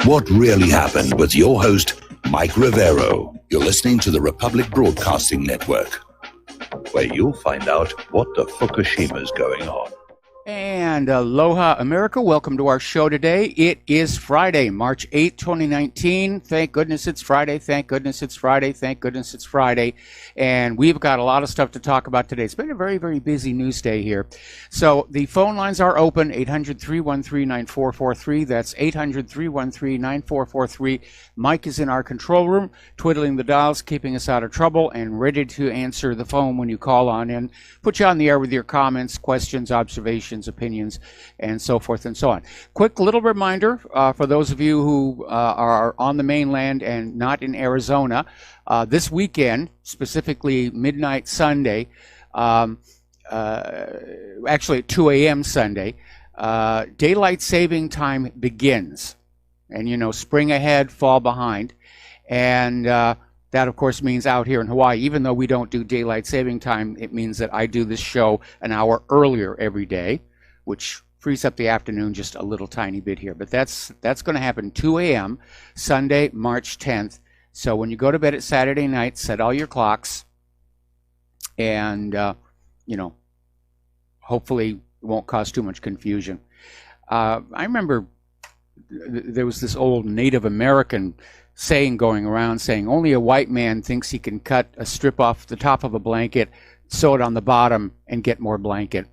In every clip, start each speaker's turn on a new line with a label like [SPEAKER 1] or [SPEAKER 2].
[SPEAKER 1] What really happened with your host, Mike Rivero. You're listening to the Republic Broadcasting Network, where you'll find out what the Fukushima's going on.
[SPEAKER 2] And aloha, America. Welcome to our show today. It is Friday, March 8th, 2019. Thank goodness it's Friday. Thank goodness it's Friday. Thank goodness it's Friday. And we've got a lot of stuff to talk about today. It's been a very, very busy news day here. So the phone lines are open, 800-313-9443. That's 800-313-9443. Mike is in our control room, twiddling the dials, keeping us out of trouble, and ready to answer the phone when you call on in. Put you on the air with your comments, questions, observations, opinions, and so forth and so on. Quick little reminder for those of you who are on the mainland and not in Arizona, this weekend, specifically midnight Sunday, actually at 2 a.m. Sunday, daylight saving time begins. And you know, spring ahead, fall behind. And that, of course, means out here in Hawaii, even though we don't do daylight saving time, it means that I do this show an hour earlier every day, which frees up the afternoon just a little tiny bit here. But that's going to happen 2 a.m. Sunday, March 10th. So when you go to bed at Saturday night, set all your clocks, and, you know, hopefully it won't cause too much confusion. I remember there was this old Native American saying going around saying only a white man thinks he can cut a strip off the top of a blanket, sew it on the bottom, and get more blanket.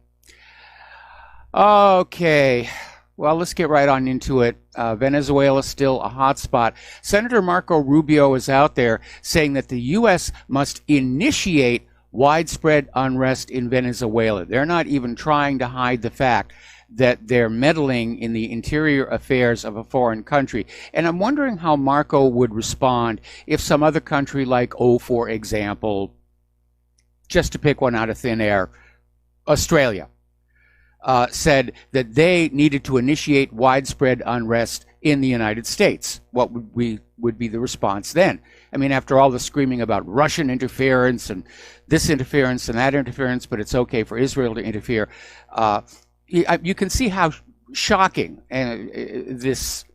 [SPEAKER 2] Okay, well, let's get right on into it. Venezuela still a hot spot. Senator Marco Rubio is out there saying that the U.S. must initiate widespread unrest in Venezuela. They're not even trying to hide the fact that they're meddling in the interior affairs of a foreign country. And I'm wondering how Marco would respond if some other country like, for example, just to pick one out of thin air, Australia, said that they needed to initiate widespread unrest in the United States. What would be the response then? I mean, after all the screaming about Russian interference and this interference and that interference, but it's okay for Israel to interfere, you can see how shocking this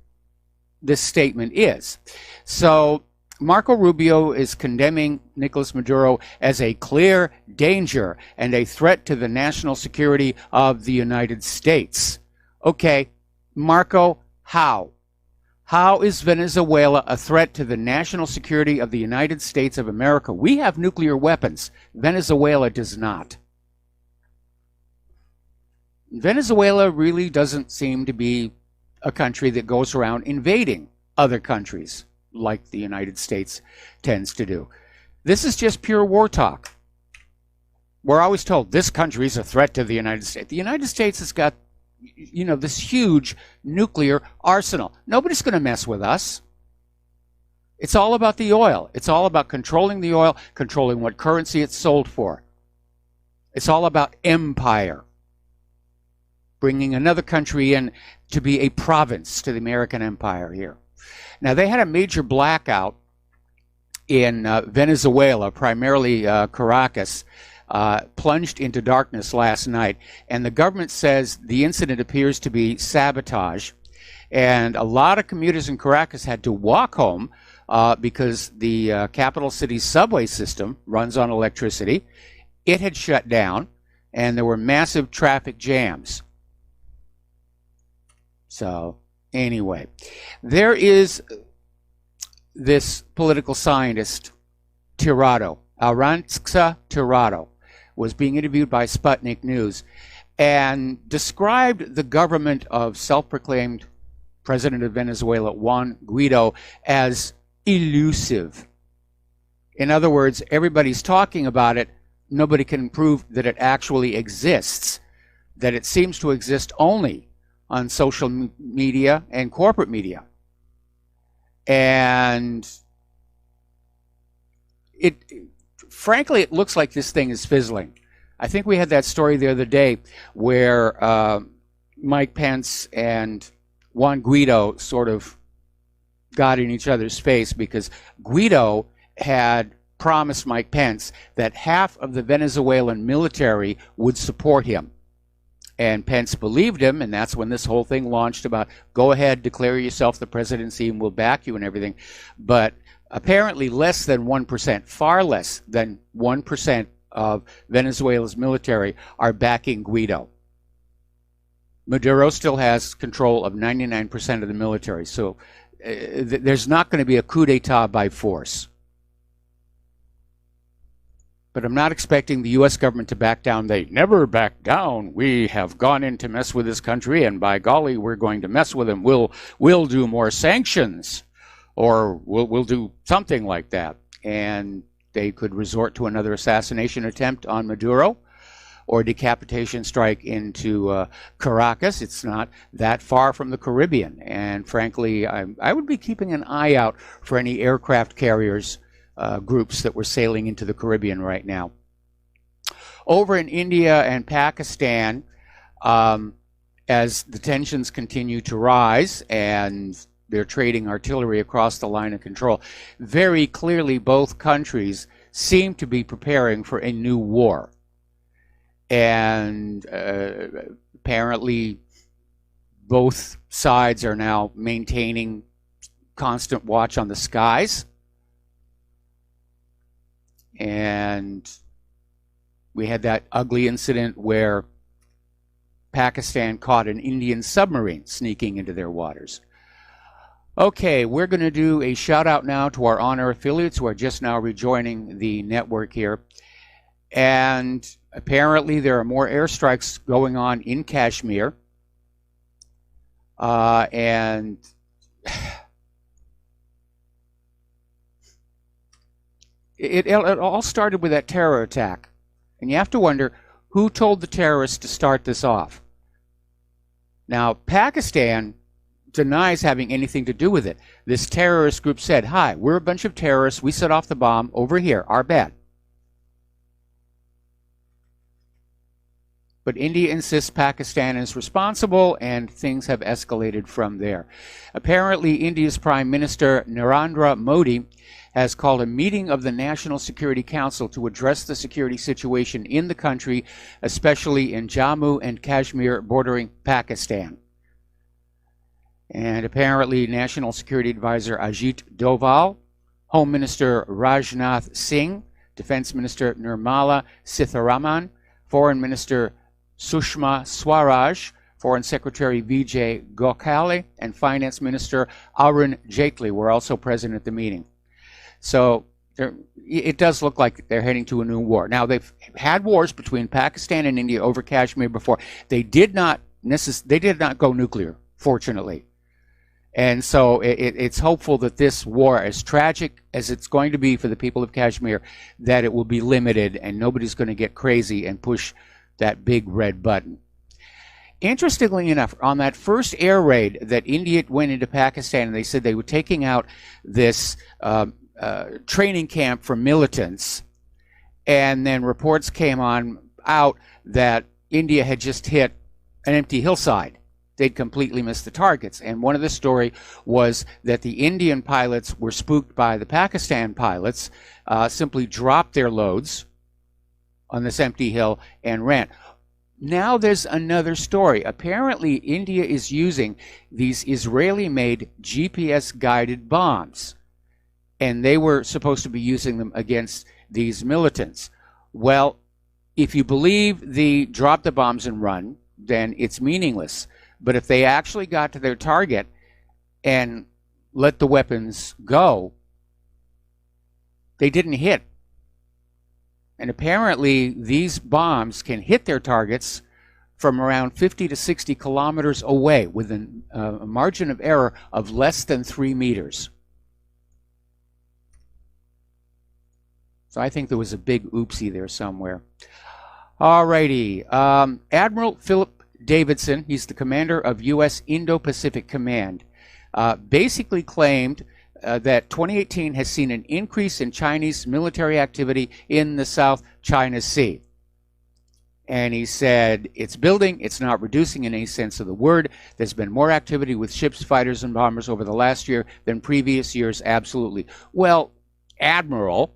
[SPEAKER 2] statement is. So Marco Rubio is condemning Nicolas Maduro as a clear danger and a threat to the national security of the United States. Okay, Marco, how? How is Venezuela a threat to the national security of the United States of America? We have nuclear weapons. Venezuela does not. Venezuela really doesn't seem to be a country that goes around invading other countries like the United States tends to do. This is just pure war talk. We're always told this country is a threat to the United States. The United States has got, you know, this huge nuclear arsenal. Nobody's going to mess with us. It's all about the oil. It's all about controlling the oil, controlling what currency it's sold for. It's all about empire. Bringing another country in to be a province to the American empire here. Now, they had a major blackout in Venezuela, primarily Caracas, plunged into darkness last night. And the government says the incident appears to be sabotage. And a lot of commuters in Caracas had to walk home because the capital city's subway system runs on electricity. It had shut down, and there were massive traffic jams. So, anyway, there is this political scientist, Tirado, Aranza Tirado, was being interviewed by Sputnik News and described the government of self-proclaimed president of Venezuela, Juan Guaido, as elusive. In other words, everybody's talking about it. Nobody can prove that it actually exists, that it seems to exist only on social media and corporate media. And frankly, it looks like this thing is fizzling. I think we had that story the other day where Mike Pence and Juan Guaido sort of got in each other's face because Guaido had promised Mike Pence that half of the Venezuelan military would support him. And Pence believed him, and that's when this whole thing launched about, go ahead, declare yourself the presidency, and we'll back you and everything. But apparently less than 1%, far less than 1% of Venezuela's military are backing Guaido. Maduro still has control of 99% of the military, so there's not going to be a coup d'etat by force. But I'm not expecting the U.S. government to back down. They never back down. We have gone in to mess with this country, and by golly, we're going to mess with them. We'll do more sanctions, or we'll do something like that. And they could resort to another assassination attempt on Maduro, or decapitation strike into Caracas. It's not that far from the Caribbean. And frankly, I would be keeping an eye out for any aircraft carriers groups that were sailing into the Caribbean right now. Over in India and Pakistan, as the tensions continue to rise and they're trading artillery across the line of control, very clearly both countries seem to be preparing for a new war. And apparently both sides are now maintaining constant watch on the skies. And we had that ugly incident where Pakistan caught an Indian submarine sneaking into their waters. Okay, we're going to do a shout out now to our on-air affiliates who are just now rejoining the network here. And apparently there are more airstrikes going on in Kashmir. And it all started with that terror attack. And you have to wonder, who told the terrorists to start this off? Now, Pakistan denies having anything to do with it. This terrorist group said, hi, we're a bunch of terrorists. We set off the bomb over here. Our bad. But India insists Pakistan is responsible, and things have escalated from there. Apparently, India's Prime Minister Narendra Modi has called a meeting of the National Security Council to address the security situation in the country, especially in Jammu and Kashmir bordering Pakistan. And apparently, National Security Advisor Ajit Doval, Home Minister Rajnath Singh, Defense Minister Nirmala Sitharaman, Foreign Minister Sushma Swaraj, Foreign Secretary Vijay Gokhale, and Finance Minister Arun Jaitley were also present at the meeting. So it does look like they're heading to a new war. Now, they've had wars between Pakistan and India over Kashmir before. They did not go nuclear, fortunately. And so it's hopeful that this war, as tragic as it's going to be for the people of Kashmir, that it will be limited and nobody's going to get crazy and push that big red button. Interestingly enough, on that first air raid that India went into Pakistan, and they said they were taking out this training camp for militants, and then reports came out that India had just hit an empty hillside. They'd completely missed the targets. And one of the story was that the Indian pilots were spooked by the Pakistan pilots, simply dropped their loads on this empty hill and ran. Now there's another story. Apparently, India is using these Israeli-made GPS-guided bombs, and they were supposed to be using them against these militants. Well, if you believe the drop the bombs and run, then it's meaningless. But if they actually got to their target and let the weapons go, they didn't hit. And apparently these bombs can hit their targets from around 50 to 60 kilometers away with a margin of error of less than 3 meters. So I think there was a big oopsie there somewhere. All righty. Admiral Philip Davidson, he's the commander of U.S. Indo-Pacific Command, basically claimed that 2018 has seen an increase in Chinese military activity in the South China Sea. And he said, it's building, it's not reducing in any sense of the word. There's been more activity with ships, fighters, and bombers over the last year than previous years, absolutely. Well, Admiral,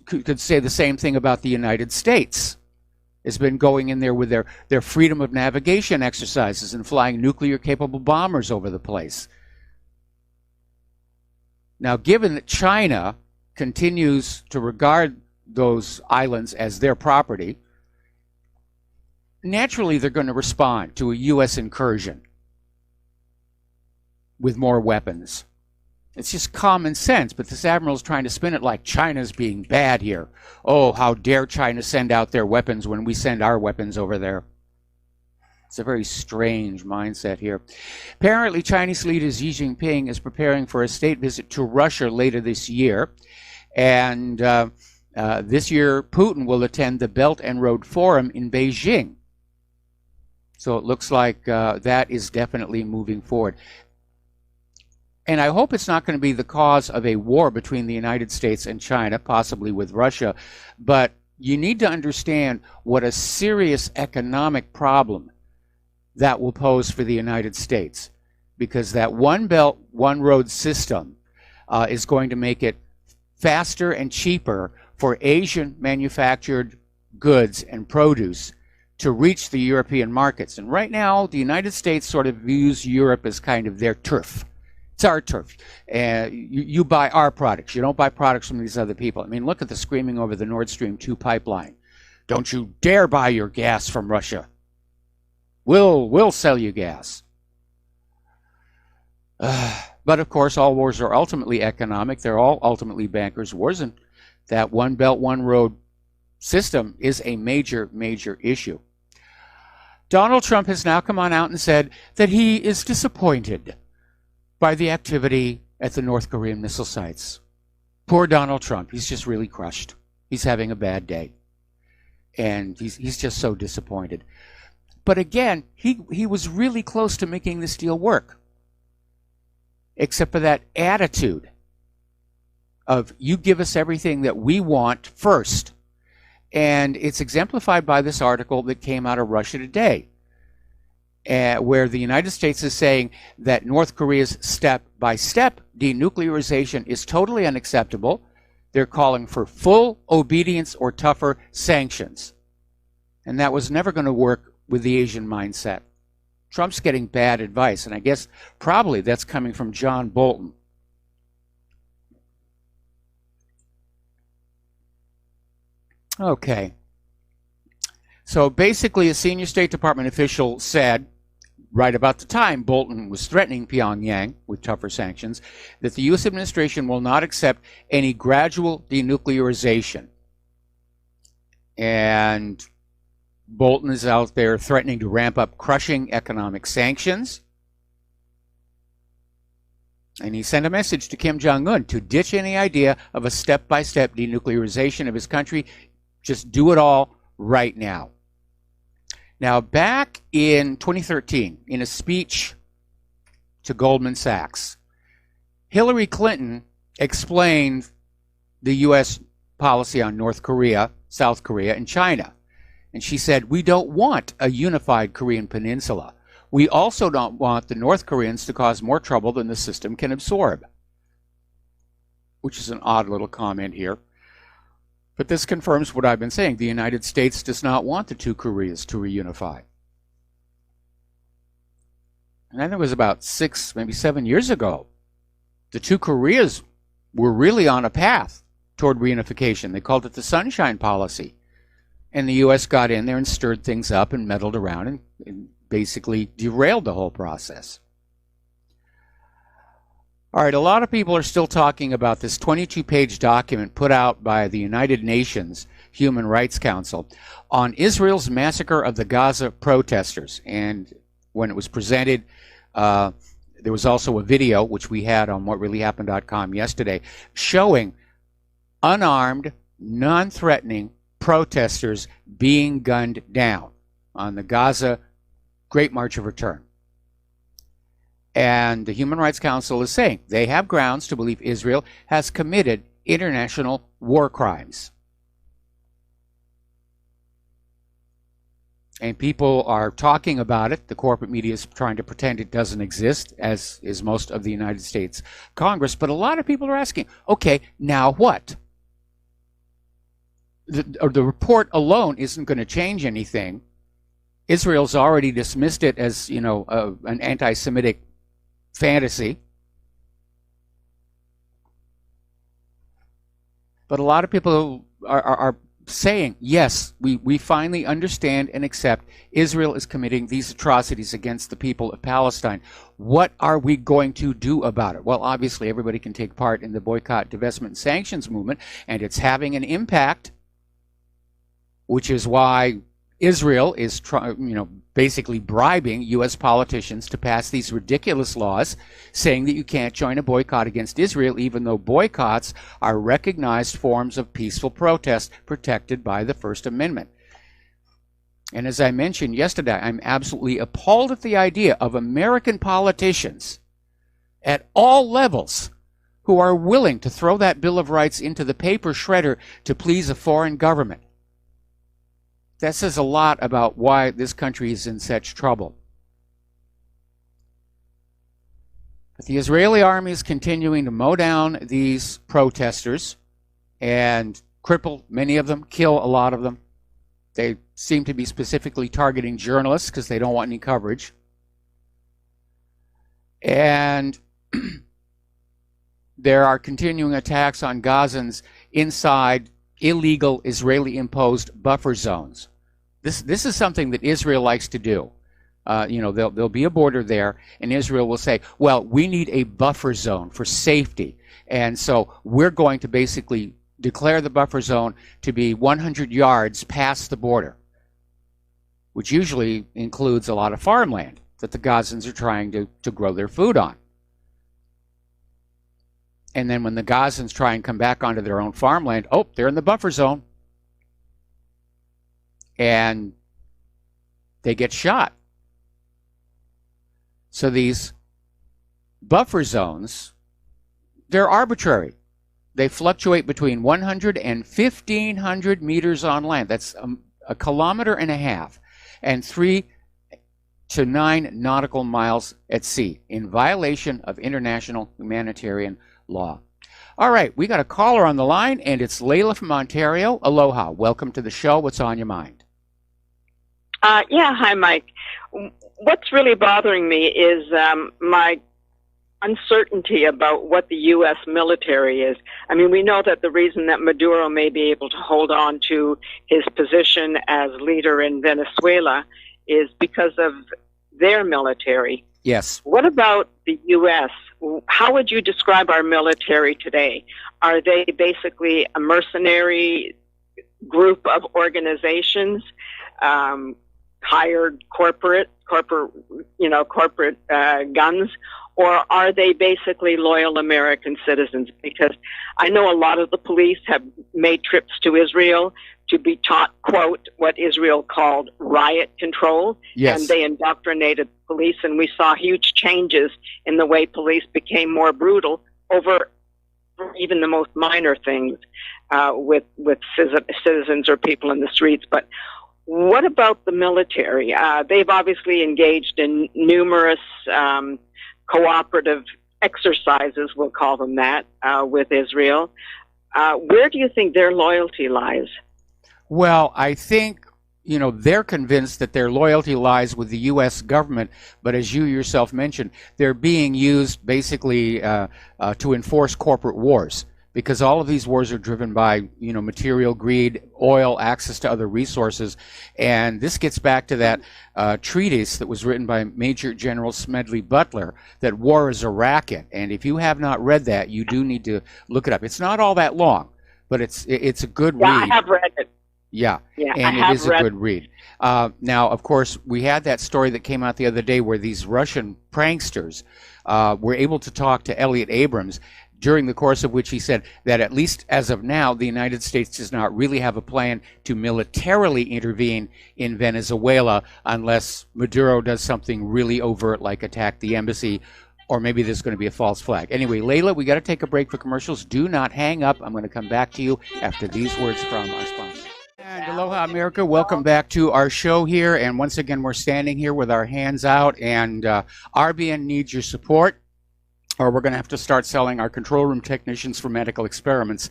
[SPEAKER 2] could say the same thing about the United States. has been going in there with their freedom of navigation exercises and flying nuclear-capable bombers over the place. Now, given that China continues to regard those islands as their property, naturally they're going to respond to a U.S. incursion with more weapons. It's just common sense, but this admiral is trying to spin it like China's being bad here. Oh, how dare China send out their weapons when we send our weapons over there. It's a very strange mindset here. Apparently, Chinese leader Xi Jinping is preparing for a state visit to Russia later this year. And this year, Putin will attend the Belt and Road Forum in Beijing. So it looks like that is definitely moving forward. And I hope it's not going to be the cause of a war between the United States and China, possibly with Russia. But you need to understand what a serious economic problem that will pose for the United States. Because that one belt, one road system is going to make it faster and cheaper for Asian manufactured goods and produce to reach the European markets. And right now, the United States sort of views Europe as kind of their turf. It's our turf. You buy our products. You don't buy products from these other people. I mean, look at the screaming over the Nord Stream 2 pipeline. Don't you dare buy your gas from Russia. We'll sell you gas. But of course, all wars are ultimately economic. They're all ultimately bankers' wars, and that one belt, one road system is a major, major issue. Donald Trump has now come on out and said that he is disappointed by the activity at the North Korean missile sites. Poor Donald Trump. He's just really crushed. He's having a bad day. And he's just so disappointed. But again, he was really close to making this deal work. Except for that attitude of, you give us everything that we want first. And it's exemplified by this article that came out of Russia Today, where the United States is saying that North Korea's step-by-step denuclearization is totally unacceptable. They're calling for full obedience or tougher sanctions. And that was never going to work with the Asian mindset. Trump's getting bad advice, and I guess probably that's coming from John Bolton. Okay. So basically, a senior State Department official said, right about the time Bolton was threatening Pyongyang with tougher sanctions, that the U.S. administration will not accept any gradual denuclearization. And Bolton is out there threatening to ramp up crushing economic sanctions. And he sent a message to Kim Jong-un to ditch any idea of a step-by-step denuclearization of his country. Just do it all right now. Now, back in 2013, in a speech to Goldman Sachs, Hillary Clinton explained the U.S. policy on North Korea, South Korea, and China. And she said, we don't want a unified Korean peninsula. We also don't want the North Koreans to cause more trouble than the system can absorb. Which is an odd little comment here. But this confirms what I've been saying. The United States does not want the two Koreas to reunify. And I think it was about 6, maybe 7 years ago, the two Koreas were really on a path toward reunification. They called it the Sunshine Policy. And the U.S. got in there and stirred things up and meddled around and basically derailed the whole process. All right, a lot of people are still talking about this 22-page document put out by the United Nations Human Rights Council on Israel's massacre of the Gaza protesters. And when it was presented, there was also a video, which we had on whatreallyhappened.com yesterday, showing unarmed, non-threatening protesters being gunned down on the Gaza Great March of Return. And the Human Rights Council is saying they have grounds to believe Israel has committed international war crimes. And people are talking about it. The corporate media is trying to pretend it doesn't exist, as is most of the United States Congress. But a lot of people are asking, okay, now what? the report alone isn't going to change anything. Israel's already dismissed it as, an anti-Semitic fantasy. But a lot of people are saying, yes, we finally understand and accept Israel is committing these atrocities against the people of Palestine. What are we going to do about it? Well, obviously, everybody can take part in the boycott, divestment, and sanctions movement, and it's having an impact, which is why Israel is basically bribing U.S. politicians to pass these ridiculous laws saying that you can't join a boycott against Israel, even though boycotts are recognized forms of peaceful protest protected by the First Amendment. And as I mentioned yesterday, I'm absolutely appalled at the idea of American politicians at all levels who are willing to throw that Bill of Rights into the paper shredder to please a foreign government. That says a lot about why this country is in such trouble. But the Israeli army is continuing to mow down these protesters and cripple many of them, kill a lot of them. They seem to be specifically targeting journalists because they don't want any coverage. And there are continuing attacks on Gazans inside illegal Israeli-imposed buffer zones. This is something that Israel likes to do. There'll be a border there, and Israel will say, well, we need a buffer zone for safety. And so we're going to basically declare the buffer zone to be 100 yards past the border, which usually includes a lot of farmland that the Gazans are trying to grow their food on. And then when the Gazans try and come back onto their own farmland, they're in the buffer zone. And they get shot. So these buffer zones, they're arbitrary. They fluctuate between 100 and 1,500 meters on land. That's a kilometer and a half. And 3 to 9 nautical miles at sea, in violation of international humanitarian law. All right, we got a caller on the line, and it's Layla from Ontario. Aloha. Welcome to the show. What's on your mind?
[SPEAKER 3] Hi, Mike. What's really bothering me is my uncertainty about what the U.S. military is. I mean, we know that the reason that Maduro may be able to hold on to his position as leader in Venezuela is because of their military.
[SPEAKER 2] Yes.
[SPEAKER 3] What about the U.S.? How would you describe our military today? Are they basically a mercenary group of organizations, hired corporate guns, or are they basically loyal American citizens? Because I know a lot of the police have made trips to Israel to be taught, quote, what Israel called riot control.
[SPEAKER 2] Yes.
[SPEAKER 3] And they indoctrinated police, and we saw huge changes in the way police became more brutal over even the most minor things with citizens or people in the streets. But what about the military? They've obviously engaged in numerous cooperative exercises, we'll call them that, with Israel. Where do you think their loyalty lies?
[SPEAKER 2] Well, I think, they're convinced that their loyalty lies with the U.S. government, but as you yourself mentioned, they're being used basically to enforce corporate wars, because all of these wars are driven by, material greed, oil, access to other resources. And this gets back to that treatise that was written by Major General Smedley Butler, that war is a racket. And if you have not read that, you do need to look it up. It's not all that long, but it's a good read.
[SPEAKER 3] I have read it.
[SPEAKER 2] Yeah, and it is a good read. Now, of course, we had that story that came out the other day where these Russian pranksters were able to talk to Elliot Abrams, during the course of which he said that at least as of now, the United States does not really have a plan to militarily intervene in Venezuela unless Maduro does something really overt like attack the embassy, or maybe there's going to be a false flag. Anyway, Layla, we got to take a break for commercials. Do not hang up. I'm going to come back to you after these words from our sponsor. And aloha, America. Welcome back to our show here. And once again, we're standing here with our hands out, and RBN needs your support, or we're going to have to start selling our control room technicians for medical experiments.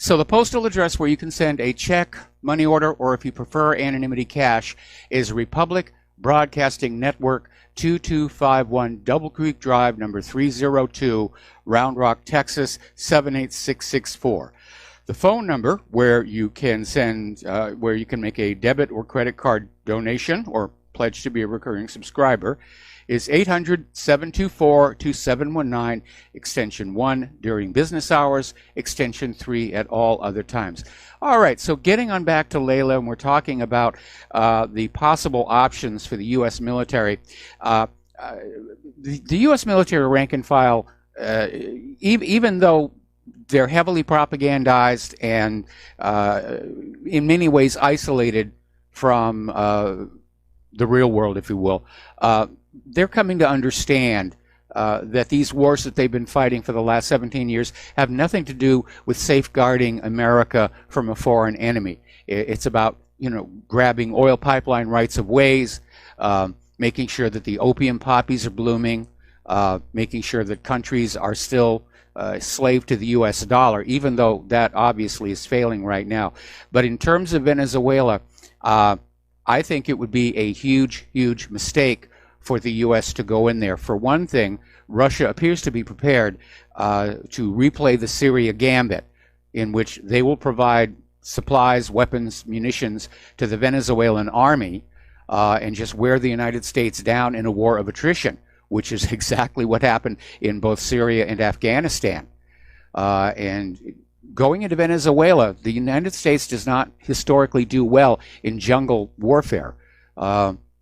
[SPEAKER 2] So the postal address where you can send a check, money order, or if you prefer anonymity cash is Republic Broadcasting Network, 2251 Double Creek Drive, number 302, Round Rock, Texas, 78664. The phone number where you can where you can make a debit or credit card donation or pledge to be a recurring subscriber is 800-724-2719, extension 1 during business hours, extension 3 at all other times. All right, so getting on back to Layla, and we're talking about the possible options for the U.S. military. The U.S. military rank and file, even though they're heavily propagandized and in many ways isolated from the real world, if you will, they're coming to understand that these wars that they've been fighting for the last 17 years have nothing to do with safeguarding America from a foreign enemy. It's about, grabbing oil pipeline rights of ways, making sure that the opium poppies are blooming, making sure that countries are still slave to the U.S. dollar, even though that obviously is failing right now. But in terms of Venezuela, I think it would be a huge, huge mistake for the U.S. to go in there. For one thing, Russia appears to be prepared to replay the Syria gambit, in which they will provide supplies, weapons, munitions to the Venezuelan army and just wear the United States down in a war of attrition, which is exactly what happened in both Syria and Afghanistan. And going into Venezuela, the United States does not historically do well in jungle warfare.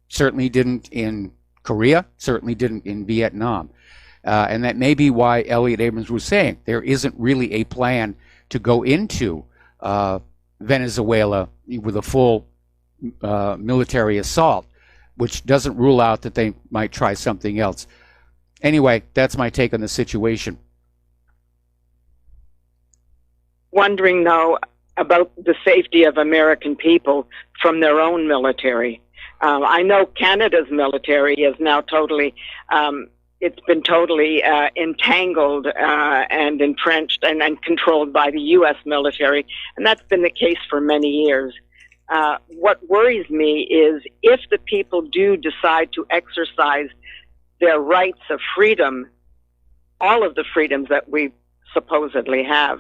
[SPEAKER 2] Certainly didn't in Korea, certainly didn't in Vietnam. And that may be why Elliot Abrams was saying there isn't really a plan to go into Venezuela with a full military assault, which doesn't rule out that they might try something else. Anyway, that's my take on the situation.
[SPEAKER 3] Wondering, though, about the safety of American people from their own military. I know Canada's military is now totally, it's been totally entangled and entrenched and controlled by the U.S. military, and that's been the case for many years. What worries me is if the people do decide to exercise their rights of freedom, all of the freedoms that we supposedly have,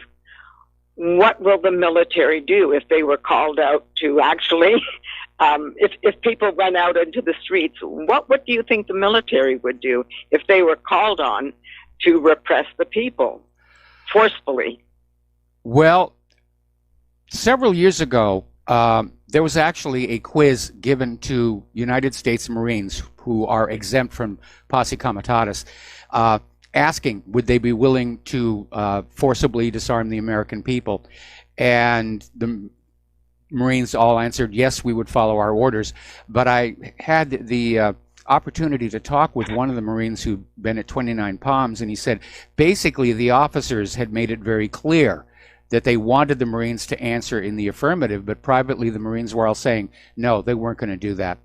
[SPEAKER 3] what will the military do if they were called out to actually, if people went out into the streets, what do you think the military would do if they were called on to repress the people forcefully?
[SPEAKER 2] Well, several years ago, there was actually a quiz given to United States Marines who are exempt from posse comitatus, asking would they be willing to forcibly disarm the American people. And the Marines all answered, yes, we would follow our orders. But I had the opportunity to talk with one of the Marines who'd been at 29 Palms, and he said basically the officers had made it very clear that they wanted the Marines to answer in the affirmative, but privately the Marines were all saying, no, they weren't going to do that.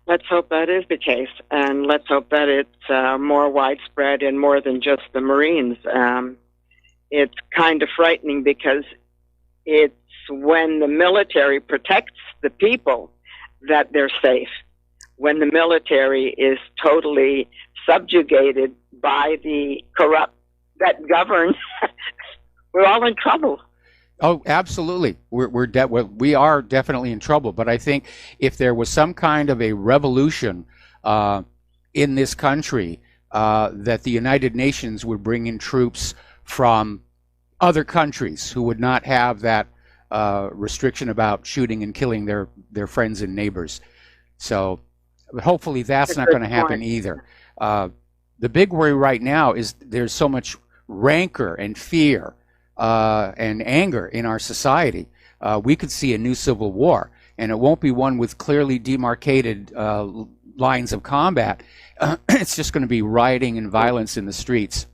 [SPEAKER 3] Let's hope that is the case, and let's hope that it's more widespread and more than just the Marines. It's kind of frightening because it's when the military protects the people that they're safe. When the military is totally subjugated by the corrupt that govern, we're all in trouble.
[SPEAKER 2] Oh, absolutely. We are definitely in trouble. But I think if there was some kind of a revolution in this country, that the United Nations would bring in troops from other countries who would not have that restriction about shooting and killing their friends and neighbors. So hopefully that's not going to happen either. The big worry right now is there's so much rancor and fear and anger in our society. We could see a new civil war, and it won't be one with clearly demarcated lines of combat. It's just going to be rioting and violence in the streets.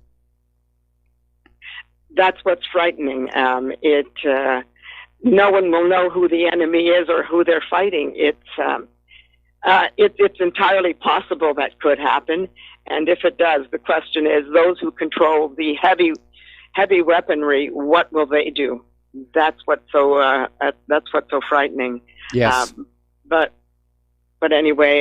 [SPEAKER 3] That's what's frightening. No one will know who the enemy is or who they're fighting. It's entirely possible that could happen. And if it does, the question is those who control the heavy weaponry, what will they do? That's what's so frightening.
[SPEAKER 2] Yes.
[SPEAKER 3] But anyway,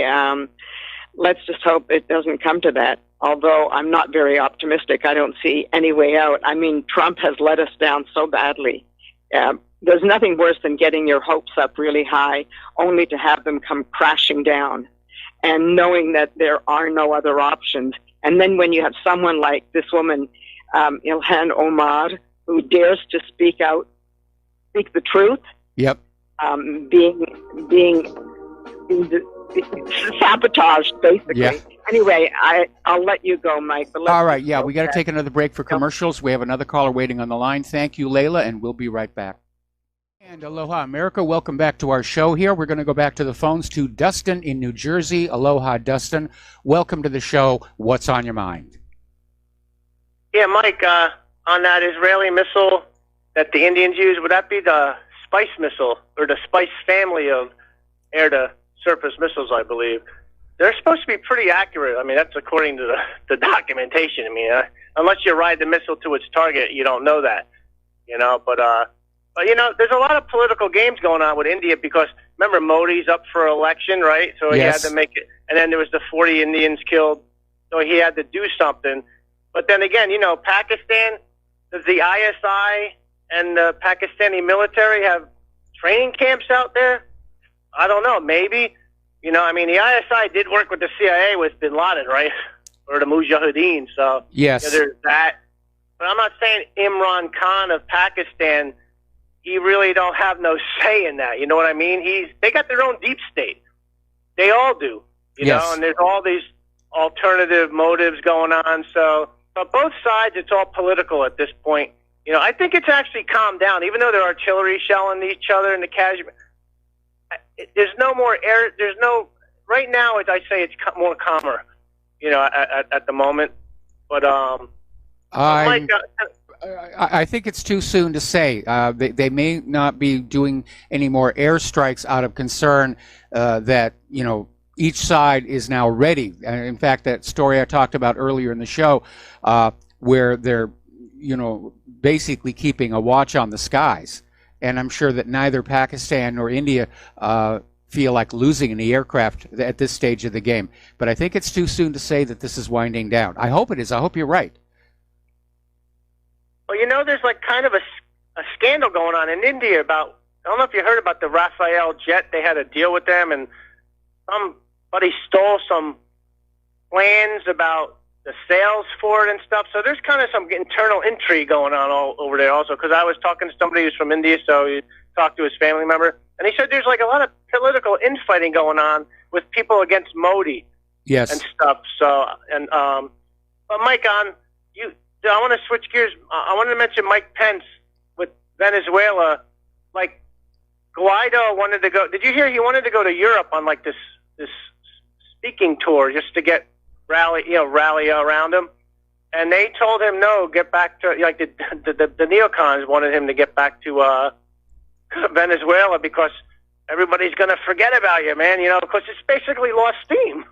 [SPEAKER 3] let's just hope it doesn't come to that. Although I'm not very optimistic, I don't see any way out. I mean, Trump has let us down so badly. There's nothing worse than getting your hopes up really high, only to have them come crashing down, and knowing that there are no other options. And then when you have someone like this woman, Ilhan Omar, who dares to speak the truth,
[SPEAKER 2] Yep.
[SPEAKER 3] being sabotaged, basically.
[SPEAKER 2] Yeah.
[SPEAKER 3] Anyway, I'll let you go, Mike. But
[SPEAKER 2] All right, yeah, we got to take another break for commercials. We have another caller waiting on the line. Thank you, Layla, and we'll be right back. And aloha, America. Welcome back to our show here. We're going to go back to the phones to Dustin in New Jersey. Aloha, Dustin. Welcome to the show. What's on your mind?
[SPEAKER 4] Yeah, Mike, on that Israeli missile that the Indians use, would that be the Spice missile, or the Spice family of air-to-surface missiles, I believe? They're supposed to be pretty accurate. I mean, that's according to the documentation. I mean, unless you ride the missile to its target, you don't know that, But there's a lot of political games going on with India because, remember, Modi's up for election, right? So he had to make it. And then there was the 40 Indians killed, so he had to do something. But then again, Pakistan, does the ISI and the Pakistani military have training camps out there? I don't know. Maybe. The ISI did work with the CIA with bin Laden, right? Or the Mujahideen. So
[SPEAKER 2] yes,
[SPEAKER 4] there's that. But I'm not saying Imran Khan of Pakistan, he really don't have no say in that. You know what I mean? They got their own deep state. They all do. You know, and there's all these alternative motives going on. So, but both sides, it's all political at this point. I think it's actually calmed down, even though they're artillery shelling each other in the Kashmir. There's no more air. There's no right now. As I say, it's more calmer. At the moment. But
[SPEAKER 2] I think it's too soon to say. They may not be doing any more airstrikes out of concern that each side is now ready. In fact, that story I talked about earlier in the show, where they're basically keeping a watch on the skies. And I'm sure that neither Pakistan nor India feel like losing any aircraft at this stage of the game. But I think it's too soon to say that this is winding down. I hope it is. I hope you're right.
[SPEAKER 4] Well, there's like kind of a scandal going on in India about, I don't know if you heard about the Rafael jet. They had a deal with them, and somebody stole some plans about the sales for it and stuff. So there's kind of some internal intrigue going on all over there also, because I was talking to somebody who's from India, so he talked to his family member, and he said there's like a lot of political infighting going on with people against Modi.
[SPEAKER 2] Yes.
[SPEAKER 4] And stuff. So, but Mike, I want to switch gears. I wanted to mention Mike Pence with Venezuela. Like, Guaido wanted to go. Did you hear he wanted to go to Europe on like this speaking tour just to get rally around him? And they told him no, get back to the neocons wanted him to get back to Venezuela because everybody's going to forget about you, man. Because it's basically lost steam.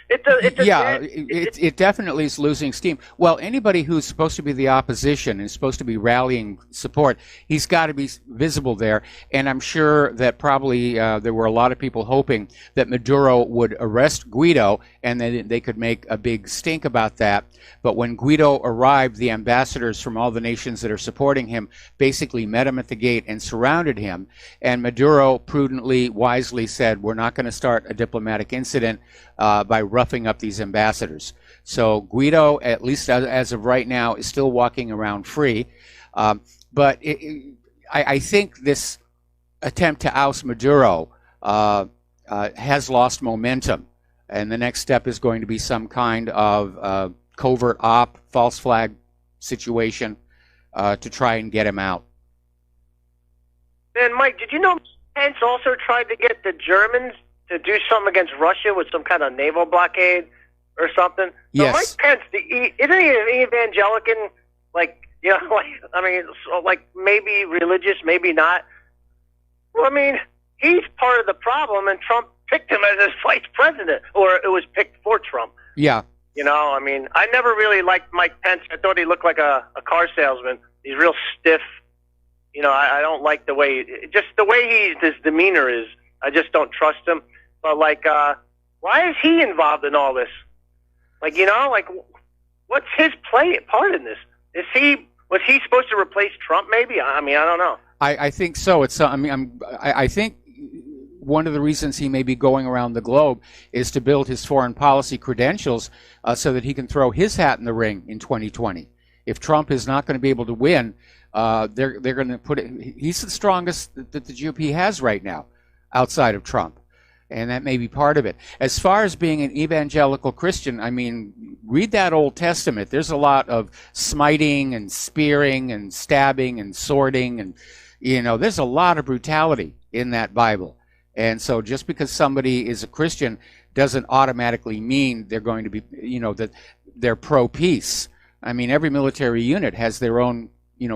[SPEAKER 2] It definitely is losing steam. Well, anybody who's supposed to be the opposition and is supposed to be rallying support, he's got to be visible there. And I'm sure that probably there were a lot of people hoping that Maduro would arrest Guaido and then they could make a big stink about that. But when Guaido arrived, the ambassadors from all the nations that are supporting him basically met him at the gate and surrounded him. And Maduro prudently, wisely said, we're not going to start a diplomatic incident by roughing up these ambassadors. So Guaido, at least as of right now, is still walking around free. But I think this attempt to oust Maduro has lost momentum. And the next step is going to be some kind of covert false flag situation to try and get him out.
[SPEAKER 4] And Mike, did you know Pence also tried to get the Germans to do something against Russia with some kind of naval blockade or something?
[SPEAKER 2] Yes.
[SPEAKER 4] So Mike Pence, isn't he an evangelical? Maybe religious, maybe not. Well, I mean, he's part of the problem, and Trump picked him as his vice president, or it was picked for Trump.
[SPEAKER 2] Yeah.
[SPEAKER 4] You know, I mean, I never really liked Mike Pence. I thought he looked like a car salesman. He's real stiff. You know, I don't like the way, just the way his demeanor is. I just don't trust him. But, like, why is he involved in all this? Like, you know, like, what's his part in this? Was he supposed to replace Trump, maybe? I mean, I don't know.
[SPEAKER 2] I think so. I think one of the reasons he may be going around the globe is to build his foreign policy credentials so that he can throw his hat in the ring in 2020. If Trump is not going to be able to win, they're going to put it. He's the strongest that the GOP has right now, outside of Trump, and that may be part of it. As far as being an evangelical Christian, I mean, read that Old Testament. There's a lot of smiting and spearing and stabbing and swording, and there's a lot of brutality in that Bible. And so just because somebody is a Christian doesn't automatically mean they're going to be, that they're pro-peace. I mean, every military unit has their own,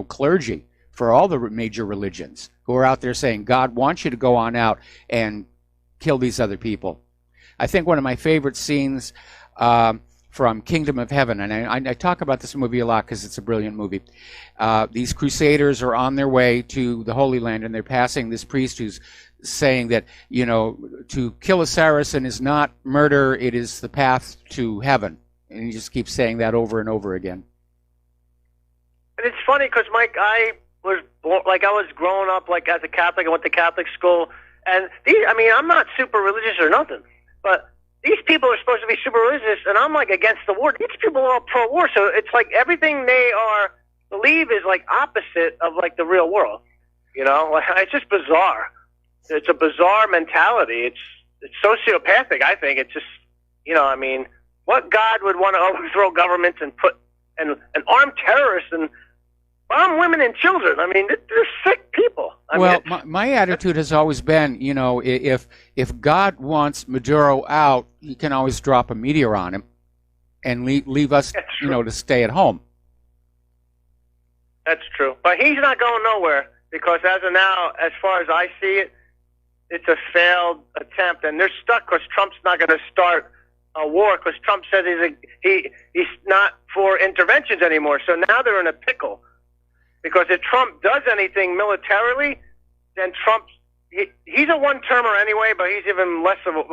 [SPEAKER 2] clergy for all the major religions who are out there saying, God wants you to go on out and kill these other people. I think one of my favorite scenes from Kingdom of Heaven, and I talk about this movie a lot because it's a brilliant movie. These crusaders are on their way to the Holy Land, and they're passing this priest who's saying that, to kill a Saracen is not murder, it is the path to heaven. And he just keeps saying that over and over again.
[SPEAKER 4] And it's funny because, Mike, I was growing up as a Catholic. I went to Catholic school, and I'm not super religious or nothing, but these people are supposed to be super religious, and I'm against the war. These people are all pro-war, so it's like everything they believe is opposite of the real world. It's just bizarre. It's a bizarre mentality. It's sociopathic. I think it's just what God would want to overthrow governments and put and arm terrorists and bomb women and children? I mean, they're sick people.
[SPEAKER 2] My attitude has always been, if God wants Maduro out, he can always drop a meteor on him and leave us, to stay at home.
[SPEAKER 4] That's true. But he's not going nowhere because as of now, as far as I see it, it's a failed attempt, and they're stuck because Trump's not going to start a war because Trump said he's not for interventions anymore. So now they're in a pickle because if Trump does anything militarily, then he's a one-termer anyway, but he's even less of a,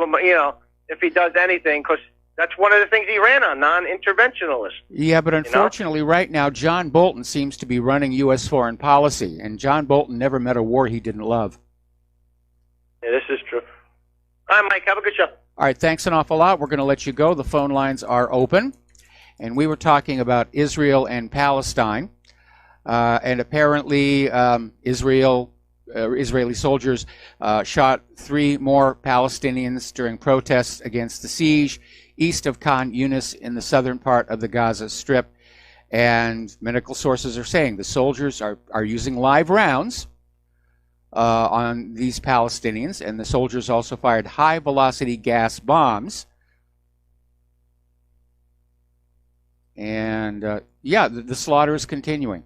[SPEAKER 4] if he does anything, because that's one of the things he ran on, non-interventionalist.
[SPEAKER 2] Yeah, but unfortunately right now, John Bolton seems to be running U.S. foreign policy, and John Bolton never met a war he didn't love.
[SPEAKER 4] Yeah, this is true. All right, Mike, have a good show.
[SPEAKER 2] All right, thanks an awful lot. We're going to let you go. The phone lines are open. And we were talking about Israel and Palestine. And apparently Israeli soldiers shot 3 more Palestinians during protests against the siege east of Khan Yunis in the southern part of the Gaza Strip. And medical sources are saying the soldiers are using live rounds on these Palestinians, and the soldiers also fired high-velocity gas bombs. And, the slaughter is continuing.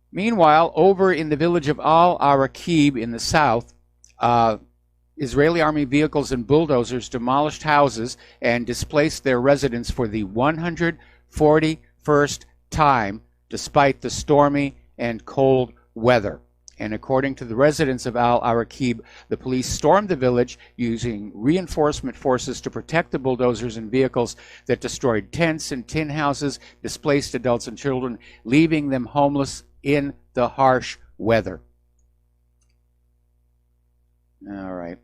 [SPEAKER 2] Meanwhile, over in the village of Al-Araqib in the south, Israeli army vehicles and bulldozers demolished houses and displaced their residents for the 141st time, despite the stormy and cold weather. And according to the residents of Al-Araqib, the police stormed the village using reinforcement forces to protect the bulldozers and vehicles that destroyed tents and tin houses, displaced adults and children, leaving them homeless in the harsh weather. All right.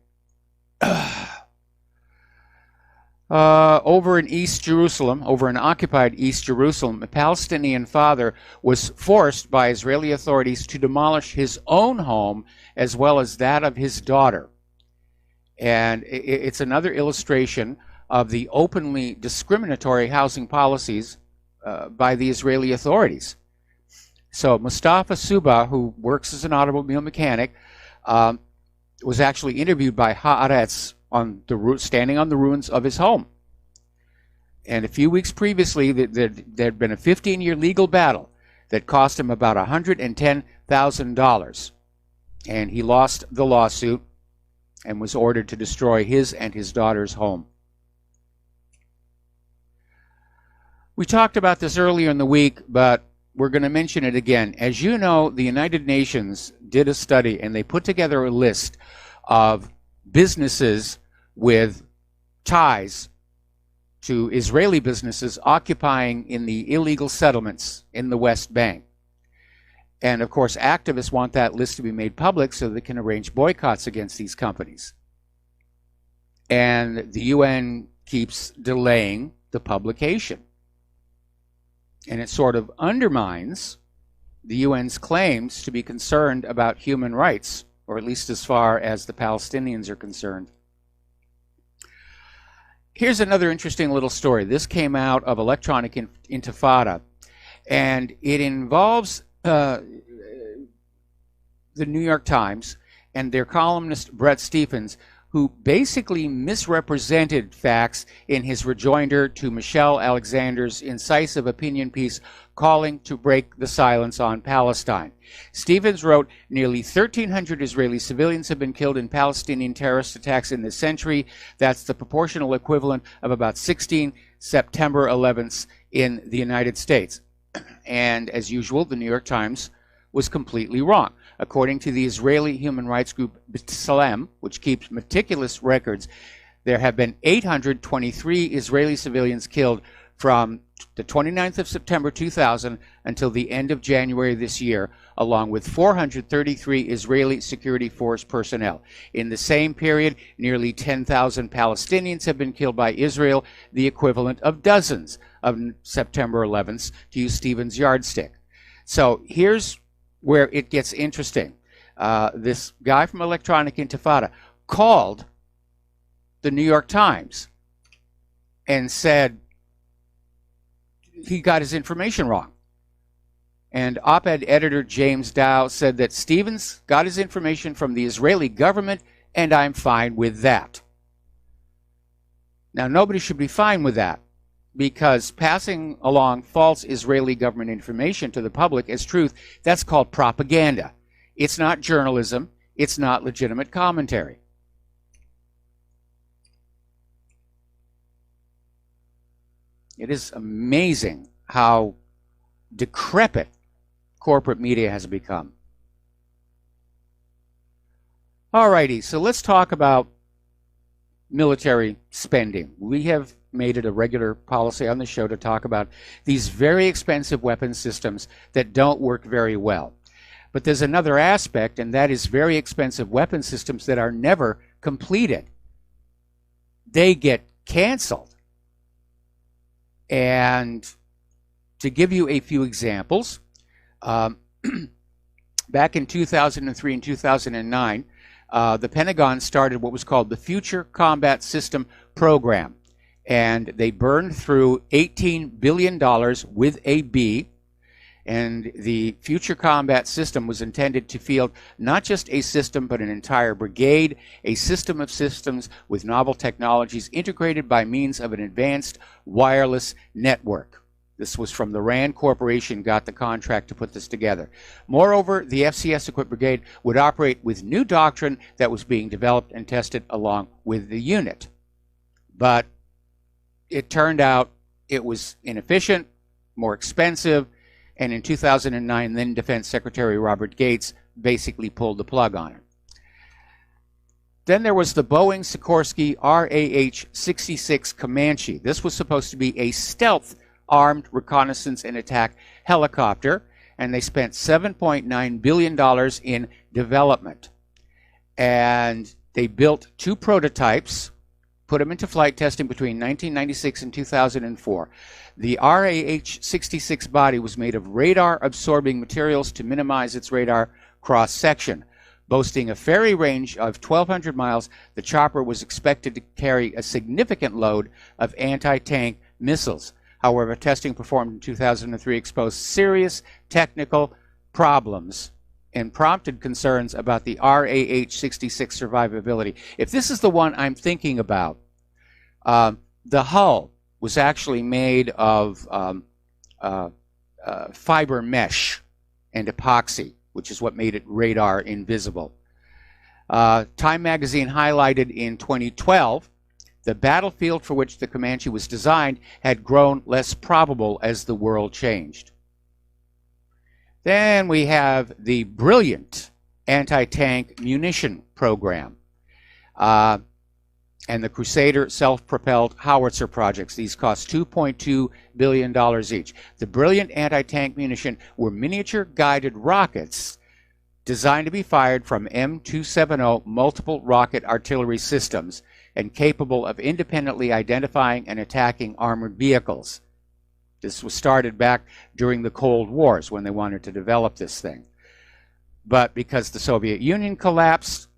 [SPEAKER 2] Over in East Jerusalem, over in occupied East Jerusalem, a Palestinian father was forced by Israeli authorities to demolish his own home as well as that of his daughter. And it's another illustration of the openly discriminatory housing policies by the Israeli authorities. So Mustafa Suba, who works as an automobile mechanic, was actually interviewed by Haaretz standing on the ruins of his home. And a few weeks previously, there'd been a 15-year legal battle that cost him about $110,000. And he lost the lawsuit and was ordered to destroy his and his daughter's home. We talked about this earlier in the week, but we're going to mention it again. As you know, the United Nations did a study, and they put together a list of businesses with ties to Israeli businesses occupying in the illegal settlements in the West Bank. And of course, activists want that list to be made public so they can arrange boycotts against these companies. And the UN keeps delaying the publication. And it sort of undermines the UN's claims to be concerned about human rights, or at least as far as the Palestinians are concerned. Here's another interesting little story. This came out of Electronic Intifada, and it involves the New York Times and their columnist Bret Stephens, who basically misrepresented facts in his rejoinder to Michelle Alexander's incisive opinion piece calling to break the silence on Palestine. Stephens wrote, nearly 1,300 Israeli civilians have been killed in Palestinian terrorist attacks in this century. That's the proportional equivalent of about 16 September 11ths in the United States. And as usual, the New York Times was completely wrong. According to the Israeli human rights group B'Tselem, which keeps meticulous records, there have been 823 Israeli civilians killed from the 29th of September 2000 until the end of January this year, along with 433 Israeli security force personnel. In the same period, nearly 10,000 Palestinians have been killed by Israel, the equivalent of dozens of September 11th, to use Stevens' yardstick. So here's where it gets interesting. This guy from Electronic Intifada called the New York Times and said he got his information wrong. And op-ed editor James Dow said that Stevens got his information from the Israeli government, and I'm fine with that. Now, nobody should be fine with that, because passing along false Israeli government information to the public as truth, that's called propaganda. It's not journalism. It's not legitimate commentary. It is amazing how decrepit corporate media has become. Alrighty, so let's talk about military spending. We have made it a regular policy on the show to talk about these very expensive weapon systems that don't work very well. But there's another aspect, and that is very expensive weapon systems that are never completed. They get canceled. And to give you a few examples, back in 2003 and 2009, the Pentagon started what was called the Future Combat System Program. And they burned through $18 billion with a B. And the Future Combat System was intended to field not just a system, but an entire brigade, a system of systems with novel technologies integrated by means of an advanced wireless network. This was from the RAND Corporation, got the contract to put this together. Moreover, the FCS-equipped brigade would operate with new doctrine that was being developed and tested along with the unit. But it turned out it was inefficient, more expensive, and in 2009, then Defense Secretary Robert Gates basically pulled the plug on it. Then there was the Boeing Sikorsky RAH-66 Comanche. This was supposed to be a stealth armed reconnaissance and attack helicopter, and they spent $7.9 billion in development. And they built 2 prototypes, put them into flight testing between 1996 and 2004. The RAH-66 body was made of radar-absorbing materials to minimize its radar cross-section. Boasting a ferry range of 1,200 miles, the chopper was expected to carry a significant load of anti-tank missiles. However, testing performed in 2003 exposed serious technical problems and prompted concerns about the RAH-66 survivability. If this is the one I'm thinking about, the hull was actually made of fiber mesh and epoxy, which is what made it radar invisible. Time magazine highlighted in 2012 The battlefield for which the Comanche was designed had grown less probable as the world changed. Then we have the brilliant anti-tank munition program and the Crusader self-propelled howitzer projects. These cost $2.2 billion each. The brilliant anti-tank munition were miniature guided rockets designed to be fired from M270 multiple rocket artillery systems and capable of independently identifying and attacking armored vehicles. This was started back during the Cold Wars when they wanted to develop this thing. But because the Soviet Union collapsed,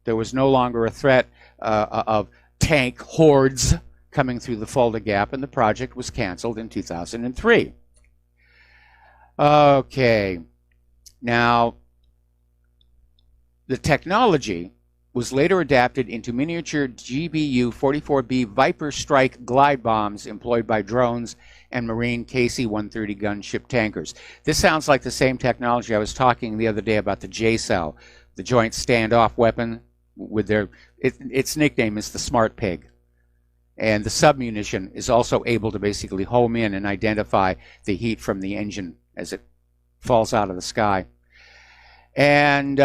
[SPEAKER 2] there was no longer a threat of tank hordes coming through the Fulda Gap, and the project was canceled in 2003. Okay, now the technology was later adapted into miniature GBU-44B Viper Strike glide bombs employed by drones and Marine KC-130 gunship tankers. This sounds like the same technology I was talking the other day about the JSOW, the Joint Standoff Weapon, with its nickname is the Smart Pig. And the submunition is also able to basically home in and identify the heat from the engine as it falls out of the sky. And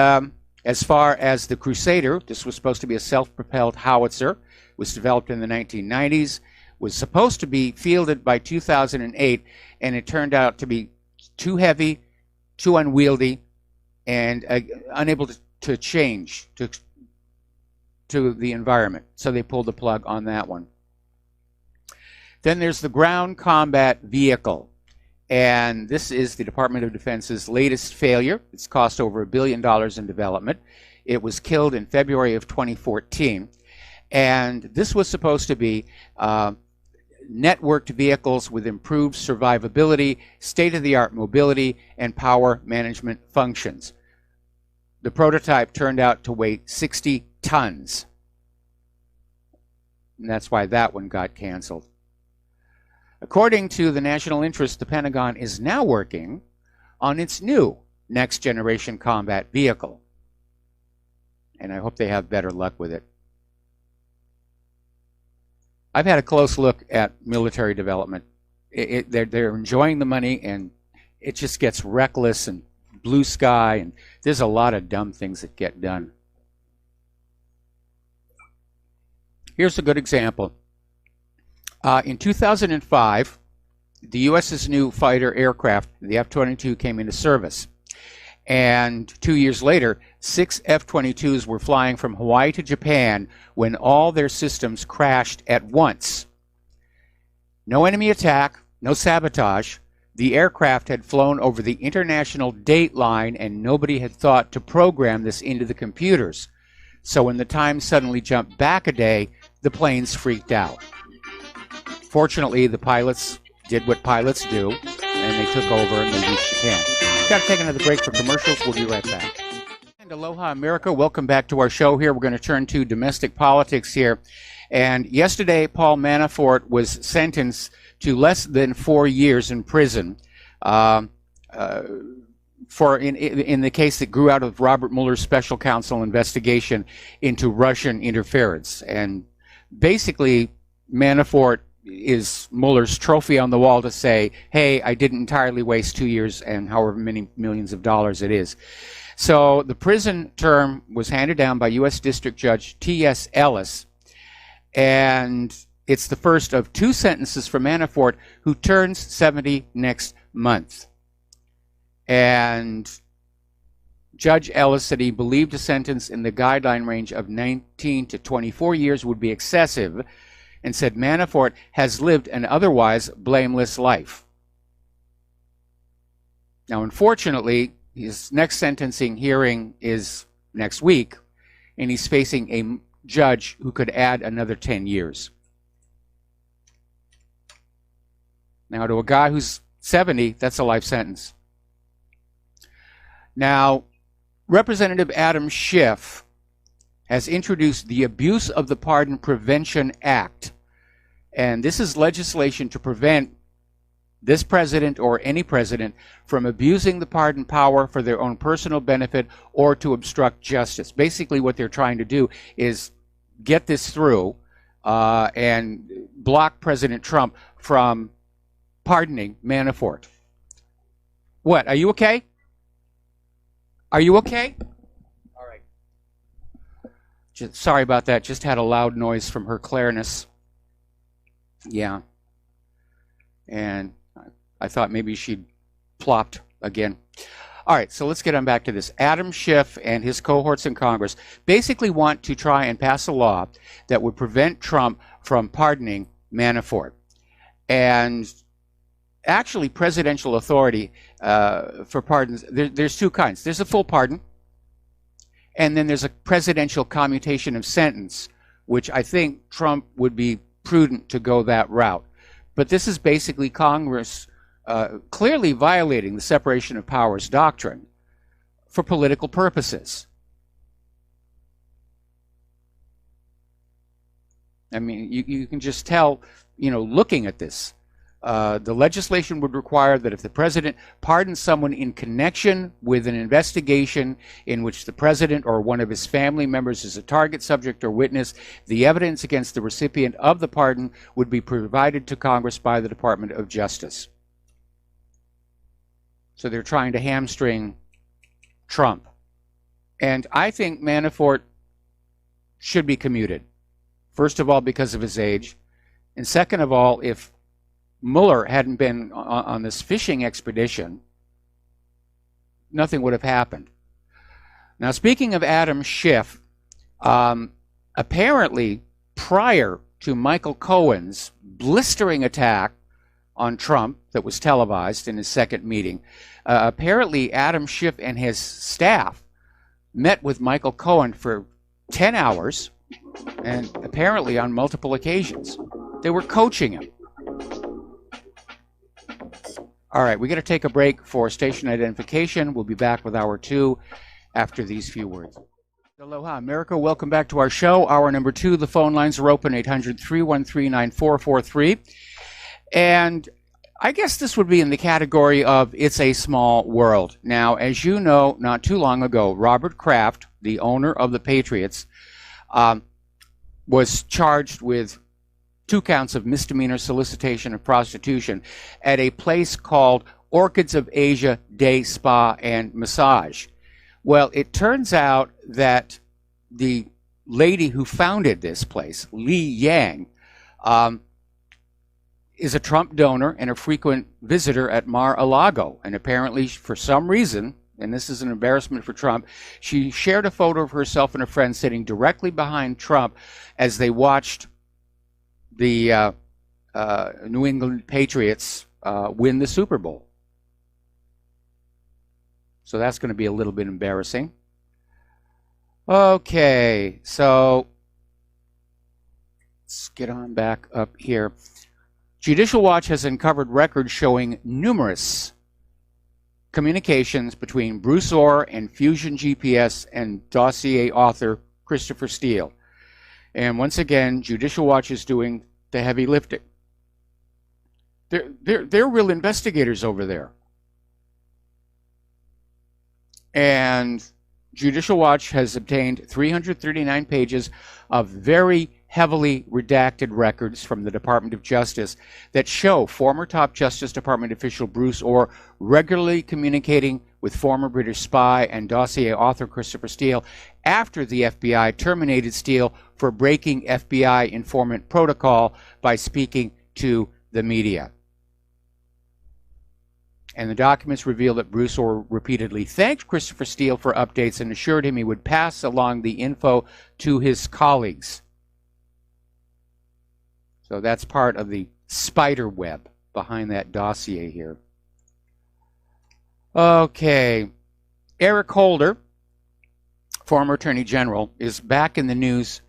[SPEAKER 2] as far as the Crusader, this was supposed to be a self-propelled howitzer, was developed in the 1990s, was supposed to be fielded by 2008, and it turned out to be too heavy, too unwieldy, and unable to change to the environment. So they pulled the plug on that one. Then there's the ground combat vehicle. And this is the Department of Defense's latest failure. It's cost over $1 billion in development. It was killed in February of 2014. And this was supposed to be networked vehicles with improved survivability, state-of-the-art mobility, and power management functions. The prototype turned out to weigh 60 tons. And that's why that one got canceled. According to the National Interest, the Pentagon is now working on its new next-generation combat vehicle. And I hope they have better luck with it. I've had a close look at military development. They're enjoying the money, and it just gets reckless and blue sky, and there's a lot of dumb things that get done. Here's a good example. In 2005, the U.S.'s new fighter aircraft, the F-22, came into service. And 2 years later, 6 F-22s were flying from Hawaii to Japan when all their systems crashed at once. No enemy attack, no sabotage. The aircraft had flown over the international date line, and nobody had thought to program this into the computers. So when the time suddenly jumped back a day, the planes freaked out. Fortunately, the pilots did what pilots do, and they took over and they reached Japan. Got to take another break for commercials. We'll be right back. And aloha, America. Welcome back to our show here. We're going to turn to domestic politics here. And yesterday, Paul Manafort was sentenced to less than 4 years in prison in the case that grew out of Robert Mueller's special counsel investigation into Russian interference. And basically, Manafort is Mueller's trophy on the wall to say, hey, I didn't entirely waste 2 years and however many millions of dollars it is. So the prison term was handed down by U.S. District Judge T.S. Ellis, and it's the first of 2 sentences for Manafort, who turns 70 next month. And Judge Ellis said he believed a sentence in the guideline range of 19 to 24 years would be excessive, and said Manafort has lived an otherwise blameless life. Now, unfortunately, his next sentencing hearing is next week, and he's facing a judge who could add another 10 years. Now, to a guy who's 70, that's a life sentence. Now, Representative Adam Schiff has introduced the Abuse of the Pardon Prevention Act. And this is legislation to prevent this president or any president from abusing the pardon power for their own personal benefit or to obstruct justice. Basically, what they're trying to do is get this through and block President Trump from pardoning Manafort. What? Are you okay? Are you okay? All right. Sorry about that. Just had a loud noise from her clarinus. Yeah. And I thought maybe she'd plopped again. All right, so let's get on back to this. Adam Schiff and his cohorts in Congress basically want to try and pass a law that would prevent Trump from pardoning Manafort. And actually, presidential authority for pardons, there's two kinds. There's a full pardon, and then there's a presidential commutation of sentence, which I think Trump would be prudent to go that route. But this is basically Congress clearly violating the separation of powers doctrine for political purposes. I mean, you can just tell, looking at this. The legislation would require that if the president pardons someone in connection with an investigation in which the president or one of his family members is a target, subject, or witness, the evidence against the recipient of the pardon would be provided to Congress by the Department of Justice. So they're trying to hamstring Trump. And I think Manafort should be commuted. First of all, because of his age. And second of all, if Mueller hadn't been on this fishing expedition, nothing would have happened. Now, speaking of Adam Schiff, apparently prior to Michael Cohen's blistering attack on Trump that was televised in his second meeting, apparently Adam Schiff and his staff met with Michael Cohen for 10 hours, and apparently on multiple occasions. They were coaching him. All right, we got to take a break for station identification. We'll be back with hour 2 after these few words. Aloha, America. Welcome back to our show. Hour number 2. The phone lines are open, 800-313-9443. And I guess this would be in the category of it's a small world. Now, as you know, not too long ago, Robert Kraft, the owner of the Patriots, was charged with 2 counts of misdemeanor solicitation of prostitution at a place called Orchids of Asia Day Spa and Massage. Well, it turns out that the lady who founded this place, Li Yang, is a Trump donor and a frequent visitor at Mar-a-Lago. And apparently, for some reason, and this is an embarrassment for Trump, she shared a photo of herself and a friend sitting directly behind Trump as they watched the New England Patriots win the Super Bowl. So that's going to be a little bit embarrassing. Okay, so let's get on back up here. Judicial Watch has uncovered records showing numerous communications between Bruce Orr and Fusion GPS and dossier author Christopher Steele. And once again, Judicial Watch is doing the heavy lifting. They're real investigators over there. And Judicial Watch has obtained 339 pages of very heavily redacted records from the Department of Justice that show former top Justice Department official Bruce Orr regularly communicating with former British spy and dossier author Christopher Steele after the FBI terminated Steele for breaking FBI informant protocol by speaking to the media. And the documents reveal that Bruce Orr repeatedly thanked Christopher Steele for updates and assured him he would pass along the info to his colleagues. So that's part of the spider web behind that dossier here. Okay. Eric Holder, former Attorney General, is back in the news,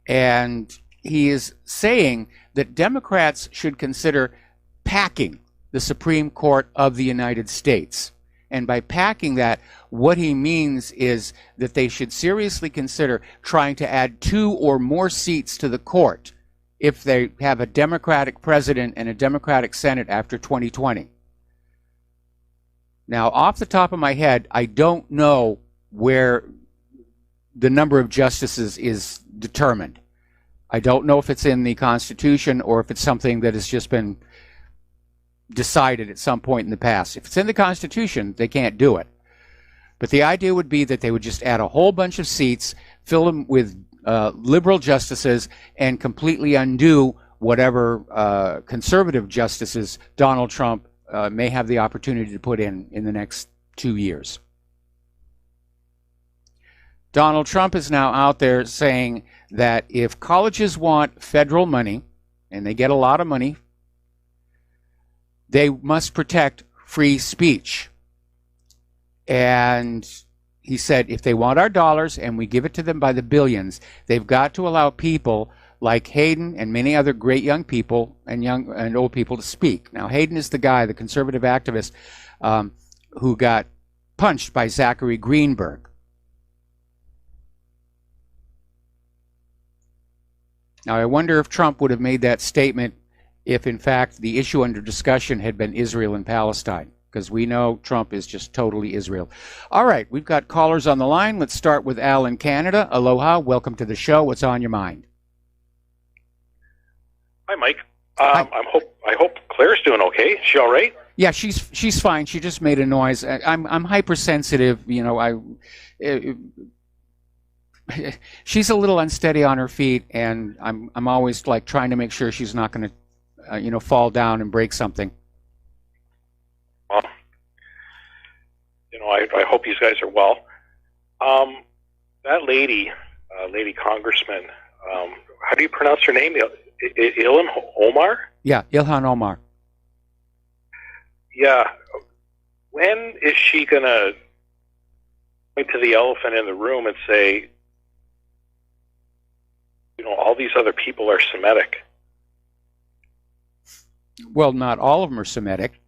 [SPEAKER 2] and he is saying that Democrats should consider packing the Supreme Court of the United States. And by packing that, what he means is that they should seriously consider trying to add 2 or more seats to the court if they have a Democratic president and a Democratic Senate after 2020. Now, off the top of my head, I don't know where the number of justices is determined. I don't know if it's in the Constitution or if it's something that has just been decided at some point in the past. If it's in the Constitution, they can't do it. But the idea would be that they would just add a whole bunch of seats, fill them with liberal justices, and completely undo whatever conservative justices Donald Trump may have the opportunity to put in the next 2 years. Donald Trump is now out there saying that if colleges want federal money, and they get a lot of money, they must protect free speech. And he said if they want our dollars and we give it to them by the billions, they've got to allow people like Hayden and many other great young people and young and old people to speak. Now, Hayden is the guy, the conservative activist, who got punched by Zachary Greenberg. Now, I wonder if Trump would have made that statement if, in fact, the issue under discussion had been Israel and Palestine, because we know Trump is just totally Israel. All right, we've got callers on the line. Let's start with Al in Canada. Aloha, welcome to the show. What's on your mind?
[SPEAKER 5] Hi, Mike.
[SPEAKER 2] Hi.
[SPEAKER 5] I hope Claire's doing okay. Is she all right?
[SPEAKER 2] Yeah, she's fine. She just made a noise. I'm hypersensitive. You know, she's a little unsteady on her feet, and I'm always like trying to make sure she's not going to, fall down and break something.
[SPEAKER 5] Well, I hope you guys are well. That lady congressman, how do you pronounce her name? Ilhan Omar?
[SPEAKER 2] Yeah, Ilhan Omar.
[SPEAKER 5] Yeah. When is she going to point to the elephant in the room and say, all these other people are Semitic?
[SPEAKER 2] Well, not all of them are Semitic.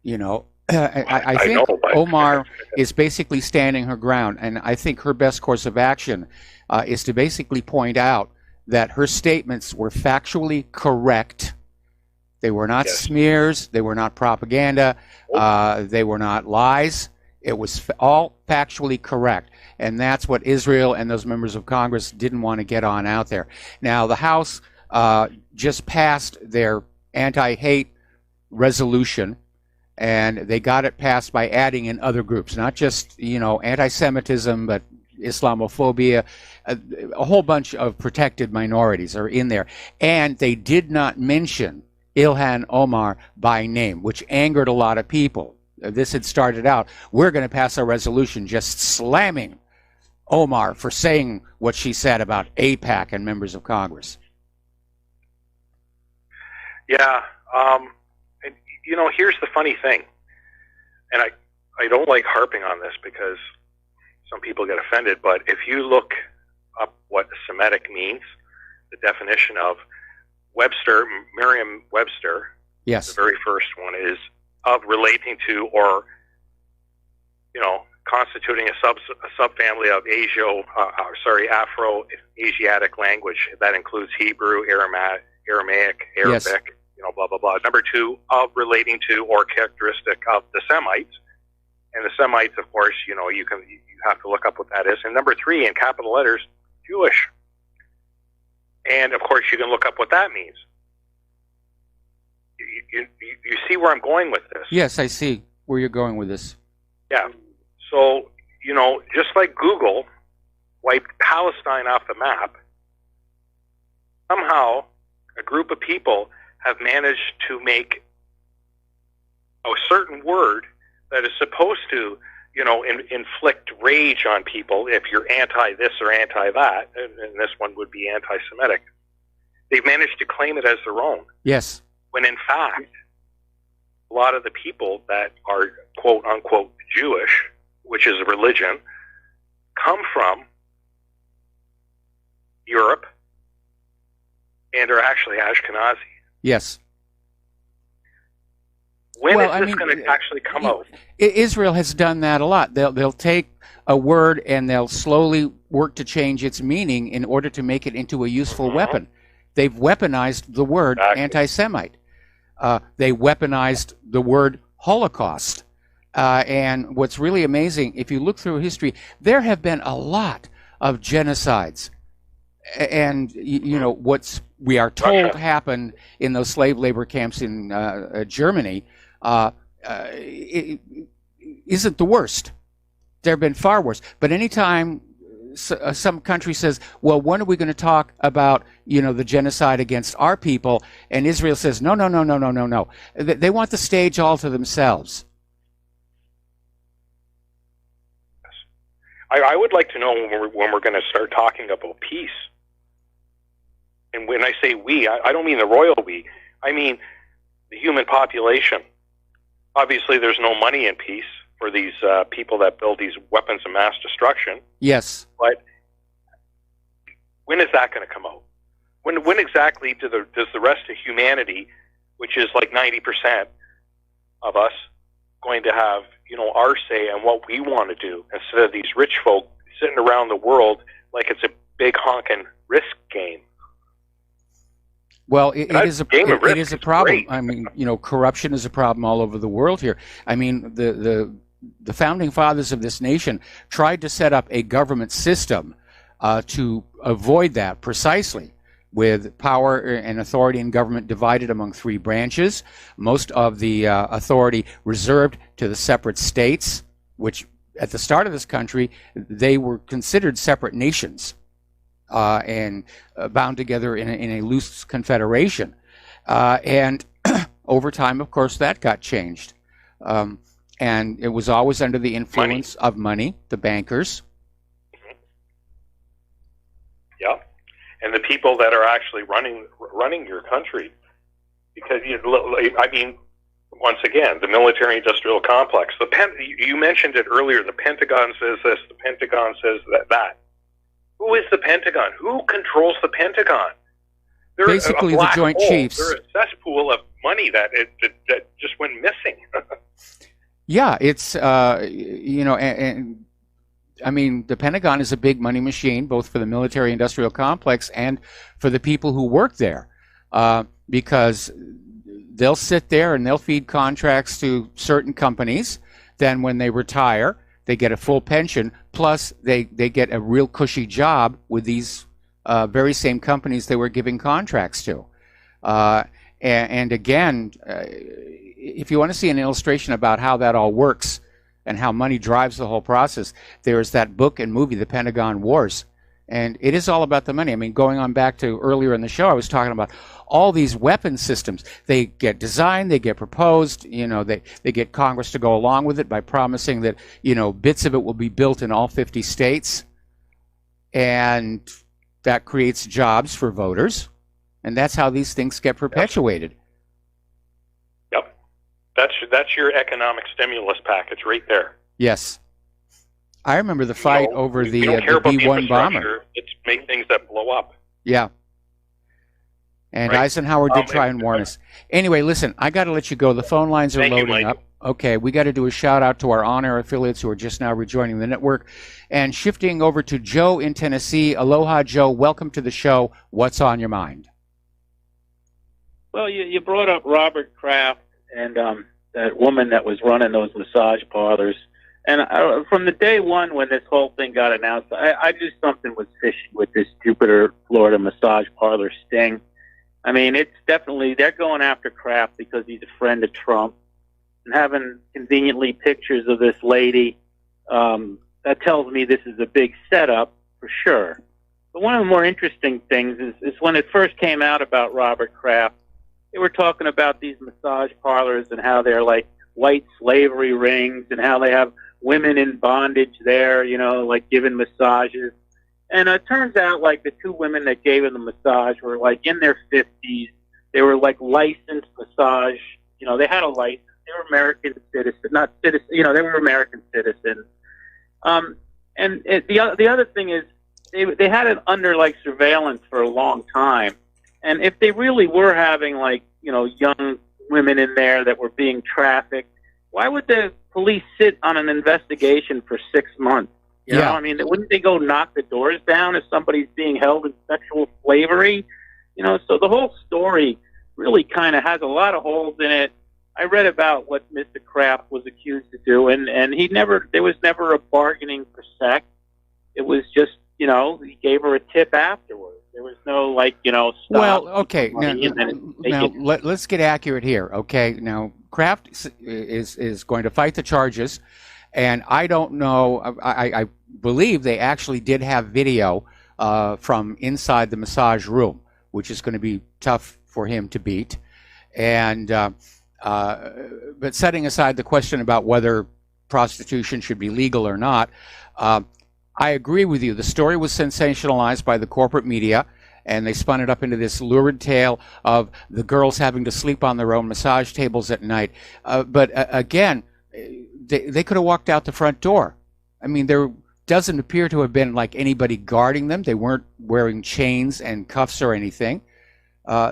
[SPEAKER 2] I think
[SPEAKER 5] know, but
[SPEAKER 2] Omar is basically standing her ground, and I think her best course of action is to basically point out that her statements were factually correct. They were not smears. They were not propaganda. They were not lies. It was all factually correct. And that's what Israel and those members of Congress didn't want to get on out there. Now, the House just passed their anti-hate resolution, and they got it passed by adding in other groups, not just, anti-Semitism, but Islamophobia. A whole bunch of protected minorities are in there. And they did not mention Ilhan Omar by name, which angered a lot of people. This had started out, we're going to pass a resolution just slamming Omar for saying what she said about AIPAC and members of Congress.
[SPEAKER 5] Yeah. And, here's the funny thing. And I don't like harping on this because some people get offended, but if you look up what Semitic means, the definition of Merriam-Webster,
[SPEAKER 2] yes,
[SPEAKER 5] the very first one is of relating to or, constituting a subfamily of Afro-Asiatic language. That includes Hebrew, Aramaic, Arabic,
[SPEAKER 2] yes,
[SPEAKER 5] blah, blah, blah. Number two, of relating to or characteristic of the Semites. And the Semites, of course, you have to look up what that is. And number three, in capital letters, Jewish. And, of course, you can look up what that means. You see where I'm going with this?
[SPEAKER 2] Yes, I see where you're going with this.
[SPEAKER 5] Yeah. So, just like Google wiped Palestine off the map, somehow a group of people have managed to make a certain word that is supposed to, inflict rage on people if you're anti-this or anti-that, and this one would be anti-Semitic. They've managed to claim it as their own.
[SPEAKER 2] Yes.
[SPEAKER 5] When in fact, a lot of the people that are quote-unquote Jewish, which is a religion, come from Europe and are actually Ashkenazi.
[SPEAKER 2] Yes.
[SPEAKER 5] When is this going to actually come out?
[SPEAKER 2] Israel has done that a lot. They'll take a word and they'll slowly work to change its meaning in order to make it into a useful weapon. They've weaponized the word anti-Semite. They weaponized the word Holocaust. And what's really amazing, if you look through history, there have been a lot of genocides And what we are told
[SPEAKER 5] Russia.
[SPEAKER 2] happened in those slave labor camps in Germany isn't the worst. There have been far worse. But anytime some country says, well, when are we going to talk about, the genocide against our people? And Israel says, no. They want the stage all to themselves.
[SPEAKER 5] I would like to know when we're going to start talking about peace. And when I say we, I don't mean the royal we. I mean the human population. Obviously, there's no money in peace for these people that build these weapons of mass destruction.
[SPEAKER 2] Yes.
[SPEAKER 5] But when is that going to come out? When exactly does the rest of humanity, which is like 90% of us, going to have our say on what we want to do instead of these rich folk sitting around the world like it's a big honking risk game?
[SPEAKER 2] Well, it is a problem.
[SPEAKER 5] Great.
[SPEAKER 2] I mean, corruption is a problem all over the world here. I mean, the founding fathers of this nation tried to set up a government system to avoid that precisely, with power and authority in government divided among three branches, most of the authority reserved to the separate states, which at the start of this country, they were considered separate nations and bound together in a loose confederation. And over time, of course, that got changed. And it was always under the influence of money, the bankers.
[SPEAKER 5] Yeah. And the people that are actually running your country, because I mean, once again, the military-industrial complex. You mentioned it earlier. The Pentagon says this. The Pentagon says that. Who is the Pentagon? Who controls the Pentagon? They're
[SPEAKER 2] basically the Joint Chiefs.
[SPEAKER 5] They're a cesspool of money that just went missing.
[SPEAKER 2] Yeah, it's and I mean, the Pentagon is a big money machine, both for the military-industrial complex and for the people who work there, because they'll sit there and they'll feed contracts to certain companies. Then when they retire, they get a full pension, plus they get a real cushy job with these very same companies they were giving contracts to. And again, if you want to see an illustration about how that all works and how money drives the whole process, there's that book and movie, The Pentagon Wars. And it is all about the money. I mean, going on back to earlier in the show, I was talking about all these weapon systems. They get designed, they get proposed, they get Congress to go along with it by promising that, bits of it will be built in all 50 states. And that creates jobs for voters. And that's how these things get perpetuated.
[SPEAKER 5] Yep. That's your economic stimulus package right there.
[SPEAKER 2] Yes. I remember the fight over the B-1 bomber.
[SPEAKER 5] It's make things that blow up.
[SPEAKER 2] Yeah. And right. Eisenhower did try and warn us. Anyway, listen, I got to let you go. The phone lines are loading up. Okay, we got to do a shout-out to our on-air affiliates who are just now rejoining the network. And shifting over to Joe in Tennessee. Aloha, Joe. Welcome to the show. What's on your mind?
[SPEAKER 6] Well, you brought up Robert Kraft and that woman that was running those massage parlors. And from the day one when this whole thing got announced, I knew something was fishy with this Jupiter, Florida massage parlor sting. I mean, it's definitely, they're going after Kraft because he's a friend of Trump. And having conveniently pictures of this lady, that tells me this is a big setup for sure. But one of the more interesting things is when it first came out about Robert Kraft, they were talking about these massage parlors and how they're like white slavery rings and how they have women in bondage there, like giving massages. And it turns out like the two women that gave him the massage were like in their 50s. They were like licensed massage. They had a license. They were American citizens, not citizens. They were American citizens. And the other thing is they had it under like surveillance for a long time. And if they really were having like, young women in there that were being trafficked, why would the police sit on an investigation for 6 months? You know, I mean, wouldn't they go knock the doors down if somebody's being held in sexual slavery? So the whole story really kind of has a lot of holes in it. I read about what Mr. Kraft was accused of doing, and there was never a bargaining for sex. It was just, he gave her a tip afterwards. There was no, like, stop.
[SPEAKER 2] Well, okay.
[SPEAKER 6] Now,
[SPEAKER 2] Let's get accurate here. Okay. Now, Kraft is going to fight the charges, and I don't know. I believe they actually did have video from inside the massage room, which is going to be tough for him to beat. And but setting aside the question about whether prostitution should be legal or not, I agree with you. The story was sensationalized by the corporate media, and they spun it up into this lurid tale of the girls having to sleep on their own massage tables at night. But again, they could have walked out the front door. I mean, there doesn't appear to have been like anybody guarding them. They weren't wearing chains and cuffs or anything.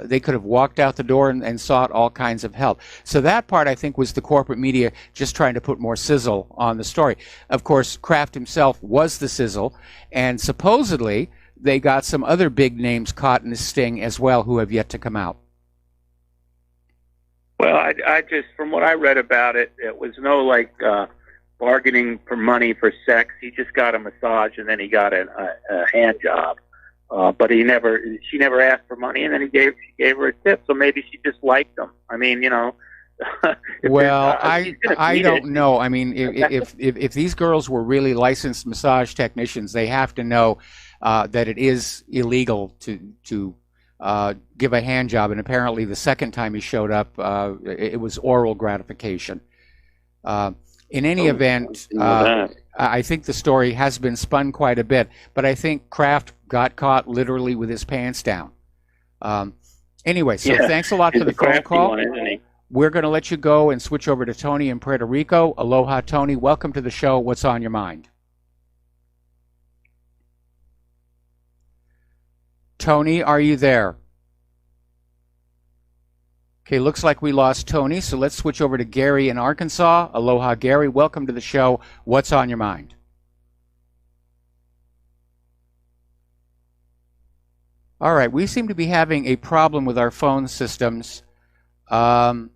[SPEAKER 2] They could have walked out the door and sought all kinds of help. So that part, I think, was the corporate media just trying to put more sizzle on the story. Of course, Kraft himself was the sizzle, and supposedly they got some other big names caught in the sting as well who have yet to come out.
[SPEAKER 6] Well, I just, from what I read about it, it was no like bargaining for money for sex. He just got a massage and then he got a hand job. But she never asked for money, and then she gave her a tip. So maybe she just liked him. I mean,
[SPEAKER 2] Well, I don't know. I mean, if these girls were really licensed massage technicians, they have to know that it is illegal to give a hand job. And apparently, the second time he showed up, it was oral gratification. In any event, I think the story has been spun quite a bit, but I think Kraft got caught literally with his pants down. Anyway, so thanks a lot for the phone call. We're going to let you go and switch over to Tony in Puerto Rico. Aloha, Tony. Welcome to the show. What's on your mind? Tony, are you there? Okay, looks like we lost Tony, so let's switch over to Gary in Arkansas. Aloha, Gary. Welcome to the show. What's on your mind? All right, we seem to be having a problem with our phone systems. Can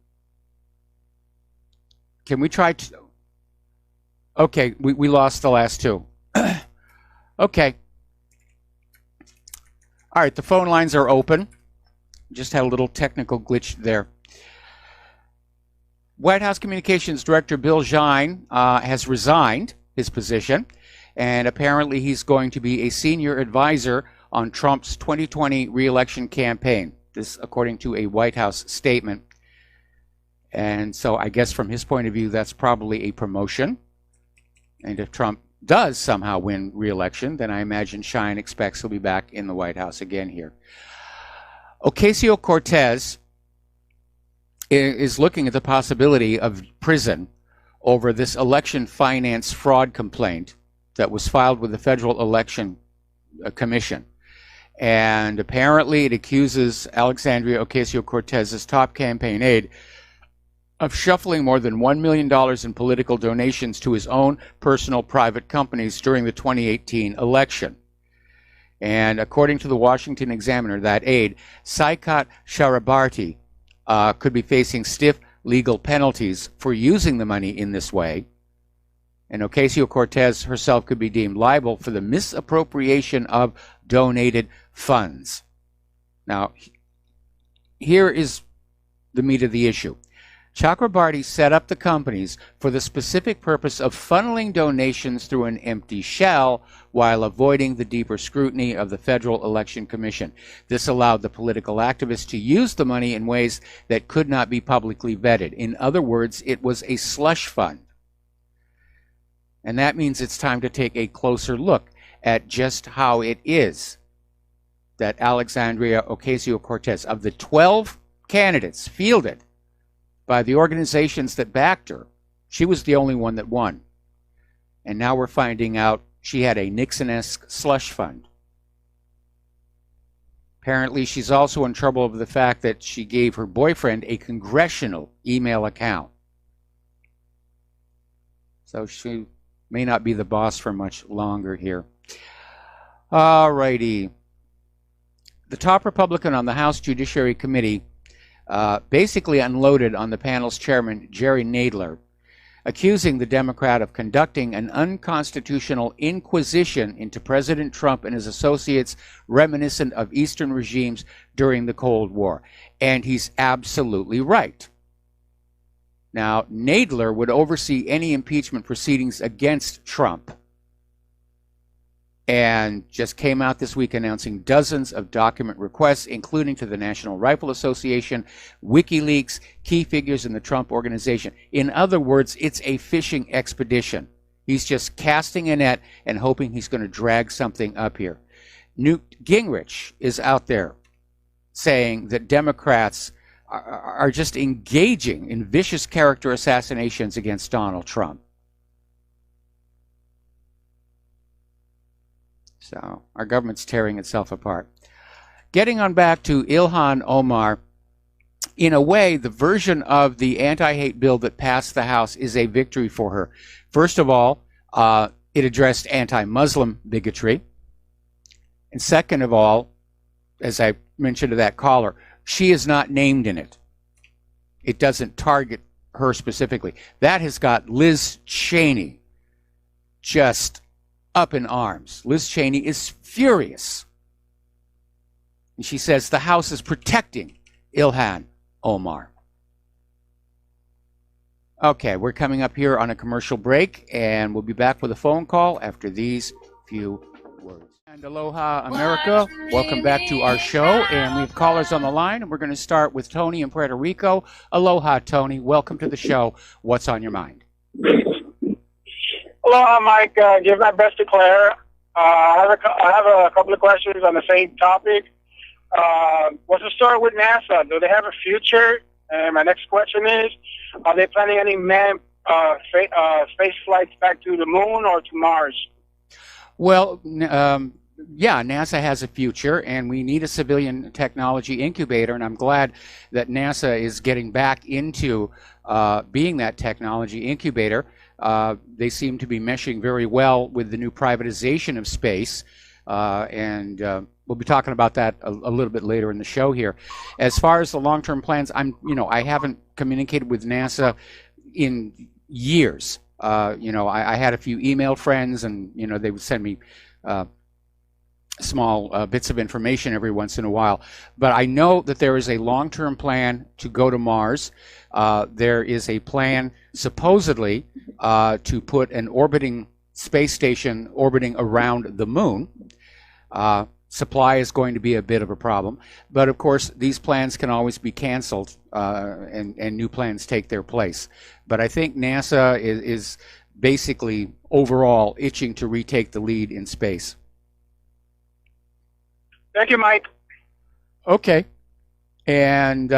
[SPEAKER 2] we try to... Okay, we lost the last two. Okay. All right, the phone lines are open. Just had a little technical glitch there. White House Communications Director Bill Zine has resigned his position, and apparently he's going to be a senior advisor on Trump's 2020 re-election campaign. This, according to a White House statement. And so I guess from his point of view, that's probably a promotion. And if Trump does somehow win re-election, then I imagine Shine expects he'll be back in the White House again here. Ocasio-Cortez is looking at the possibility of prison over this election finance fraud complaint that was filed with the Federal Election Commission. And apparently it accuses Alexandria Ocasio-Cortez's top campaign aide of shuffling more than $1 million in political donations to his own personal private companies during the 2018 election. And according to the Washington Examiner, that aide, Saikat Sharabarti, could be facing stiff legal penalties for using the money in this way. And Ocasio-Cortez herself could be deemed liable for the misappropriation of donated funds. Now, here is the meat of the issue. Chakrabarti set up the companies for the specific purpose of funneling donations through an empty shell while avoiding the deeper scrutiny of the Federal Election Commission. This allowed the political activists to use the money in ways that could not be publicly vetted. In other words, it was a slush fund. And that means it's time to take a closer look at just how it is that Alexandria Ocasio-Cortez, of the 12 candidates fielded by the organizations that backed her, she was the only one that won. And now we're finding out she had a Nixon-esque slush fund. Apparently, she's also in trouble over the fact that she gave her boyfriend a congressional email account. So she may not be the boss for much longer here. All righty. The top Republican on the House Judiciary Committee basically unloaded on the panel's chairman, Jerry Nadler, accusing the Democrat of conducting an unconstitutional inquisition into President Trump and his associates reminiscent of Eastern regimes during the Cold War. And he's absolutely right. Now, Nadler would oversee any impeachment proceedings against Trump, and just came out this week announcing dozens of document requests, including to the National Rifle Association, WikiLeaks, key figures in the Trump organization. In other words, it's a fishing expedition. He's just casting a net and hoping he's going to drag something up here. Newt Gingrich is out there saying that Democrats are just engaging in vicious character assassinations against Donald Trump. So our government's tearing itself apart. Getting on back to Ilhan Omar, in a way, the version of the anti-hate bill that passed the House is a victory for her. First of all, it addressed anti-Muslim bigotry. And second of all, as I mentioned to that caller, she is not named in it. It doesn't target her specifically. That has got Liz Cheney just up in arms. Liz Cheney is furious. And she says the House is protecting Ilhan Omar. Okay, we're coming up here on a commercial break, and we'll be back with a phone call after these few words. And aloha, America. Welcome back to our show, and we have callers on the line, and we're going to start with Tony in Puerto Rico. Aloha, Tony. Welcome to the show. What's on your mind?
[SPEAKER 7] Aloha, Mike. Give my best to Claire. I have a couple of questions on the same topic. What's the story with NASA? Do they have a future? And my next question is, are they planning any manned space flights back to the moon or to Mars?
[SPEAKER 2] Well, yeah, NASA has a future, and we need a civilian technology incubator, and I'm glad that NASA is getting back into being that technology incubator. They seem to be meshing very well with the new privatization of space, and we'll be talking about that a little bit later in the show here. As far as the long-term plans, I haven't communicated with NASA in years. I had a few email friends, and they would send me small bits of information every once in a while. But I know that there is a long-term plan to go to Mars. There is a plan, supposedly, to put an orbiting space station orbiting around the moon. Supply is going to be a bit of a problem. But, of course, these plans can always be canceled, and new plans take their place. But I think NASA is basically, overall, itching to retake the lead in space.
[SPEAKER 7] Thank you, Mike.
[SPEAKER 2] Okay. And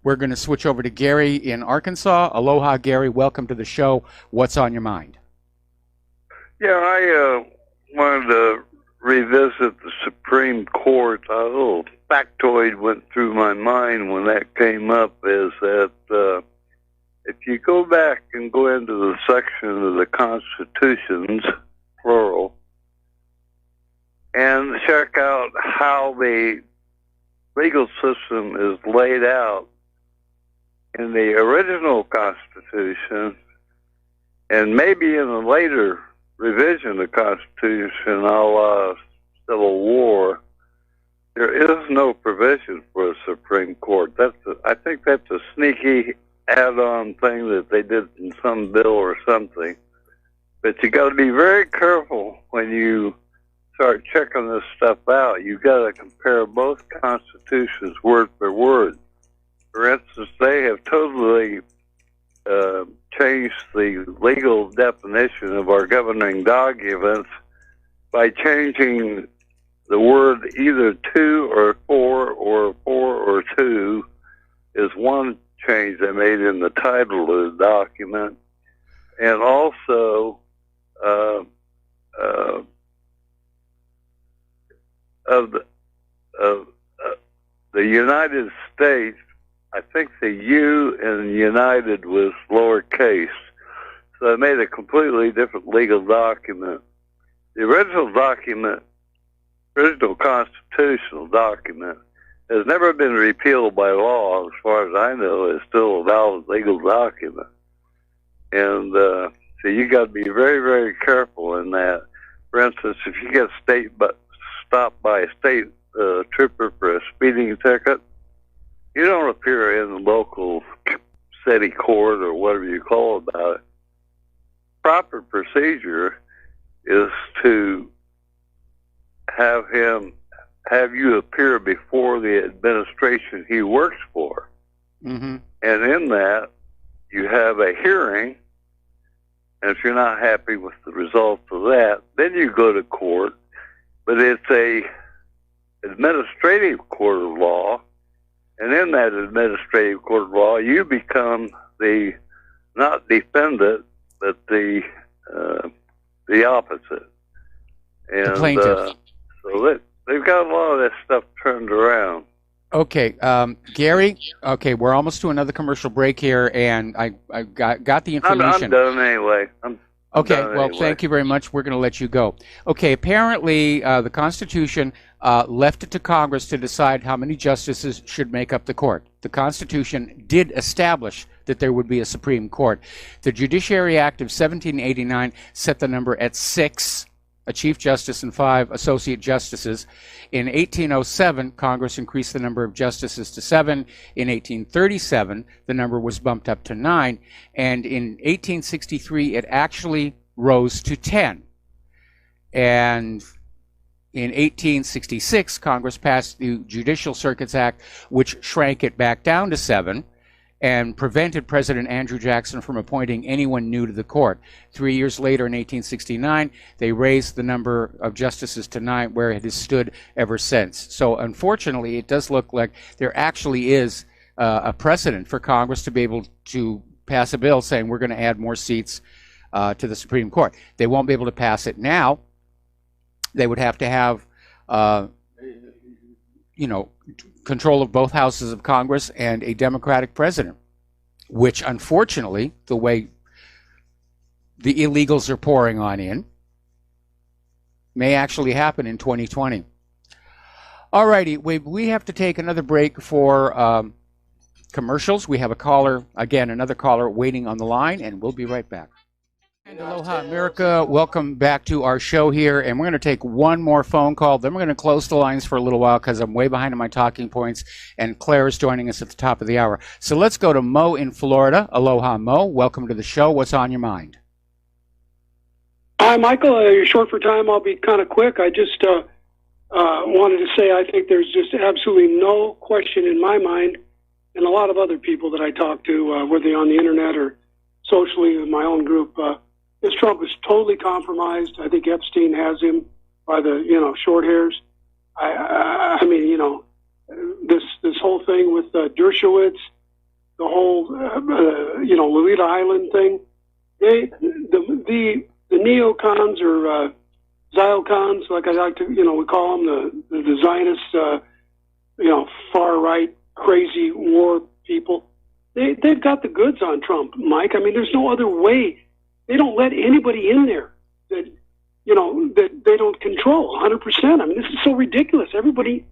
[SPEAKER 2] we're going to switch over to Gary in Arkansas. Aloha, Gary. Welcome to the show. What's on your mind?
[SPEAKER 8] Yeah, I wanted to revisit the Supreme Court. A little factoid went through my mind when that came up, is that if you go back and go into the section of the Constitutions, plural, and check out how the legal system is laid out in the original Constitution, and maybe in a later revision of the Constitution, a la Civil War, there is no provision for a Supreme Court. I think that's a sneaky add-on thing that they did in some bill or something. But you got to be very careful when you start checking this stuff out. You got to compare both constitutions word for word. For instance, they have totally changed the legal definition of our governing documents by changing the word either to or for or to is one change they made in the title of the document. And also of the United States, I think the U in United was lowercase. So they made a completely different legal document. The original document, original constitutional document, has never been repealed by law. As far as I know, it's still a valid legal document. And so you got to be very, very careful in that. For instance, if you get stopped by a state trooper for a speeding ticket, you don't appear in the local city court or whatever you call it about it. Proper procedure is to have you appear before the administration he works for.
[SPEAKER 2] Mm-hmm.
[SPEAKER 8] And in that, you have a hearing, and if you're not happy with the results of that, then you go to court. But it's a administrative court of law, and in that administrative court of law, you become the not defendant, but the opposite. And
[SPEAKER 2] The plaintiff.
[SPEAKER 8] So they've got a lot of that stuff turned around.
[SPEAKER 2] Okay, Gary. Okay, we're almost to another commercial break here, and I got the information.
[SPEAKER 8] I'm done anyway.
[SPEAKER 2] Okay,
[SPEAKER 8] done
[SPEAKER 2] well,
[SPEAKER 8] anyway.
[SPEAKER 2] thank you very much. We're going to let you go. Okay, apparently the Constitution left it to Congress to decide how many justices should make up the court. The Constitution did establish that there would be a Supreme Court. The Judiciary Act of 1789 set the number at 6, a Chief Justice and 5 Associate Justices. In 1807, Congress increased the number of justices to 7. In 1837, the number was bumped up to 9. And in 1863, it actually rose to 10. And in 1866, Congress passed the Judicial Circuits Act, which shrank it back down to 7 and prevented President Andrew Jackson from appointing anyone new to the court. 3 years later, in 1869, they raised the number of justices to 9, where it has stood ever since. So unfortunately, it does look like there actually is a precedent for Congress to be able to pass a bill saying we're going to add more seats to the Supreme Court. They won't be able to pass it now. They would have to have, control of both houses of Congress and a Democratic president, which unfortunately, the way the illegals are pouring on in, may actually happen in 2020. All righty, we have to take another break for commercials. We have another caller waiting on the line, and we'll be right back. And aloha, America. Welcome back to our show here, and we're going to take one more phone call. Then we're going to close the lines for a little while because I'm way behind on my talking points, and Claire is joining us at the top of the hour. So let's go to Mo in Florida. Aloha, Mo. Welcome to the show. What's on your mind?
[SPEAKER 9] Hi, Michael. You're short for time. I'll be kind of quick. I just wanted to say I think there's just absolutely no question in my mind, and a lot of other people that I talk to, whether they're on the internet or socially in my own group, this Trump is totally compromised. I think Epstein has him by the, short hairs. I mean, this whole thing with Dershowitz, the whole, Lolita Island thing. The neocons or Ziocons, like I like to, we call them the Zionists, far right, crazy war people. They've got the goods on Trump, Mike. I mean, there's no other way. They don't let anybody in there that they don't control 100%. I mean, this is so ridiculous. Anybody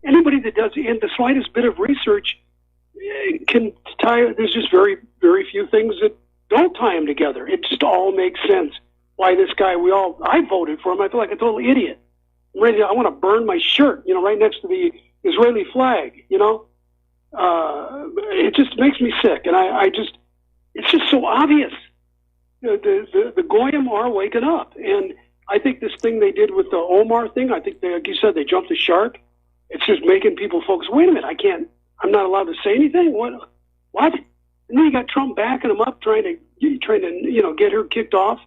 [SPEAKER 9] that does in the slightest bit of research can tie. There's just very, very few things that don't tie them together. It just all makes sense. Why this guy? I voted for him. I feel like a total idiot. I want to burn my shirt, right next to the Israeli flag. It just makes me sick, and it's just so obvious. The Goyim are waking up, and I think this thing they did with the Omar thing, I think like you said, they jumped the shark. It's just making people focus. Wait a minute, I'm not allowed to say anything. What? And then you got Trump backing him up, trying to get her kicked off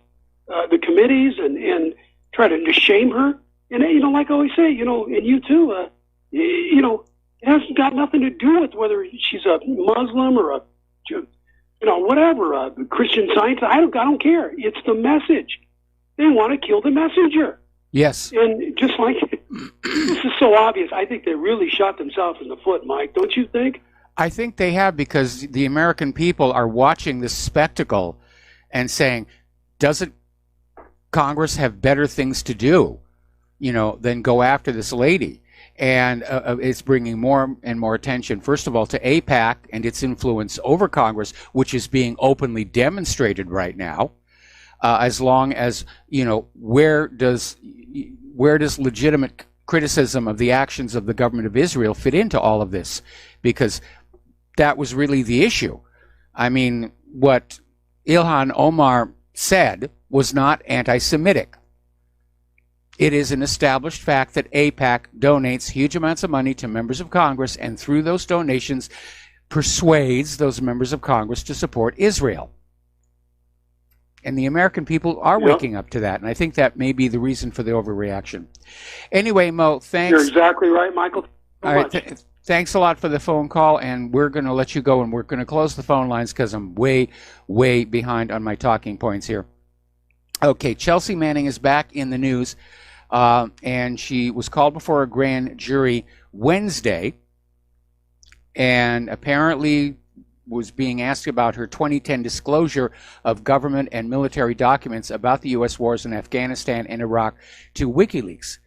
[SPEAKER 9] the committees and try to shame her. And like I always say, and you too, it hasn't got nothing to do with whether she's a Muslim or a whatever, a Christian Scientist. I don't care. It's the message. They want to kill the messenger.
[SPEAKER 2] Yes.
[SPEAKER 9] And just like this is so obvious, I think they really shot themselves in the foot, Mike. Don't you think?
[SPEAKER 2] I think they have, because the American people are watching this spectacle and saying, doesn't Congress have better things to do, than go after this lady? And it's bringing more and more attention, first of all, to AIPAC and its influence over Congress, which is being openly demonstrated right now. As long as, where does legitimate criticism of the actions of the government of Israel fit into all of this? Because that was really the issue. I mean, what Ilhan Omar said was not anti-Semitic. It is an established fact that AIPAC donates huge amounts of money to members of Congress, and through those donations persuades those members of Congress to support Israel. And the American people are waking up to that, and I think that may be the reason for the overreaction. Anyway, Mo, thanks.
[SPEAKER 9] You're exactly right, Michael.
[SPEAKER 2] All right, thanks a lot for the phone call, and we're going to let you go, and we're going to close the phone lines because I'm way, way behind on my talking points here. Okay, Chelsea Manning is back in the news, and she was called before a grand jury Wednesday, and apparently was being asked about her 2010 disclosure of government and military documents about the U.S. wars in Afghanistan and Iraq to WikiLeaks.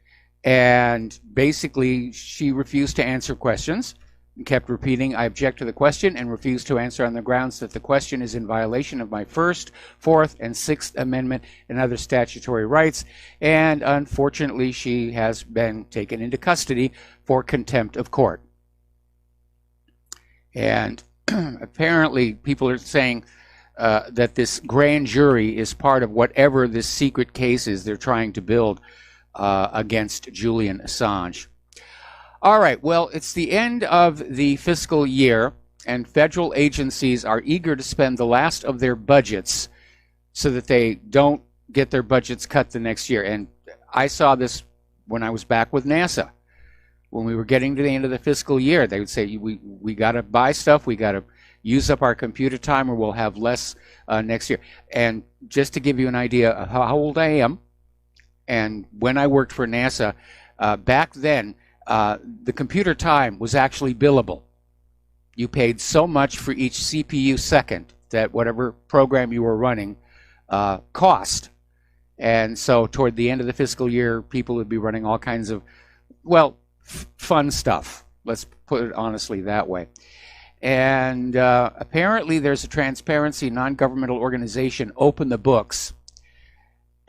[SPEAKER 2] And basically, she refused to answer questions and kept repeating, "I object to the question," and refused to answer on the grounds that the question is in violation of my First, Fourth, and Sixth Amendment and other statutory rights. And unfortunately, she has been taken into custody for contempt of court. And apparently, people are saying that this grand jury is part of whatever this secret case is they're trying to build against Julian Assange. All right, well, it's the end of the fiscal year, and federal agencies are eager to spend the last of their budgets so that they don't get their budgets cut the next year. And I saw this when I was back with NASA. When we were getting to the end of the fiscal year, they would say, we got to buy stuff, we got to use up our computer time, or we'll have less next year. And just to give you an idea of how old I am, and when I worked for NASA, back then, the computer time was actually billable. You paid so much for each CPU second that whatever program you were running cost. And so toward the end of the fiscal year, people would be running all kinds of, fun stuff. Let's put it honestly that way. And apparently there's a transparency non-governmental organization, Open the Books,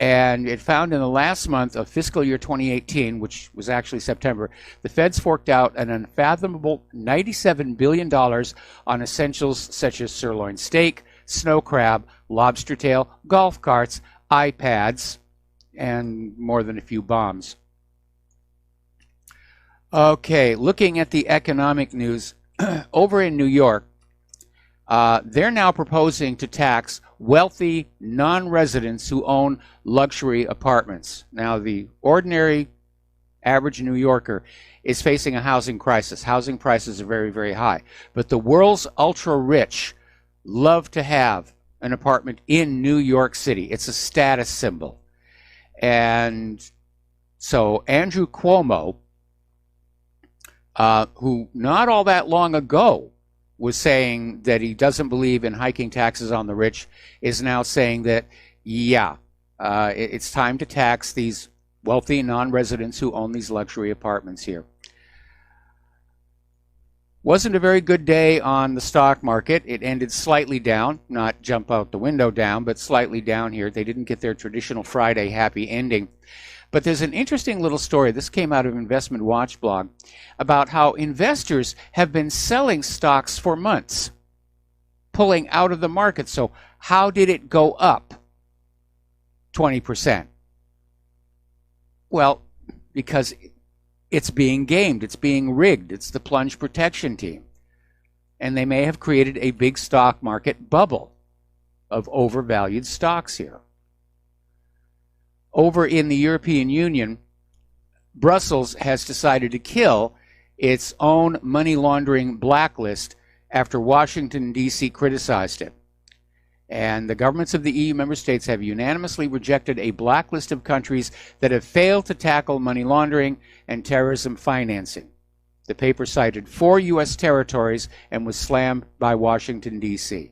[SPEAKER 2] and it found in the last month of fiscal year 2018, which was actually September, the feds forked out an unfathomable $97 billion on essentials such as sirloin steak, snow crab, lobster tail, golf carts, iPads, and more than a few bombs. Okay, looking at the economic news, over in New York, they're now proposing to tax wealthy non-residents who own luxury apartments. Now, the ordinary average New Yorker is facing a housing crisis. Housing prices are very, very high. But the world's ultra-rich love to have an apartment in New York City. It's a status symbol. And so Andrew Cuomo, who not all that long ago was saying that he doesn't believe in hiking taxes on the rich, is now saying that, it's time to tax these wealthy non-residents who own these luxury apartments here. Wasn't a very good day on the stock market. It ended slightly down, not jump out the window down, but slightly down here. They didn't get their traditional Friday happy ending. But there's an interesting little story. This came out of Investment Watch blog about how investors have been selling stocks for months, pulling out of the market. So how did it go up 20%? Well, because it's being gamed, it's being rigged. It's the plunge protection team. And they may have created a big stock market bubble of overvalued stocks here. Over in the European Union, Brussels has decided to kill its own money laundering blacklist after Washington, D.C. criticized it. And the governments of the EU member states have unanimously rejected a blacklist of countries that have failed to tackle money laundering and terrorism financing. The paper cited 4 U.S. territories and was slammed by Washington, D.C.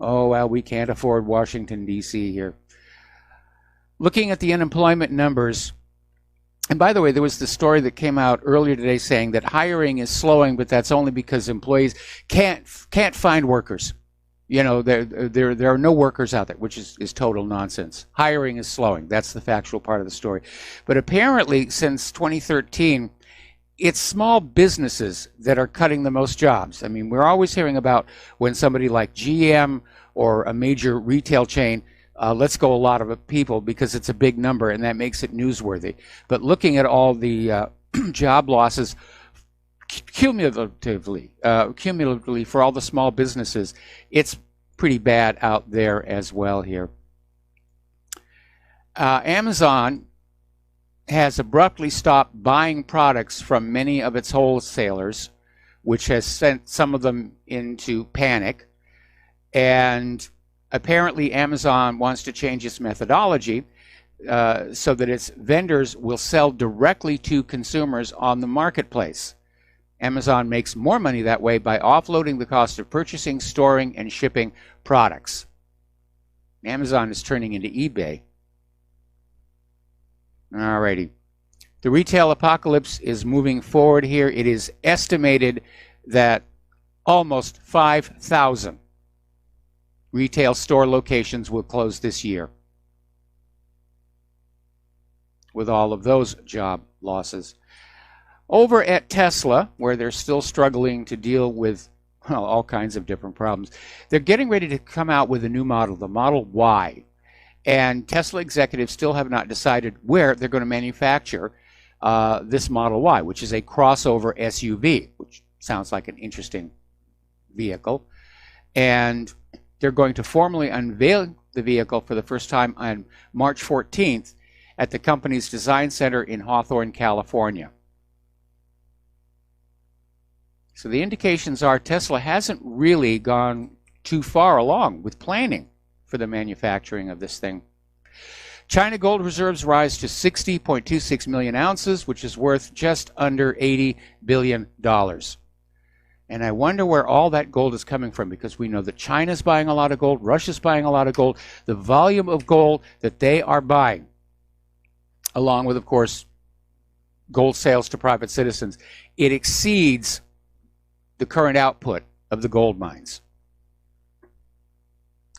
[SPEAKER 2] Oh, well, we can't afford Washington, D.C. here. Looking at the unemployment numbers, And by the way, there was the story that came out earlier today saying that hiring is slowing, but that's only because employees can't find workers. You know, there are no workers out there, which is total nonsense. Hiring is slowing. That's the factual part of the story. But apparently, since 2013, it's small businesses that are cutting the most jobs. I mean, we're always hearing about when somebody like GM or a major retail chain lets go a lot of people because it's a big number, and that makes it newsworthy. But looking at all the job losses cumulatively for all the small businesses, it's pretty bad out there as well here. Amazon has abruptly stopped buying products from many of its wholesalers, which has sent some of them into panic. And apparently Amazon wants to change its methodology so that its vendors will sell directly to consumers on the marketplace. Amazon makes more money that way by offloading the cost of purchasing, storing, and shipping products. Amazon is turning into eBay. Alrighty. The retail apocalypse is moving forward here. It is estimated that almost 5,000 retail store locations will close this year, with all of those job losses. Over at Tesla, where they're still struggling to deal with all kinds of different problems, they're getting ready to come out with a new model, the Model Y. And Tesla executives still have not decided where they're going to manufacture this Model Y, which is a crossover SUV, which sounds like an interesting vehicle. And they're going to formally unveil the vehicle for the first time on March 14th at the company's design center in Hawthorne, California. So the indications are Tesla hasn't really gone too far along with planning for the manufacturing of this thing. China gold reserves rise to 60.26 million ounces, which is worth just under $80 billion. And I wonder where all that gold is coming from, because we know that China's buying a lot of gold, Russia's buying a lot of gold. The volume of gold that they are buying, along with, of course, gold sales to private citizens, it exceeds the current output of the gold mines.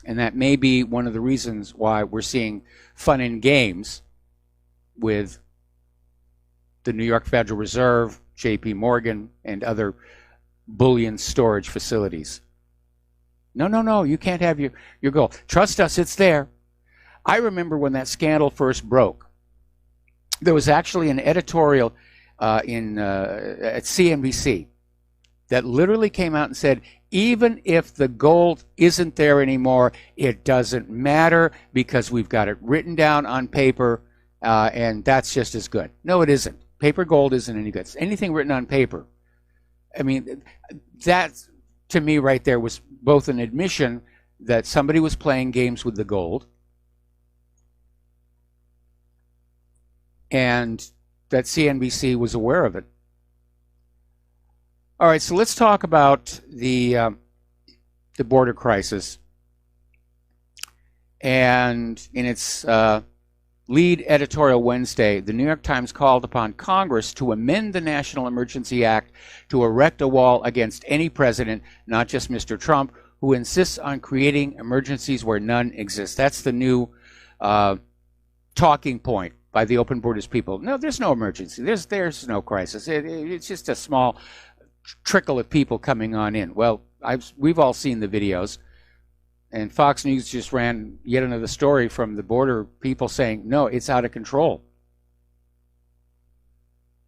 [SPEAKER 2] And that may be one of the reasons why we're seeing fun and games with the New York Federal Reserve, JP Morgan, and other bullion storage facilities. No, you can't have your gold. Trust us, it's there. I remember when that scandal first broke, there was actually an editorial at CNBC that literally came out and said, even if the gold isn't there anymore, it doesn't matter because we've got it written down on paper, and that's just as good. No, it isn't. Paper gold isn't any good. It's anything written on paper. I mean, that, to me right there, was both an admission that somebody was playing games with the gold, and that CNBC was aware of it. All right, so let's talk about the border crisis. And in its lead editorial Wednesday, the New York Times called upon Congress to amend the National Emergency Act to erect a wall against any president, not just Mr. Trump, who insists on creating emergencies where none exist. That's the new talking point by the Open Borders people. No, there's no emergency. There's no crisis. It's just a small trickle of people coming on in. Well, we've all seen the videos, and Fox News just ran yet another story from the border people saying, no, it's out of control.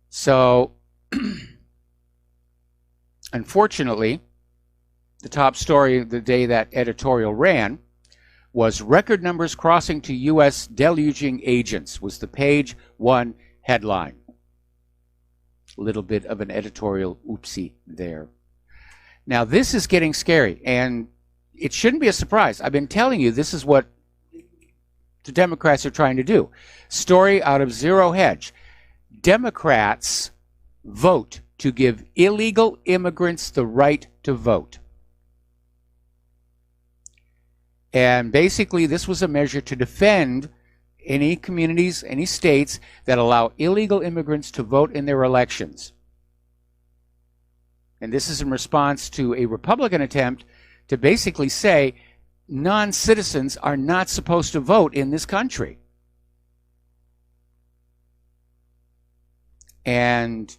[SPEAKER 2] So, unfortunately, the top story the day that editorial ran was record numbers crossing to U.S. deluging agents, was the page one headline. A little bit of an editorial oopsie there. Now, this is getting scary, and it shouldn't be a surprise. I've been telling you this is what the Democrats are trying to do. Story out of Zero Hedge. Democrats vote to give illegal immigrants the right to vote. And basically, this was a measure to defend any communities, any states that allow illegal immigrants to vote in their elections. And this is in response to a Republican attempt to basically say non-citizens are not supposed to vote in this country. And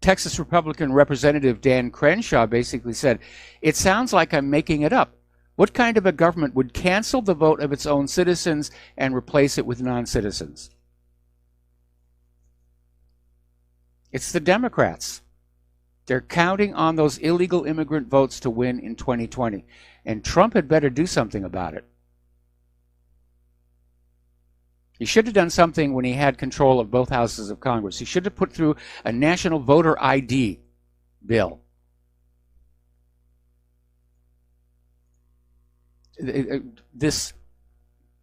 [SPEAKER 2] Texas Republican Representative Dan Crenshaw basically said, "It sounds like I'm making it up. What kind of a government would cancel the vote of its own citizens and replace it with non-citizens?" It's the Democrats. They're counting on those illegal immigrant votes to win in 2020. And Trump had better do something about it. He should have done something when he had control of both houses of Congress. He should have put through a national voter ID bill. This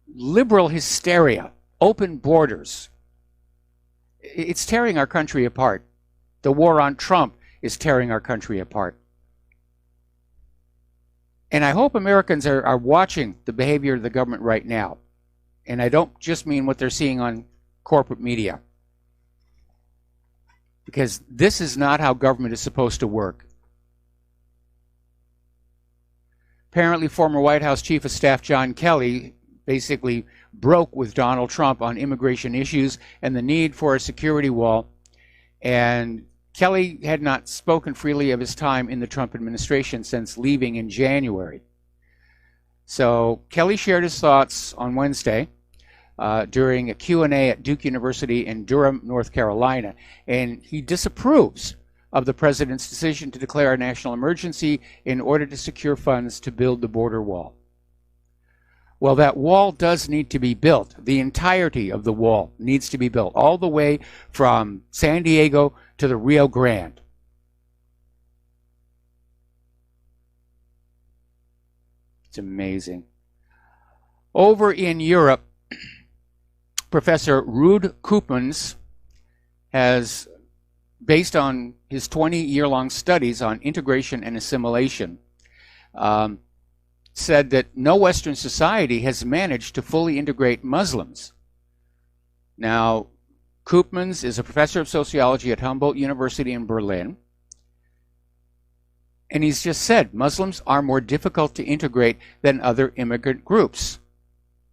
[SPEAKER 2] liberal hysteria, open borders, it's tearing our country apart. The war on Trump is tearing our country apart. And I hope Americans are watching the behavior of the government right now. And I don't just mean what they're seeing on corporate media. Because this is not how government is supposed to work. Apparently, former White House Chief of Staff John Kelly basically broke with Donald Trump on immigration issues and the need for a security wall. And Kelly had not spoken freely of his time in the Trump administration since leaving in January. So Kelly shared his thoughts on Wednesday during a Q&A at Duke University in Durham, North Carolina, and he disapproves of the president's decision to declare a national emergency in order to secure funds to build the border wall. Well, that wall does need to be built. The entirety of the wall needs to be built, all the way from San Diego to the Rio Grande. It's amazing. Over in Europe, Professor Ruud Koopmans has, based on his 20-year-long studies on integration and assimilation, said that no Western society has managed to fully integrate Muslims. Now, Koopmans is a professor of sociology at Humboldt University in Berlin, and he's just said Muslims are more difficult to integrate than other immigrant groups.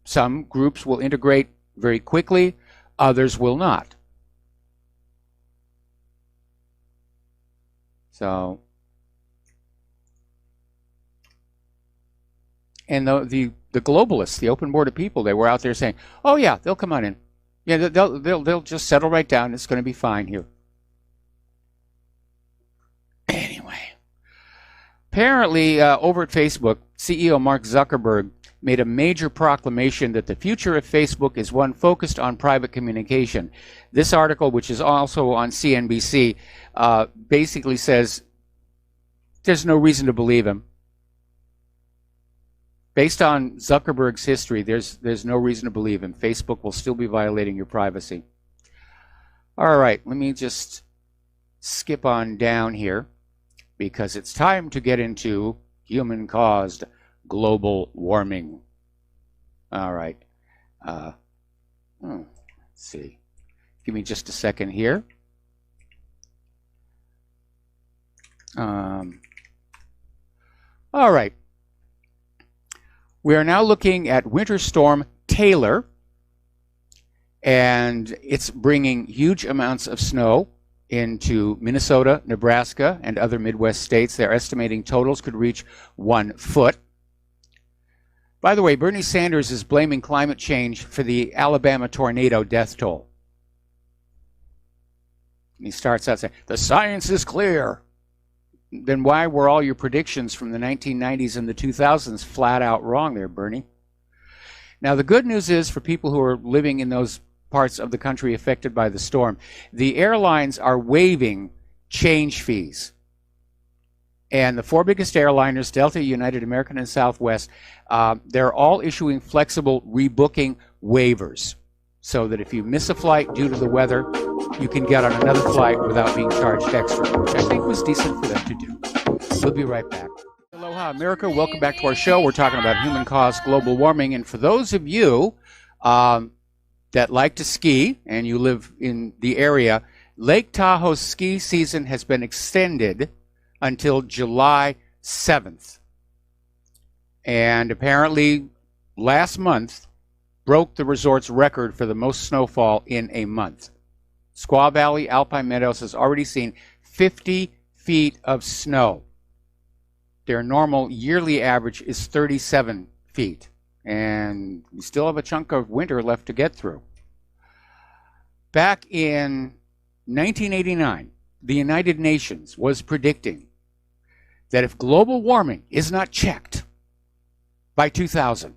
[SPEAKER 2] Some groups will integrate very quickly, others will not. So, and the globalists, the open border people, they were out there saying, "Oh yeah, they'll come on in. Yeah, they'll just settle right down. It's going to be fine here." Anyway, apparently over at Facebook, CEO Mark Zuckerberg made a major proclamation that the future of Facebook is one focused on private communication. This article, which is also on CNBC, basically says there's no reason to believe him. Based on Zuckerberg's history, there's no reason to believe him. Facebook will still be violating your privacy. All right, let me just skip on down here because it's time to get into human-caused global warming. All right. Let's see. Give me just a second here. All right. We are now looking at Winter Storm Taylor, and it's bringing huge amounts of snow into Minnesota, Nebraska, and other Midwest states. They're estimating totals could reach 1 foot. By the way, Bernie Sanders is blaming climate change for the Alabama tornado death toll. And he starts out saying, "The science is clear." Then why were all your predictions from the 1990s and the 2000s flat out wrong there, Bernie? Now, the good news is for people who are living in those parts of the country affected by the storm, the airlines are waiving change fees. And the 4 biggest airliners, Delta, United, American, and Southwest, they're all issuing flexible rebooking waivers so that if you miss a flight due to the weather, you can get on another flight without being charged extra, which I think was decent for them to do. We'll be right back. Aloha, America. Welcome back to our show. We're talking about human-caused global warming. And for those of you that like to ski and you live in the area, Lake Tahoe's ski season has been extended until July 7th. And apparently last month broke the resort's record for the most snowfall in a month. Squaw Valley Alpine Meadows has already seen 50 feet of snow. Their normal yearly average is 37 feet. And we still have a chunk of winter left to get through. Back in 1989, the United Nations was predicting that if global warming is not checked by 2000,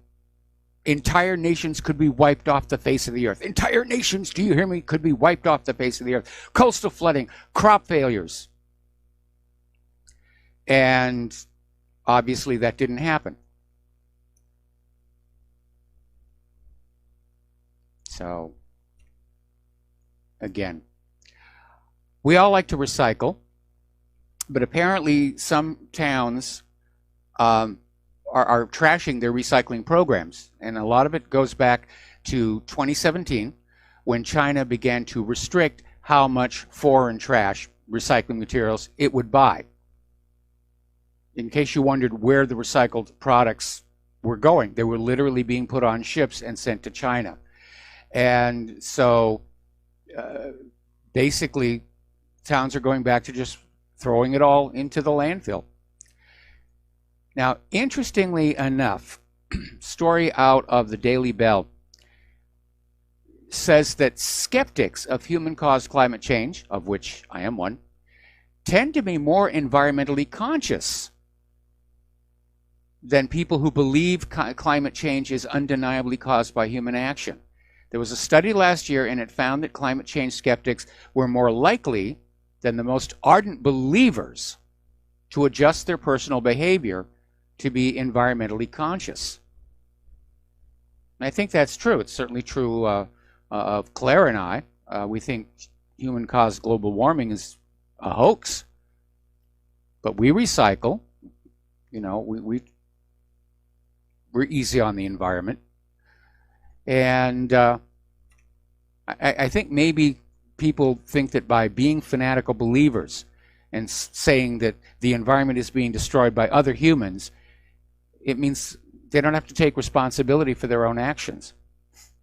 [SPEAKER 2] entire nations could be wiped off the face of the earth. Entire nations, do you hear me, could be wiped off the face of the earth. Coastal flooding, crop failures. And obviously that didn't happen. So, again, we all like to recycle, but apparently some towns are trashing their recycling programs. And a lot of it goes back to 2017 when China began to restrict how much foreign trash, recycling materials, it would buy. In case you wondered where the recycled products were going, they were literally being put on ships and sent to China. And so basically towns are going back to just throwing it all into the landfill. Now, interestingly enough, story out of the Daily Bell says that skeptics of human-caused climate change, of which I am one, tend to be more environmentally conscious than people who believe climate change is undeniably caused by human action. There was a study last year, and it found that climate change skeptics were more likely than the most ardent believers to adjust their personal behavior to be environmentally conscious. And I think that's true. It's certainly true of Claire and I. We think human-caused global warming is a hoax. But we recycle. You know, we're easy on the environment. And I think maybe people think that by being fanatical believers and saying that the environment is being destroyed by other humans, it means they don't have to take responsibility for their own actions.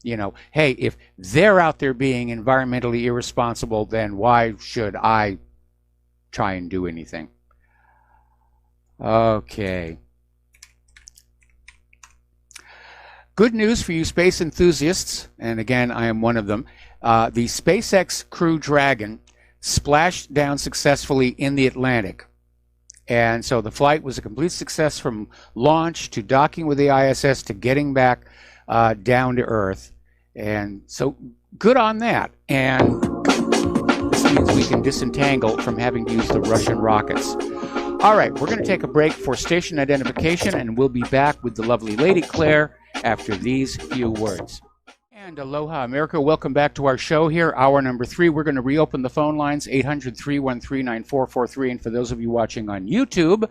[SPEAKER 2] You know, hey, if they're out there being environmentally irresponsible, then why should I try and do anything? Okay. Good news for you space enthusiasts, and again, I am one of them. The SpaceX Crew Dragon splashed down successfully in the Atlantic. And so the flight was a complete success from launch to docking with the ISS to getting back down to Earth. And so good on that. And this means we can disentangle from having to use the Russian rockets. All right, we're going to take a break for station identification, and we'll be back with the lovely Lady Claire after these few words. And aloha, America. Welcome back to our show here, hour number 3. We're going to reopen the phone lines, 800-313-9443. And for those of you watching on YouTube,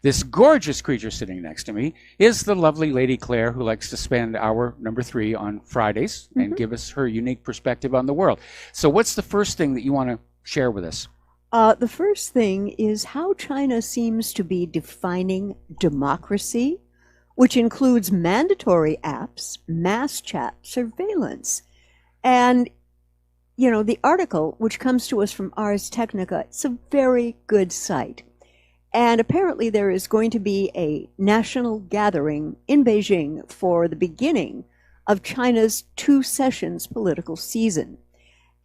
[SPEAKER 2] this gorgeous creature sitting next to me is the lovely Lady Claire, who likes to spend hour number 3 on Fridays and give us her unique perspective on the world. So what's the first thing that you want to share with us?
[SPEAKER 10] The first thing is how China seems to be defining democracy, which includes mandatory apps, mass chat, surveillance. And, you know, the article, which comes to us from Ars Technica, it's a very good site. And apparently there is going to be a national gathering in Beijing for the beginning of China's 2 sessions political season.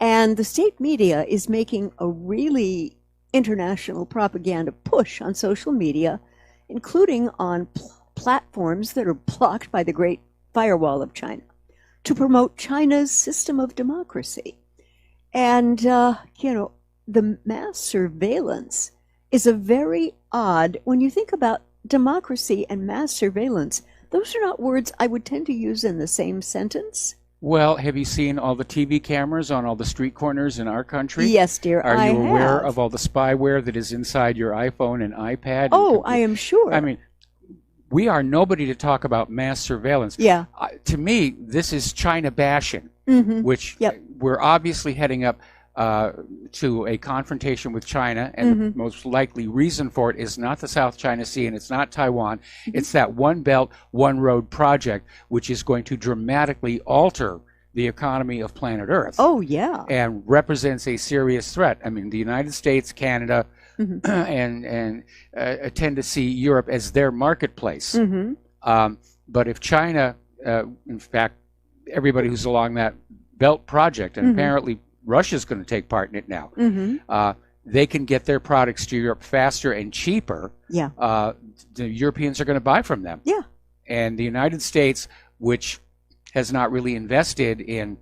[SPEAKER 10] And the state media is making a really international propaganda push on social media, including on platforms that are blocked by the Great Firewall of China, to promote China's system of democracy. And, you know, the mass surveillance is a very odd, when you think about democracy and mass surveillance, those are not words I would tend to use in the same sentence.
[SPEAKER 2] Well, have you seen all the TV cameras on all the street corners in our country?
[SPEAKER 10] Yes, dear,
[SPEAKER 2] Are you aware
[SPEAKER 10] have.
[SPEAKER 2] of all the spyware that is inside your iPhone and iPad?
[SPEAKER 10] Oh, I am sure.
[SPEAKER 2] I mean, we are nobody to talk about mass surveillance.
[SPEAKER 10] Yeah.
[SPEAKER 2] To me, this is China bashing, which we're obviously heading up to a confrontation with China, and the most likely reason for it is not the South China Sea and it's not Taiwan. It's that One Belt, One Road project, which is going to dramatically alter the economy of planet Earth.
[SPEAKER 10] Oh, yeah.
[SPEAKER 2] And represents a serious threat. I mean, the United States, Canada, and tend to see Europe as their marketplace. But if China, in fact, everybody who's along that belt project, and apparently Russia's going to take part in it now, they can get their products to Europe faster and cheaper.
[SPEAKER 10] Yeah.
[SPEAKER 2] The Europeans are going to buy from them.
[SPEAKER 10] Yeah.
[SPEAKER 2] And the United States, which has not really invested in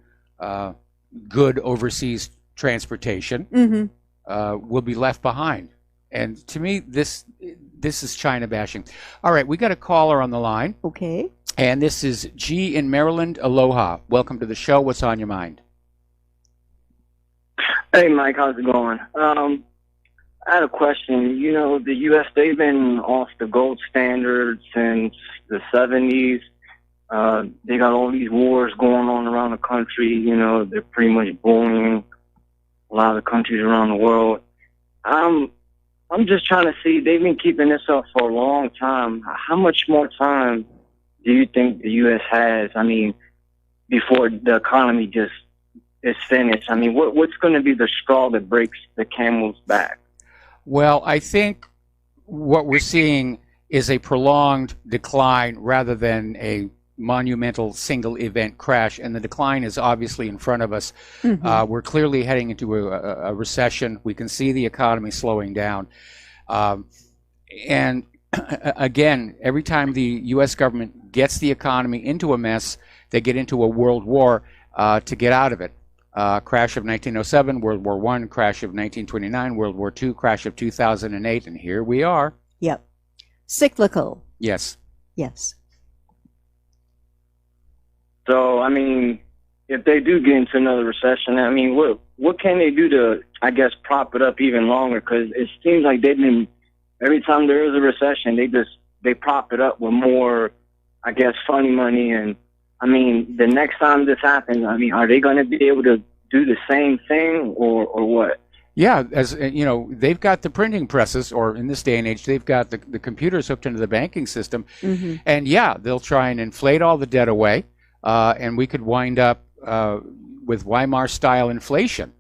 [SPEAKER 2] good overseas transportation, will be left behind. And to me, this is China bashing. All right, we got a caller on the line.
[SPEAKER 10] Okay.
[SPEAKER 2] And this is G in Maryland. Aloha. Welcome to the show. What's on your mind?
[SPEAKER 11] Hey, Mike. How's it going? I had a question. You know, the U.S., they've been off the gold standard since the 70s. They got all these wars going on around the country. You know, they're pretty much bullying a lot of the countries around the world. I'm just trying to see, they've been keeping this up for a long time. How much more time do you think the U.S. has, I mean, before the economy just is finished? I mean, what's going to be the straw that breaks the camel's back?
[SPEAKER 2] Well, I think what we're seeing is a prolonged decline rather than a monumental single event crash, and the decline is obviously in front of us. We're clearly heading into a recession. We can see the economy slowing down. And again, every time the U.S. government gets the economy into a mess, they get into a world war to get out of it. Crash of 1907, World War I, crash of 1929, World War II, crash of 2008, and here we are.
[SPEAKER 10] Yep. Cyclical.
[SPEAKER 2] Yes.
[SPEAKER 10] Yes.
[SPEAKER 11] So, I mean, if they do get into another recession, I mean, what can they do to, I guess, prop it up even longer? Because it seems like they've been, every time there is a recession, they prop it up with more, I guess, funny money. And, I mean, the next time this happens, I mean, are they going to be able to do the same thing or what?
[SPEAKER 2] Yeah, as you know, they've got the printing presses, or in this day and age, they've got the computers hooked into the banking system. And yeah, they'll try and inflate all the debt away. And we could wind up with Weimar-style inflation.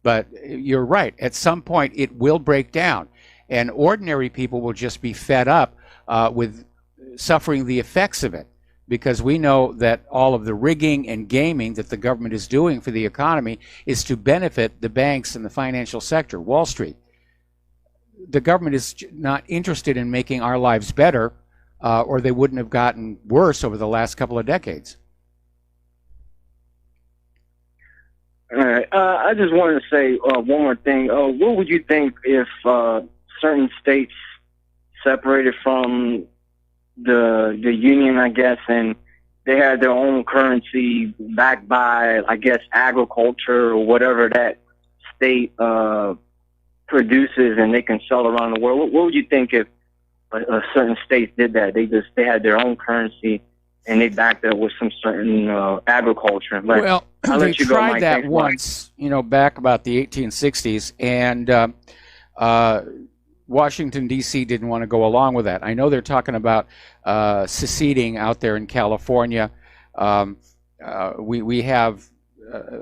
[SPEAKER 2] But you're right. At some point, it will break down. And ordinary people will just be fed up with suffering the effects of it. Because we know that all of the rigging and gaming that the government is doing for the economy is to benefit the banks and the financial sector, Wall Street. The government is not interested in making our lives better, or they wouldn't have gotten worse over the last couple of decades.
[SPEAKER 11] All right. I just wanted to say one more thing. What would you think if certain states separated from the union, I guess, and they had their own currency backed by, I guess, agriculture or whatever that state produces, and they can sell around the world? What would you think if a certain state did that? They had their own currency and they backed up with some certain agriculture. But
[SPEAKER 2] well, they tried that once, you know, back about the 1860s, and Washington, D.C. didn't want to go along with that. I know they're talking about seceding out there in California. We have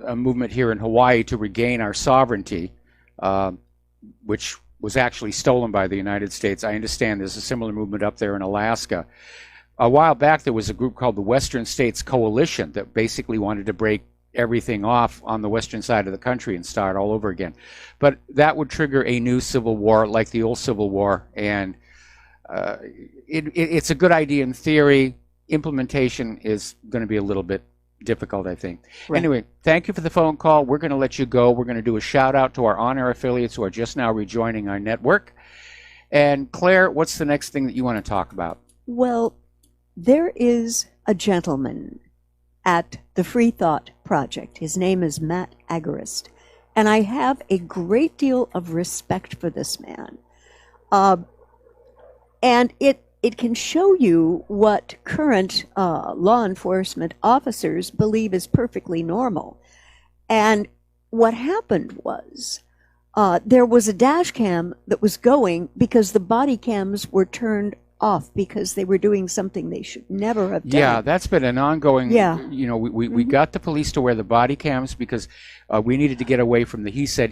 [SPEAKER 2] a movement here in Hawaii to regain our sovereignty, which was actually stolen by the United States. I understand there's a similar movement up there in Alaska. A while back, there was a group called the Western States Coalition that basically wanted to break everything off on the western side of the country and start all over again. But that would trigger a new civil war like the old Civil War, and it's a good idea in theory. Implementation is going to be a little bit difficult, I think. Right. Anyway, thank you for the phone call. We're going to let you go. We're going to do a shout out to our on-air affiliates who are just now rejoining our network. And Claire, what's the next thing that you want to talk about?
[SPEAKER 10] Well, there is a gentleman at the Free Thought Project. His name is Matt Agorist, and I have a great deal of respect for this man. And it can show you what current law enforcement officers believe is perfectly normal. And what happened was there was a dash cam that was going because the body cams were turned off because they were doing something they should never have done.
[SPEAKER 2] Yeah, that's been an ongoing,
[SPEAKER 10] Yeah.
[SPEAKER 2] We got the police to wear the body cams because we needed to get away from the he said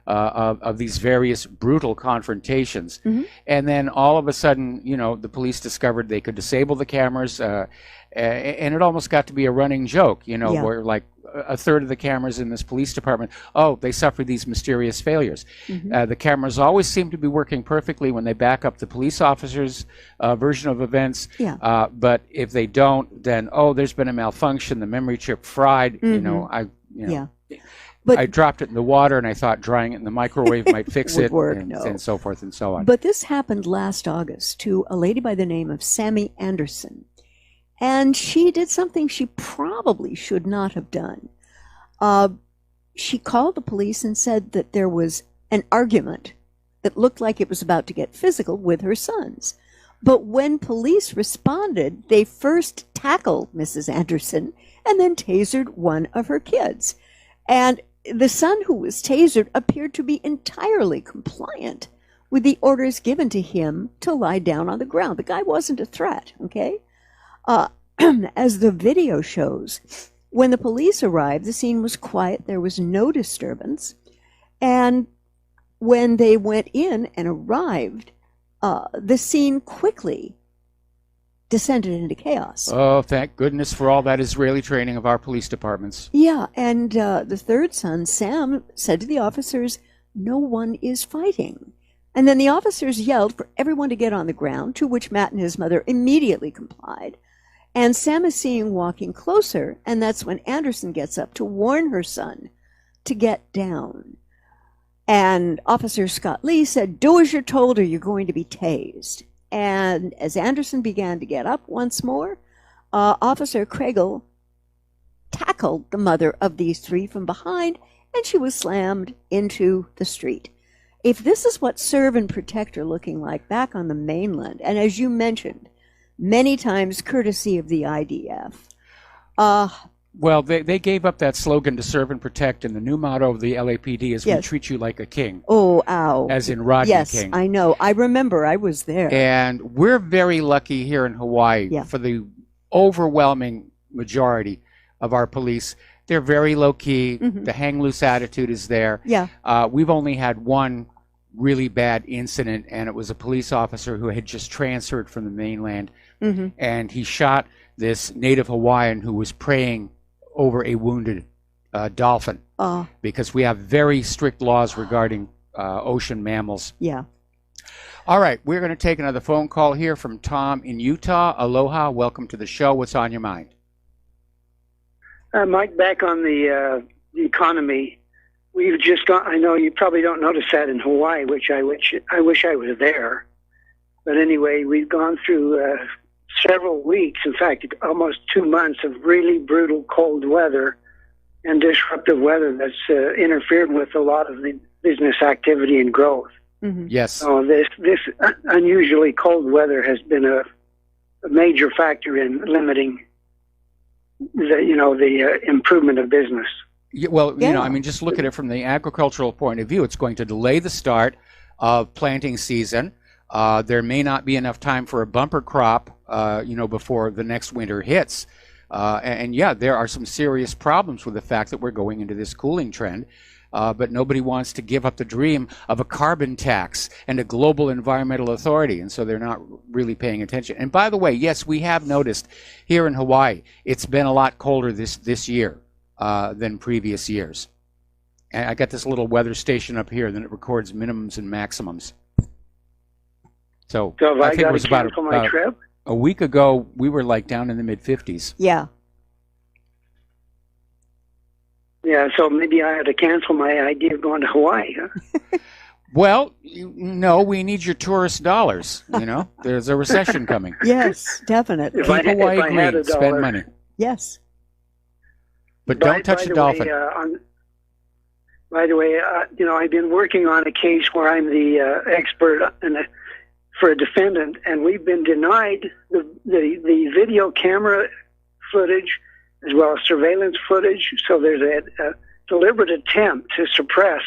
[SPEAKER 2] of these various brutal confrontations. And then all of a sudden, the police discovered they could disable the cameras, and it almost got to be a running joke, where like a third of the cameras in this police department, they suffered these mysterious failures. The cameras always seem to be working perfectly when they back up the police officer's version of events. But if they don't, then, there's been a malfunction, the memory chip fried,
[SPEAKER 10] But
[SPEAKER 2] I dropped it in the water and I thought drying it in the microwave might fix
[SPEAKER 10] would
[SPEAKER 2] it,
[SPEAKER 10] work,
[SPEAKER 2] and so forth and so on.
[SPEAKER 10] But this happened last August to a lady by the name of Sammy Anderson. And she did something she probably should not have done. She called the police and said that there was an argument that looked like it was about to get physical with her sons. But when police responded, they first tackled Mrs. Anderson and then tasered one of her kids. And the son who was tasered appeared to be entirely compliant with the orders given to him to lie down on the ground. The guy wasn't a threat, okay? As the video shows, when the police arrived, the scene was quiet. There was no disturbance. And when they went in and arrived, the scene quickly descended into chaos.
[SPEAKER 2] Oh, thank goodness for all that Israeli training of our police departments.
[SPEAKER 10] Yeah, and the third son, Sam, said to the officers, "No one is fighting." And then the officers yelled for everyone to get on the ground, to which Matt and his mother immediately complied. And Sam is seen walking closer, and that's when Anderson gets up to warn her son to get down. And Officer Scott Lee said, "Do as you're told or you're going to be tased." And as Anderson began to get up once more, Officer Kregel tackled the mother of these three from behind, and she was slammed into the street. If this is what serve and protect are looking like back on the mainland, and as you mentioned, many times courtesy of the IDF.
[SPEAKER 2] Well, they gave up that slogan to serve and protect, and the new motto of the LAPD is
[SPEAKER 10] Yes.
[SPEAKER 2] we treat you like a king.
[SPEAKER 10] Oh, ow.
[SPEAKER 2] As in Rodney
[SPEAKER 10] yes,
[SPEAKER 2] King.
[SPEAKER 10] I know. I remember. I was there.
[SPEAKER 2] And we're very lucky here in Hawaii for the overwhelming majority of our police. They're very low-key. The hang-loose attitude is there.
[SPEAKER 10] Yeah.
[SPEAKER 2] We've only had one really bad incident, and it was a police officer who had just transferred from the mainland, and he shot this native Hawaiian who was praying over a wounded dolphin, because we have very strict laws regarding ocean mammals.
[SPEAKER 10] Yeah.
[SPEAKER 2] All right, we're going to take another phone call here from Tom in Utah. Aloha, welcome to the show. What's on your mind?
[SPEAKER 12] Mike, back on the economy, we've just gone. I know you probably don't notice that in Hawaii, which I wish I was there. But anyway, we've gone through several weeks, in fact, almost 2 months of really brutal cold weather and disruptive weather that's interfered with a lot of the business activity and growth.
[SPEAKER 2] Yes.
[SPEAKER 12] So this unusually cold weather has been a major factor in limiting the improvement of business.
[SPEAKER 2] Yeah, well, I mean, just look at it from the agricultural point of view. It's going to delay the start of planting season. There may not be enough time for a bumper crop, before the next winter hits. And there are some serious problems with the fact that we're going into this cooling trend. But nobody wants to give up the dream of a carbon tax and a global environmental authority, and so they're not really paying attention. And by the way, yes, we have noticed here in Hawaii, it's been a lot colder this year than previous years. And I got this little weather station up here, then it records minimums and maximums. So
[SPEAKER 12] have
[SPEAKER 2] I
[SPEAKER 12] I
[SPEAKER 2] think
[SPEAKER 12] got
[SPEAKER 2] it was
[SPEAKER 12] to
[SPEAKER 2] about
[SPEAKER 12] cancel my trip?
[SPEAKER 2] a week ago, we were like down in the mid-50s.
[SPEAKER 10] Yeah.
[SPEAKER 12] Yeah, so maybe I had to cancel my idea of going to Hawaii, huh?
[SPEAKER 2] Well, no, we need your tourist dollars. There's a recession coming.
[SPEAKER 10] Yes, definitely.
[SPEAKER 12] If I
[SPEAKER 2] Keep Hawaii
[SPEAKER 12] had
[SPEAKER 2] green,
[SPEAKER 12] a
[SPEAKER 2] spend
[SPEAKER 12] dollar.
[SPEAKER 2] money.
[SPEAKER 10] Yes.
[SPEAKER 2] But don't touch a dolphin.
[SPEAKER 12] By the way, I've been working on a case where I'm the expert in for a defendant, and we've been denied the video camera footage as well as surveillance footage. So there's a deliberate attempt to suppress,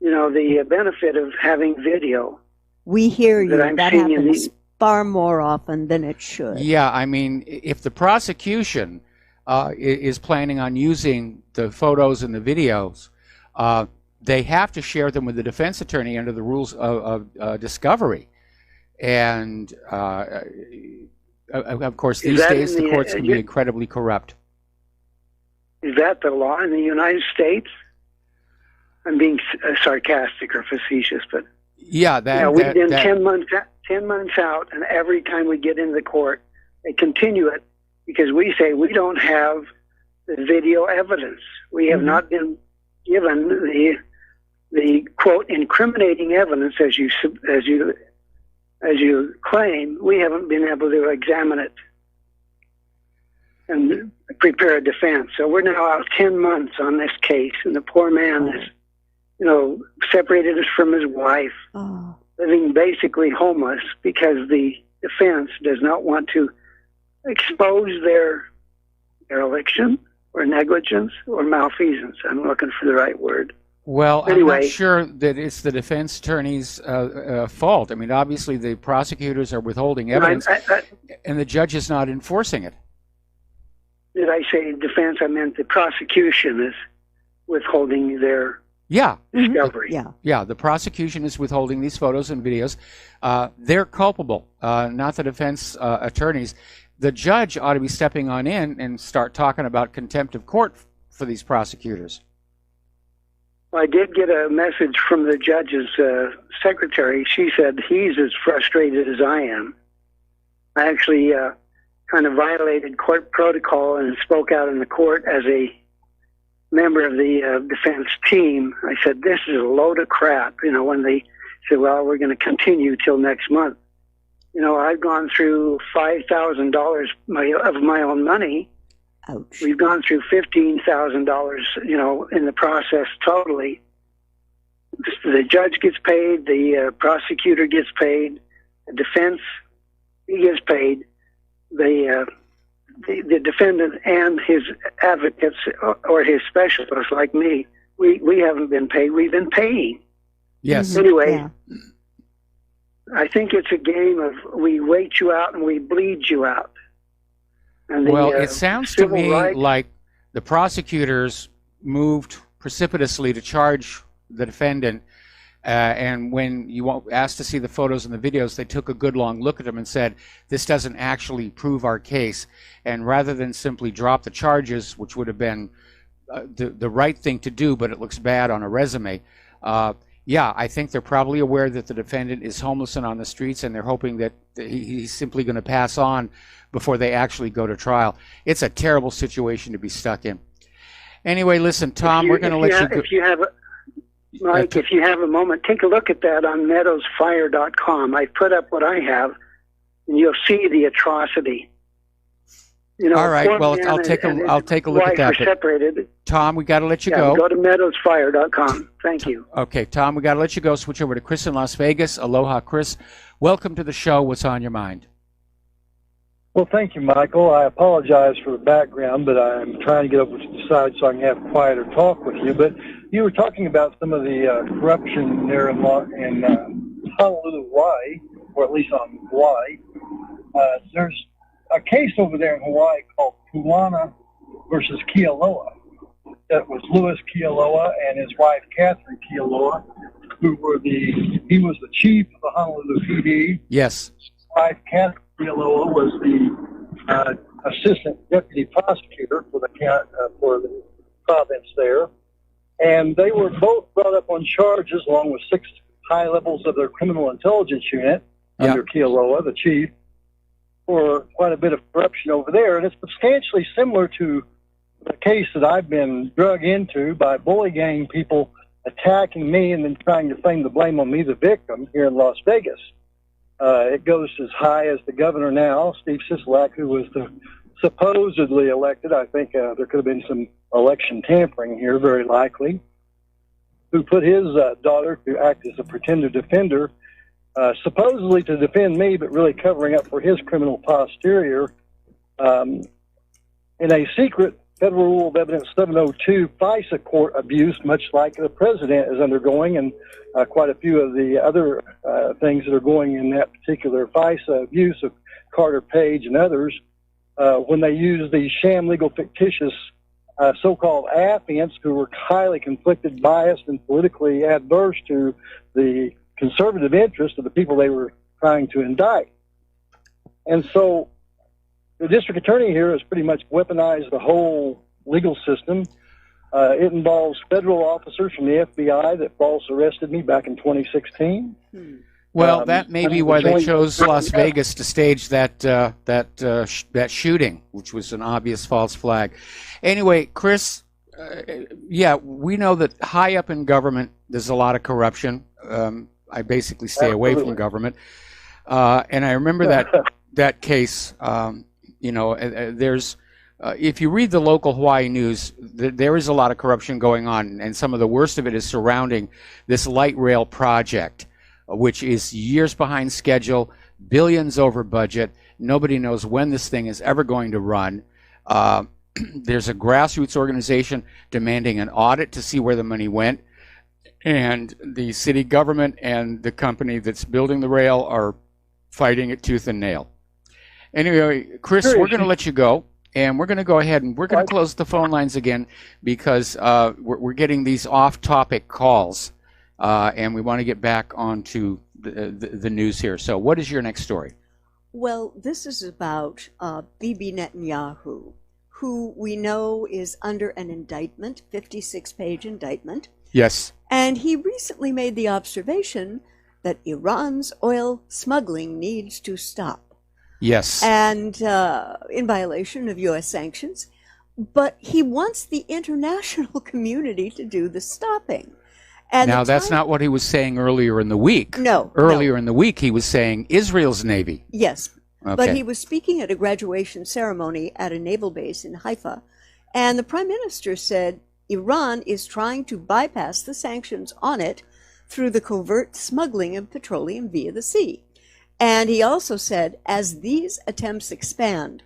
[SPEAKER 12] the benefit of having video.
[SPEAKER 10] We hear you.
[SPEAKER 12] That
[SPEAKER 10] That happens far more often than it should.
[SPEAKER 2] Yeah, I mean, if the prosecution is planning on using the photos and the videos, they have to share them with the defense attorney under the rules of discovery. And of course, these days the courts can be incredibly corrupt.
[SPEAKER 12] Is that the law in the United States? I'm being sarcastic or facetious, but
[SPEAKER 2] yeah,
[SPEAKER 12] we've been 10 months out, and every time we get into the court, they continue it because we say we don't have the video evidence. We have not been given the quote incriminating evidence as you claim. We haven't been able to examine it and prepare a defense. So we're now out 10 months on this case, and the poor man is, separated us from his wife, living basically homeless because the defense does not want to expose their dereliction or negligence or malfeasance. I'm looking for the right word.
[SPEAKER 2] Well,
[SPEAKER 12] anyway,
[SPEAKER 2] I'm not sure that it's the defense attorney's fault. I mean, obviously the prosecutors are withholding evidence, and the judge is not enforcing it.
[SPEAKER 12] Did I say defense? I meant the prosecution is withholding their discovery.
[SPEAKER 2] Yeah, the prosecution is withholding these photos and videos. They're culpable, not the defense attorneys. The judge ought to be stepping on in and start talking about contempt of court for these prosecutors.
[SPEAKER 12] Well, I did get a message from the judge's secretary. She said he's as frustrated as I am. I actually kind of violated court protocol and spoke out in the court as a member of the defense team. I said, this is a load of crap, when they said, well, we're going to continue till next month. I've gone through $5,000 of my own money.
[SPEAKER 10] Ouch.
[SPEAKER 12] We've gone through $15,000, in the process totally. The judge gets paid, the prosecutor gets paid, the defense, he gets paid, the defendant and his advocates or his specialists like me, we haven't been paid. We've been paying.
[SPEAKER 2] Yes.
[SPEAKER 12] Anyway, I think it's a game of we wait you out and we bleed you out. And
[SPEAKER 2] it sounds to me like the prosecutors moved precipitously to charge the defendant, and when you asked to see the photos and the videos, they took a good long look at them and said, this doesn't actually prove our case. And rather than simply drop the charges, which would have been the right thing to do, but it looks bad on a resume, I think they're probably aware that the defendant is homeless and on the streets, and they're hoping that he's simply going to pass on before they actually go to trial. It's a terrible situation to be stuck in. Anyway, listen, Tom, we're going to let you go.
[SPEAKER 12] If you have Mike, if you have a moment, take a look at that on meadowsfire.com. I put up what I have, and you'll see the atrocity.
[SPEAKER 2] All right. Well, I'll take a look at that.
[SPEAKER 12] Separated.
[SPEAKER 2] Tom, we got to let you go.
[SPEAKER 12] Go to meadowsfire.com. Thank you.
[SPEAKER 2] Okay, Tom, we got to let you go. Switch over to Chris in Las Vegas. Aloha, Chris. Welcome to the show. What's on your mind?
[SPEAKER 13] Well, thank you, Michael. I apologize for the background, but I'm trying to get over to the side so I can have quieter talk with you. But you were talking about some of the corruption there in Honolulu, Hawaii, or at least on Hawaii. There's a case over there in Hawaii called Puana versus Kealoha. That was Louis Kealoha and his wife Catherine Kealoha, he was the chief of the Honolulu PD.
[SPEAKER 2] Yes.
[SPEAKER 13] His wife Catherine Kealoha was the assistant deputy prosecutor for the province there, and they were both brought up on charges along with 6 high levels of their criminal intelligence unit under Kealoha, the chief, for quite a bit of corruption over there. And it's substantially similar to the case that I've been drug into by bully gang people attacking me and then trying to claim the blame on me, the victim, here in Las Vegas. It goes as high as the governor now, Steve Sisolak, who was supposedly elected. I think there could have been some election tampering here, very likely, who put his daughter to act as a pretender defender supposedly to defend me, but really covering up for his criminal posterior. In a secret Federal Rule of Evidence 702 FISA court abuse, much like the president is undergoing, and quite a few of the other things that are going in that particular FISA abuse of Carter Page and others, when they use these sham legal fictitious so-called affiants who were highly conflicted, biased, and politically adverse to the conservative interest of the people they were trying to indict. And so the district attorney here has pretty much weaponized the whole legal system. It involves federal officers from the FBI that false arrested me back in 2016.
[SPEAKER 2] Well, that may be why they chose Las Vegas to stage that shooting, which was an obvious false flag. Anyway, Chris, yeah, we know that high up in government there's a lot of corruption. I basically stay away from government, and I remember that case. There's if you read the local Hawaii news, there is a lot of corruption going on, and some of the worst of it is surrounding this light rail project, which is years behind schedule, billions over budget. Nobody knows when this thing is ever going to run. There's a grassroots organization demanding an audit to see where the money went, and the city government and the company that's building the rail are fighting it tooth and nail. Anyway, Chris, we're going to let you go, and we're going to go ahead and we're going to close the phone lines again because we're getting these off-topic calls, and we want to get back onto the news here. So what is your next story?
[SPEAKER 10] Well, this is about Bibi Netanyahu, who we know is under an indictment, 56-page indictment.
[SPEAKER 2] Yes.
[SPEAKER 10] And he recently made the observation that Iran's oil smuggling needs to stop.
[SPEAKER 2] Yes.
[SPEAKER 10] And in violation of U.S. sanctions. But he wants the international community to do the stopping. And
[SPEAKER 2] now, that's not what he was saying earlier in the week.
[SPEAKER 10] No.
[SPEAKER 2] Earlier in the week, he was saying Israel's Navy.
[SPEAKER 10] Yes.
[SPEAKER 2] Okay.
[SPEAKER 10] But he was speaking at a graduation ceremony at a naval base in Haifa. And the prime minister said Iran is trying to bypass the sanctions on it through the covert smuggling of petroleum via the sea. And he also said, as these attempts expand,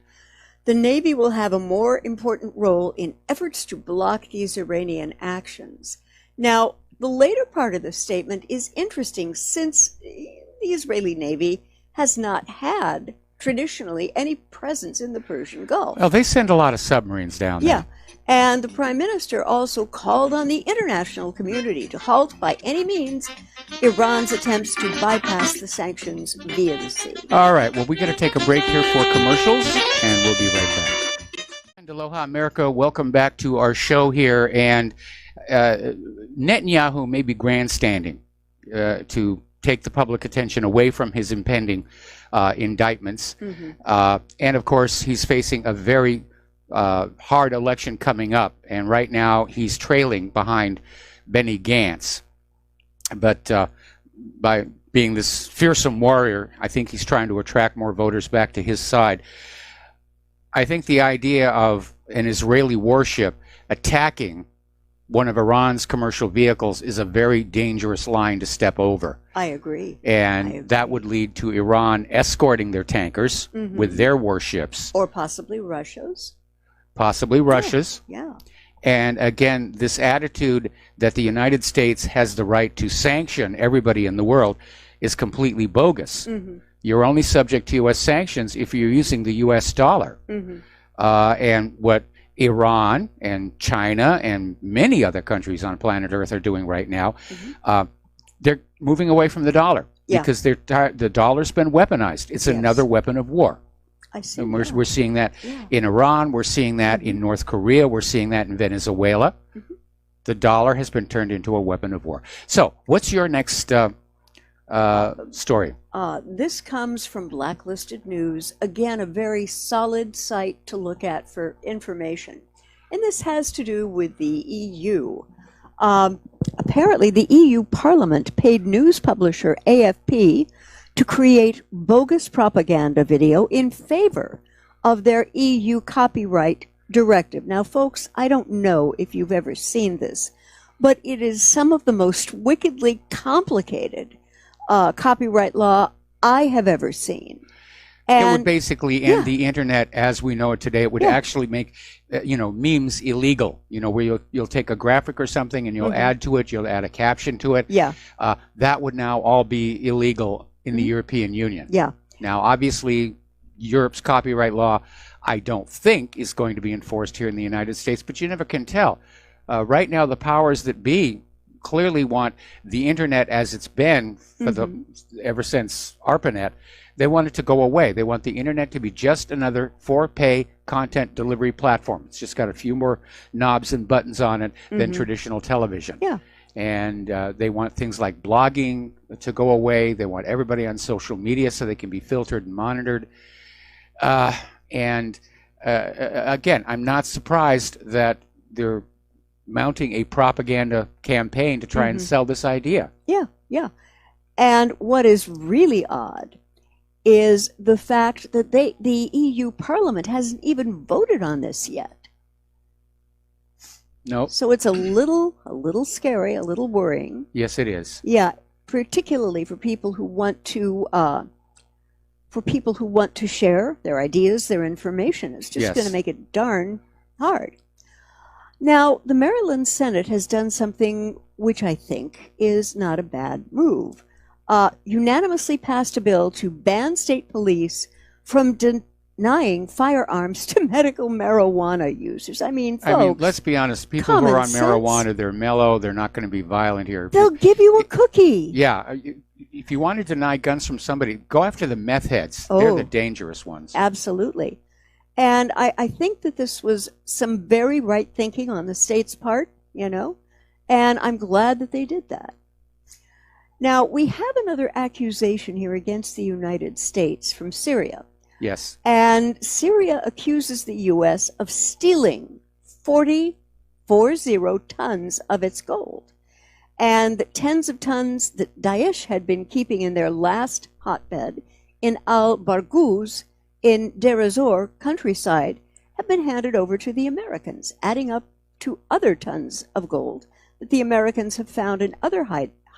[SPEAKER 10] the Navy will have a more important role in efforts to block these Iranian actions. Now, the later part of the statement is interesting since the Israeli Navy has not had traditionally any presence in the Persian Gulf.
[SPEAKER 2] Well, they send a lot of submarines down there.
[SPEAKER 10] Yeah. And the prime minister also called on the international community to halt by any means Iran's attempts to bypass the sanctions via the sea.
[SPEAKER 2] All right. Well, we got to take a break here for commercials, and we'll be right back. And aloha, America. Welcome back to our show here. And Netanyahu may be grandstanding to take the public attention away from his impending indictments. Mm-hmm. And, of course, he's facing a very hard election coming up, and right now he's trailing behind Benny Gantz. But by being this fearsome warrior, I think he's trying to attract more voters back to his side. I think the idea of an Israeli warship attacking one of Iran's commercial vehicles is a very dangerous line to step over.
[SPEAKER 10] I agree.
[SPEAKER 2] And that would lead to Iran escorting their tankers mm-hmm. with their warships.
[SPEAKER 10] Or possibly Russia's.
[SPEAKER 2] Possibly Russia's.
[SPEAKER 10] Yeah.
[SPEAKER 2] And again, this attitude that the United States has the right to sanction everybody in the world is completely bogus. Mm-hmm. You're only subject to U.S. sanctions if you're using the U.S. dollar. Mm-hmm. And what Iran and China and many other countries on planet Earth are doing right now, mm-hmm. They're moving away from the dollar because the dollar's been weaponized. It's another weapon of war.
[SPEAKER 10] I see.
[SPEAKER 2] And we're seeing that in Iran. We're seeing that in North Korea. We're seeing that in Venezuela. Mm-hmm. The dollar has been turned into a weapon of war. So what's your next story?
[SPEAKER 10] This comes from Blacklisted News. Again, a very solid site to look at for information. And this has to do with the EU. Apparently, the EU Parliament paid news publisher AFP to create bogus propaganda video in favor of their EU copyright directive. Now, folks, I don't know if you've ever seen this, but it is some of the most wickedly complicated copyright law I have ever seen.
[SPEAKER 2] It would
[SPEAKER 10] And
[SPEAKER 2] basically end the internet as we know it today. It would actually make, memes illegal. Where you'll take a graphic or something and you'll add to it, you'll add a caption to it.
[SPEAKER 10] Yeah.
[SPEAKER 2] That would now all be illegal in the European Union.
[SPEAKER 10] Yeah.
[SPEAKER 2] Now, obviously, Europe's copyright law, I don't think, is going to be enforced here in the United States, but you never can tell. Right now, the powers that be clearly want the internet as it's been for ever since ARPANET. They want it to go away. They want the internet to be just another for-pay content delivery platform. It's just got a few more knobs and buttons on it than traditional television.
[SPEAKER 10] Yeah.
[SPEAKER 2] And they want things like blogging to go away. They want everybody on social media so they can be filtered and monitored. Again, I'm not surprised that they're mounting a propaganda campaign to try and sell this idea.
[SPEAKER 10] Yeah, yeah. And what is really odd is the fact that the EU Parliament hasn't even voted on this yet.
[SPEAKER 2] No.
[SPEAKER 10] So it's a little scary, a little worrying.
[SPEAKER 2] Yes, it is.
[SPEAKER 10] Yeah, particularly for people who want to share their ideas, their information. It's just going to make it darn hard. Now, the Maryland Senate has done something which I think is not a bad move. Unanimously passed a bill to ban state police from denying firearms to medical marijuana users. I mean, folks,
[SPEAKER 2] let's be honest. People who are on marijuana, they're mellow. They're not going to be violent here.
[SPEAKER 10] They'll give you a cookie.
[SPEAKER 2] Yeah. If you want to deny guns from somebody, go after the meth heads. They're the dangerous ones.
[SPEAKER 10] Absolutely. And I think that this was some very right thinking on the state's part, and I'm glad that they did that. Now, we have another accusation here against the United States from Syria.
[SPEAKER 2] Yes.
[SPEAKER 10] And Syria accuses the U.S. of stealing 40 tons of its gold. And the tens of tons that Daesh had been keeping in their last hotbed in Al-Barghuz in Deir ez-Zor countryside have been handed over to the Americans, adding up to other tons of gold that the Americans have found in other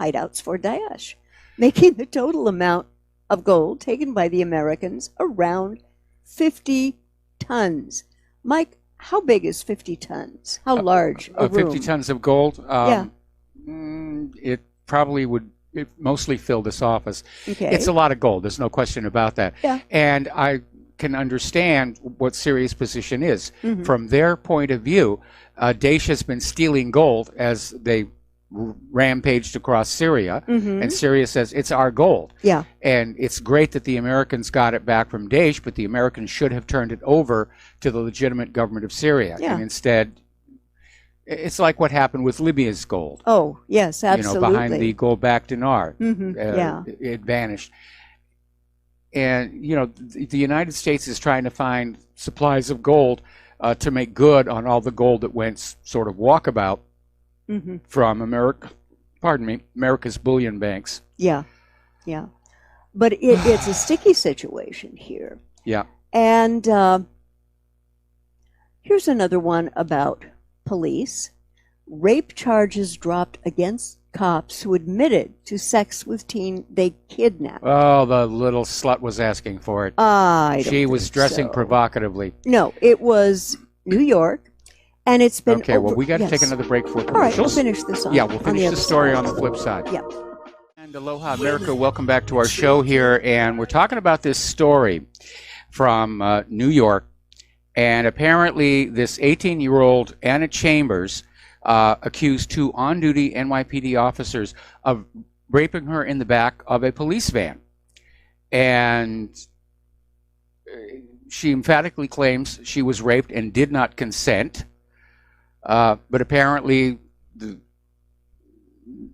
[SPEAKER 10] hideouts for Daesh, making the total amount of gold taken by the Americans around 50 tons. Mike, how big is 50 tons? How large a room?
[SPEAKER 2] 50 tons of gold?
[SPEAKER 10] Yeah.
[SPEAKER 2] It probably would mostly fill this office.
[SPEAKER 10] Okay.
[SPEAKER 2] It's a lot of gold. There's no question about that.
[SPEAKER 10] Yeah.
[SPEAKER 2] And I can understand what Syria's position is. From their point of view, Daesh has been stealing gold as they rampaged across Syria, and Syria says it's our gold.
[SPEAKER 10] Yeah.
[SPEAKER 2] And it's great that the Americans got it back from Daesh, but the Americans should have turned it over to the legitimate government of Syria.
[SPEAKER 10] Yeah.
[SPEAKER 2] And instead, it's like what happened with Libya's gold.
[SPEAKER 10] Oh, yes, absolutely.
[SPEAKER 2] Behind the gold-backed dinar.
[SPEAKER 10] Yeah.
[SPEAKER 2] It vanished. And, the United States is trying to find supplies of gold to make good on all the gold that went sort of walkabout from America's bullion banks.
[SPEAKER 10] Yeah, yeah. But it's a sticky situation here.
[SPEAKER 2] Yeah.
[SPEAKER 10] And here's another one about police. Rape charges dropped against cops who admitted to sex with teen they kidnapped.
[SPEAKER 2] Oh, the little slut was asking for it. She was dressing provocatively.
[SPEAKER 10] No, it was New York. And it's been
[SPEAKER 2] okay. Well, we got to take another break for commercials.
[SPEAKER 10] All right, we'll finish this on.
[SPEAKER 2] Yeah, we'll finish the story
[SPEAKER 10] side.
[SPEAKER 2] on the flip side.
[SPEAKER 10] Yeah.
[SPEAKER 2] And aloha, America. Welcome back to our show here, and we're talking about this story from New York, and apparently this 18-year-old Anna Chambers accused two on-duty NYPD officers of raping her in the back of a police van, and she emphatically claims she was raped and did not consent. But apparently,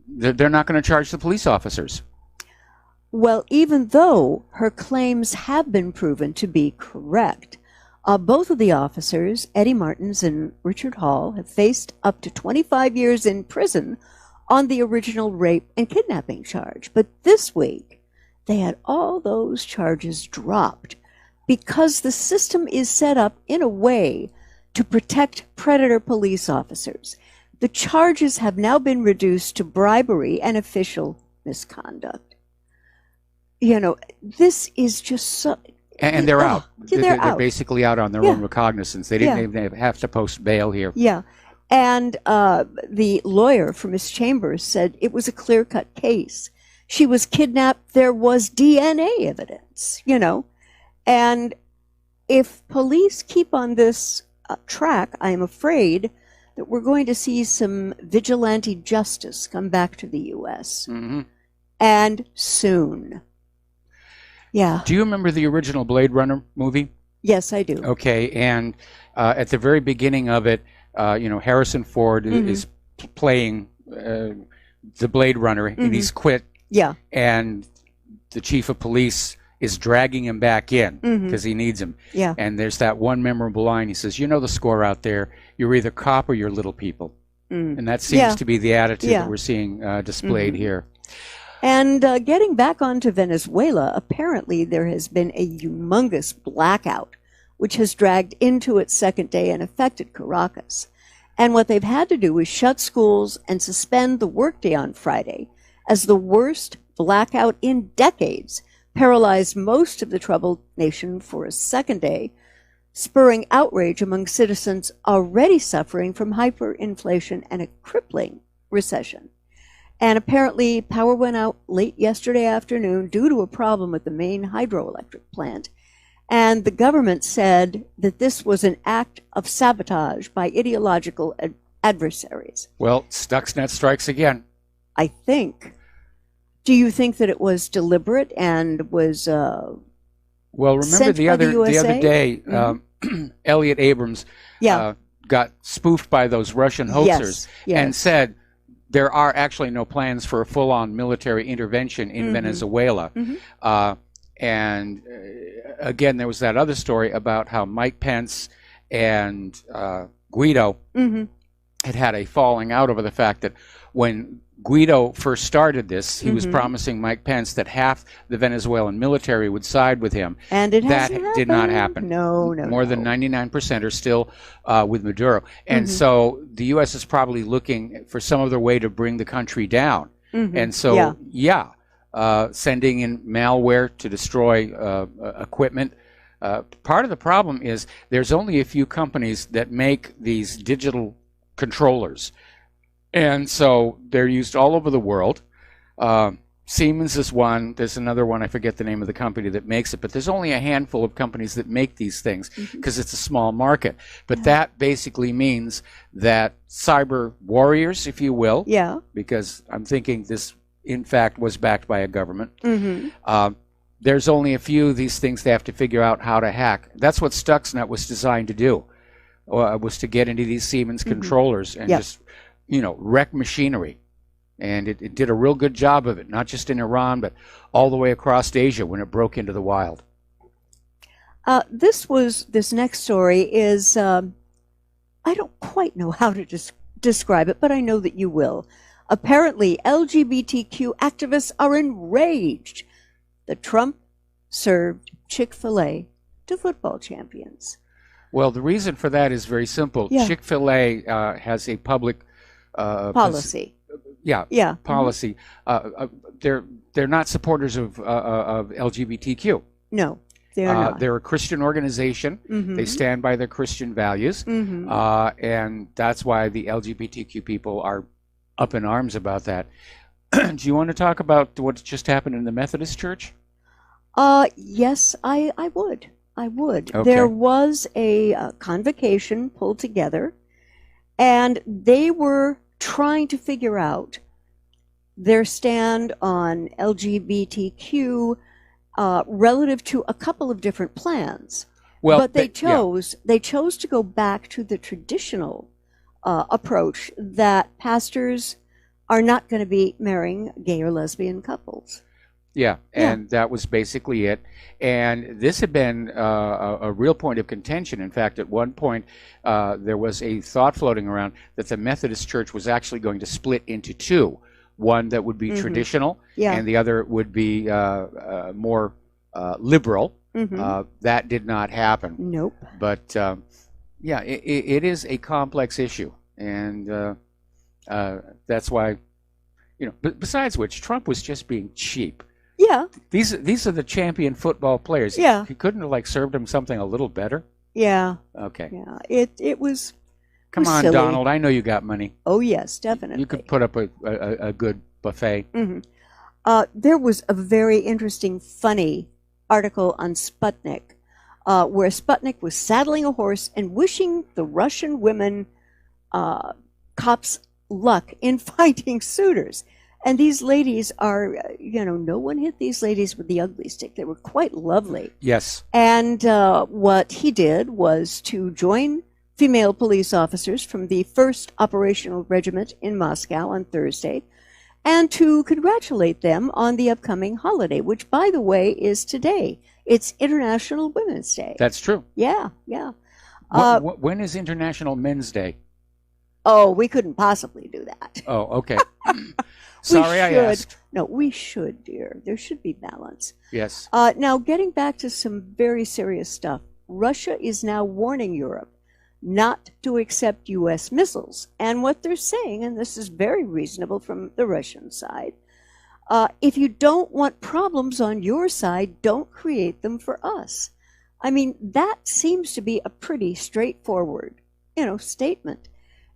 [SPEAKER 2] they're not going to charge the police officers.
[SPEAKER 10] Well, even though her claims have been proven to be correct, both of the officers, Eddie Martins and Richard Hall, have faced up to 25 years in prison on the original rape and kidnapping charge. But this week, they had all those charges dropped because the system is set up in a way to protect predator police officers. The charges have now been reduced to bribery and official misconduct. you know, this is just so.
[SPEAKER 2] And they're out.
[SPEAKER 10] Yeah, they're out.
[SPEAKER 2] Basically out on their own recognizance. They didn't even have to post bail here.
[SPEAKER 10] Yeah. And the lawyer for Miss Chambers said it was a clear-cut case. She was kidnapped. There was DNA evidence, you know. And if police keep on this track, I am afraid that we're going to see some vigilante justice come back to the U.S.
[SPEAKER 2] Mm-hmm.
[SPEAKER 10] And soon. Yeah.
[SPEAKER 2] Do you remember the original Blade Runner movie?
[SPEAKER 10] Yes, I do.
[SPEAKER 2] Okay, and at the very beginning of it, Harrison Ford is playing the Blade Runner, and he's quit.
[SPEAKER 10] Yeah.
[SPEAKER 2] And the chief of police is dragging him back in because he needs him.
[SPEAKER 10] Yeah.
[SPEAKER 2] And there's that one memorable line. He says, "You know the score out there. You're either cop or you're little people." And that seems to be the attitude that we're seeing displayed here.
[SPEAKER 10] And getting back onto Venezuela, apparently there has been a humongous blackout, which has dragged into its second day and affected Caracas. And what they've had to do is shut schools and suspend the workday on Friday, as the worst blackout in decades paralyzed most of the troubled nation for a second day, spurring outrage among citizens already suffering from hyperinflation and a crippling recession. And apparently power went out late yesterday afternoon due to a problem with the main hydroelectric plant. And the government said that this was an act of sabotage by ideological adversaries.
[SPEAKER 2] Well, Stuxnet strikes again.
[SPEAKER 10] I think. Do you think that it was deliberate and was
[SPEAKER 2] well, remember
[SPEAKER 10] sent
[SPEAKER 2] the
[SPEAKER 10] by
[SPEAKER 2] other
[SPEAKER 10] the USA?
[SPEAKER 2] the other day, Elliot Abrams got spoofed by those Russian hoaxers and said there are actually no plans for a full-on military intervention in Venezuela. And again, there was that other story about how Mike Pence and Guido had a falling out over the fact that when Guido first started this, he was promising Mike Pence that half the Venezuelan military would side with him.
[SPEAKER 10] And it
[SPEAKER 2] that
[SPEAKER 10] hasn't
[SPEAKER 2] did not happen.
[SPEAKER 10] No.
[SPEAKER 2] More than 99% are still with Maduro. And so the U.S. is probably looking for some other way to bring the country down. And so, sending in malware to destroy equipment. Part of the problem is there's only a few companies that make these digital controllers. And so they're used all over the world. Siemens is one. There's another one. I forget the name of the company that makes it. But there's only a handful of companies that make these things because it's a small market. But that basically means that cyber warriors, if you will, because I'm thinking this, in fact, was backed by a government. There's only a few of these things they have to figure out how to hack. That's what Stuxnet was designed to do, was to get into these Siemens controllers and just wreck machinery. And it did a real good job of it, not just in Iran, but all the way across Asia when it broke into the wild.
[SPEAKER 10] This next story is, I don't quite know how to describe it, but I know that you will. Apparently, LGBTQ activists are enraged that Trump served Chick-fil-A to football champions.
[SPEAKER 2] Well, the reason for that is very simple. Chick-fil-A has a public
[SPEAKER 10] policy.
[SPEAKER 2] Policy. They're not supporters of LGBTQ.
[SPEAKER 10] No, they're not.
[SPEAKER 2] They're a Christian organization. They stand by their Christian values, and that's why the LGBTQ people are up in arms about that. Do you want to talk about what just happened in the Methodist Church?
[SPEAKER 10] Yes, I would.
[SPEAKER 2] Okay.
[SPEAKER 10] There was a convocation pulled together, and they were trying to figure out their stand on LGBTQ relative to a couple of different plans.
[SPEAKER 2] Well,
[SPEAKER 10] but they chose to go back to the traditional approach that pastors are not going to be marrying gay or lesbian couples.
[SPEAKER 2] And that was basically it. And this had been a real point of contention. In fact, at one point, there was a thought floating around that the Methodist Church was actually going to split into two. One that would be traditional, and the other would be more liberal. That did not happen.
[SPEAKER 10] Nope.
[SPEAKER 2] But, it is a complex issue. And that's why, besides which, Trump was just being cheap.
[SPEAKER 10] Yeah.
[SPEAKER 2] These are the champion football players.
[SPEAKER 10] Yeah.
[SPEAKER 2] You couldn't have served them something a little better.
[SPEAKER 10] Yeah.
[SPEAKER 2] Okay.
[SPEAKER 10] Yeah. It was.
[SPEAKER 2] Come on,
[SPEAKER 10] silly.
[SPEAKER 2] Donald. I know you got money.
[SPEAKER 10] Oh yes, definitely.
[SPEAKER 2] You could put up a good buffet.
[SPEAKER 10] Mm-hmm. There was a very interesting, funny article on Sputnik, where Sputnik was saddling a horse and wishing the Russian women cops luck in finding suitors. And these ladies are, no one hit these ladies with the ugly stick. They were quite lovely.
[SPEAKER 2] Yes.
[SPEAKER 10] And what he did was to join female police officers from the 1st Operational Regiment in Moscow on Thursday, and to congratulate them on the upcoming holiday, which, by the way, is today. It's International Women's Day.
[SPEAKER 2] That's true.
[SPEAKER 10] Yeah, yeah.
[SPEAKER 2] When is International Men's Day?
[SPEAKER 10] Oh, we couldn't possibly do that.
[SPEAKER 2] Oh, okay. Sorry, I asked.
[SPEAKER 10] No, we should, dear. There should be balance.
[SPEAKER 2] Yes.
[SPEAKER 10] Now, getting back to some very serious stuff, Russia is now warning Europe not to accept U.S. missiles. And what they're saying, and this is very reasonable from the Russian side, if you don't want problems on your side, don't create them for us. I mean, that seems to be a pretty straightforward, statement.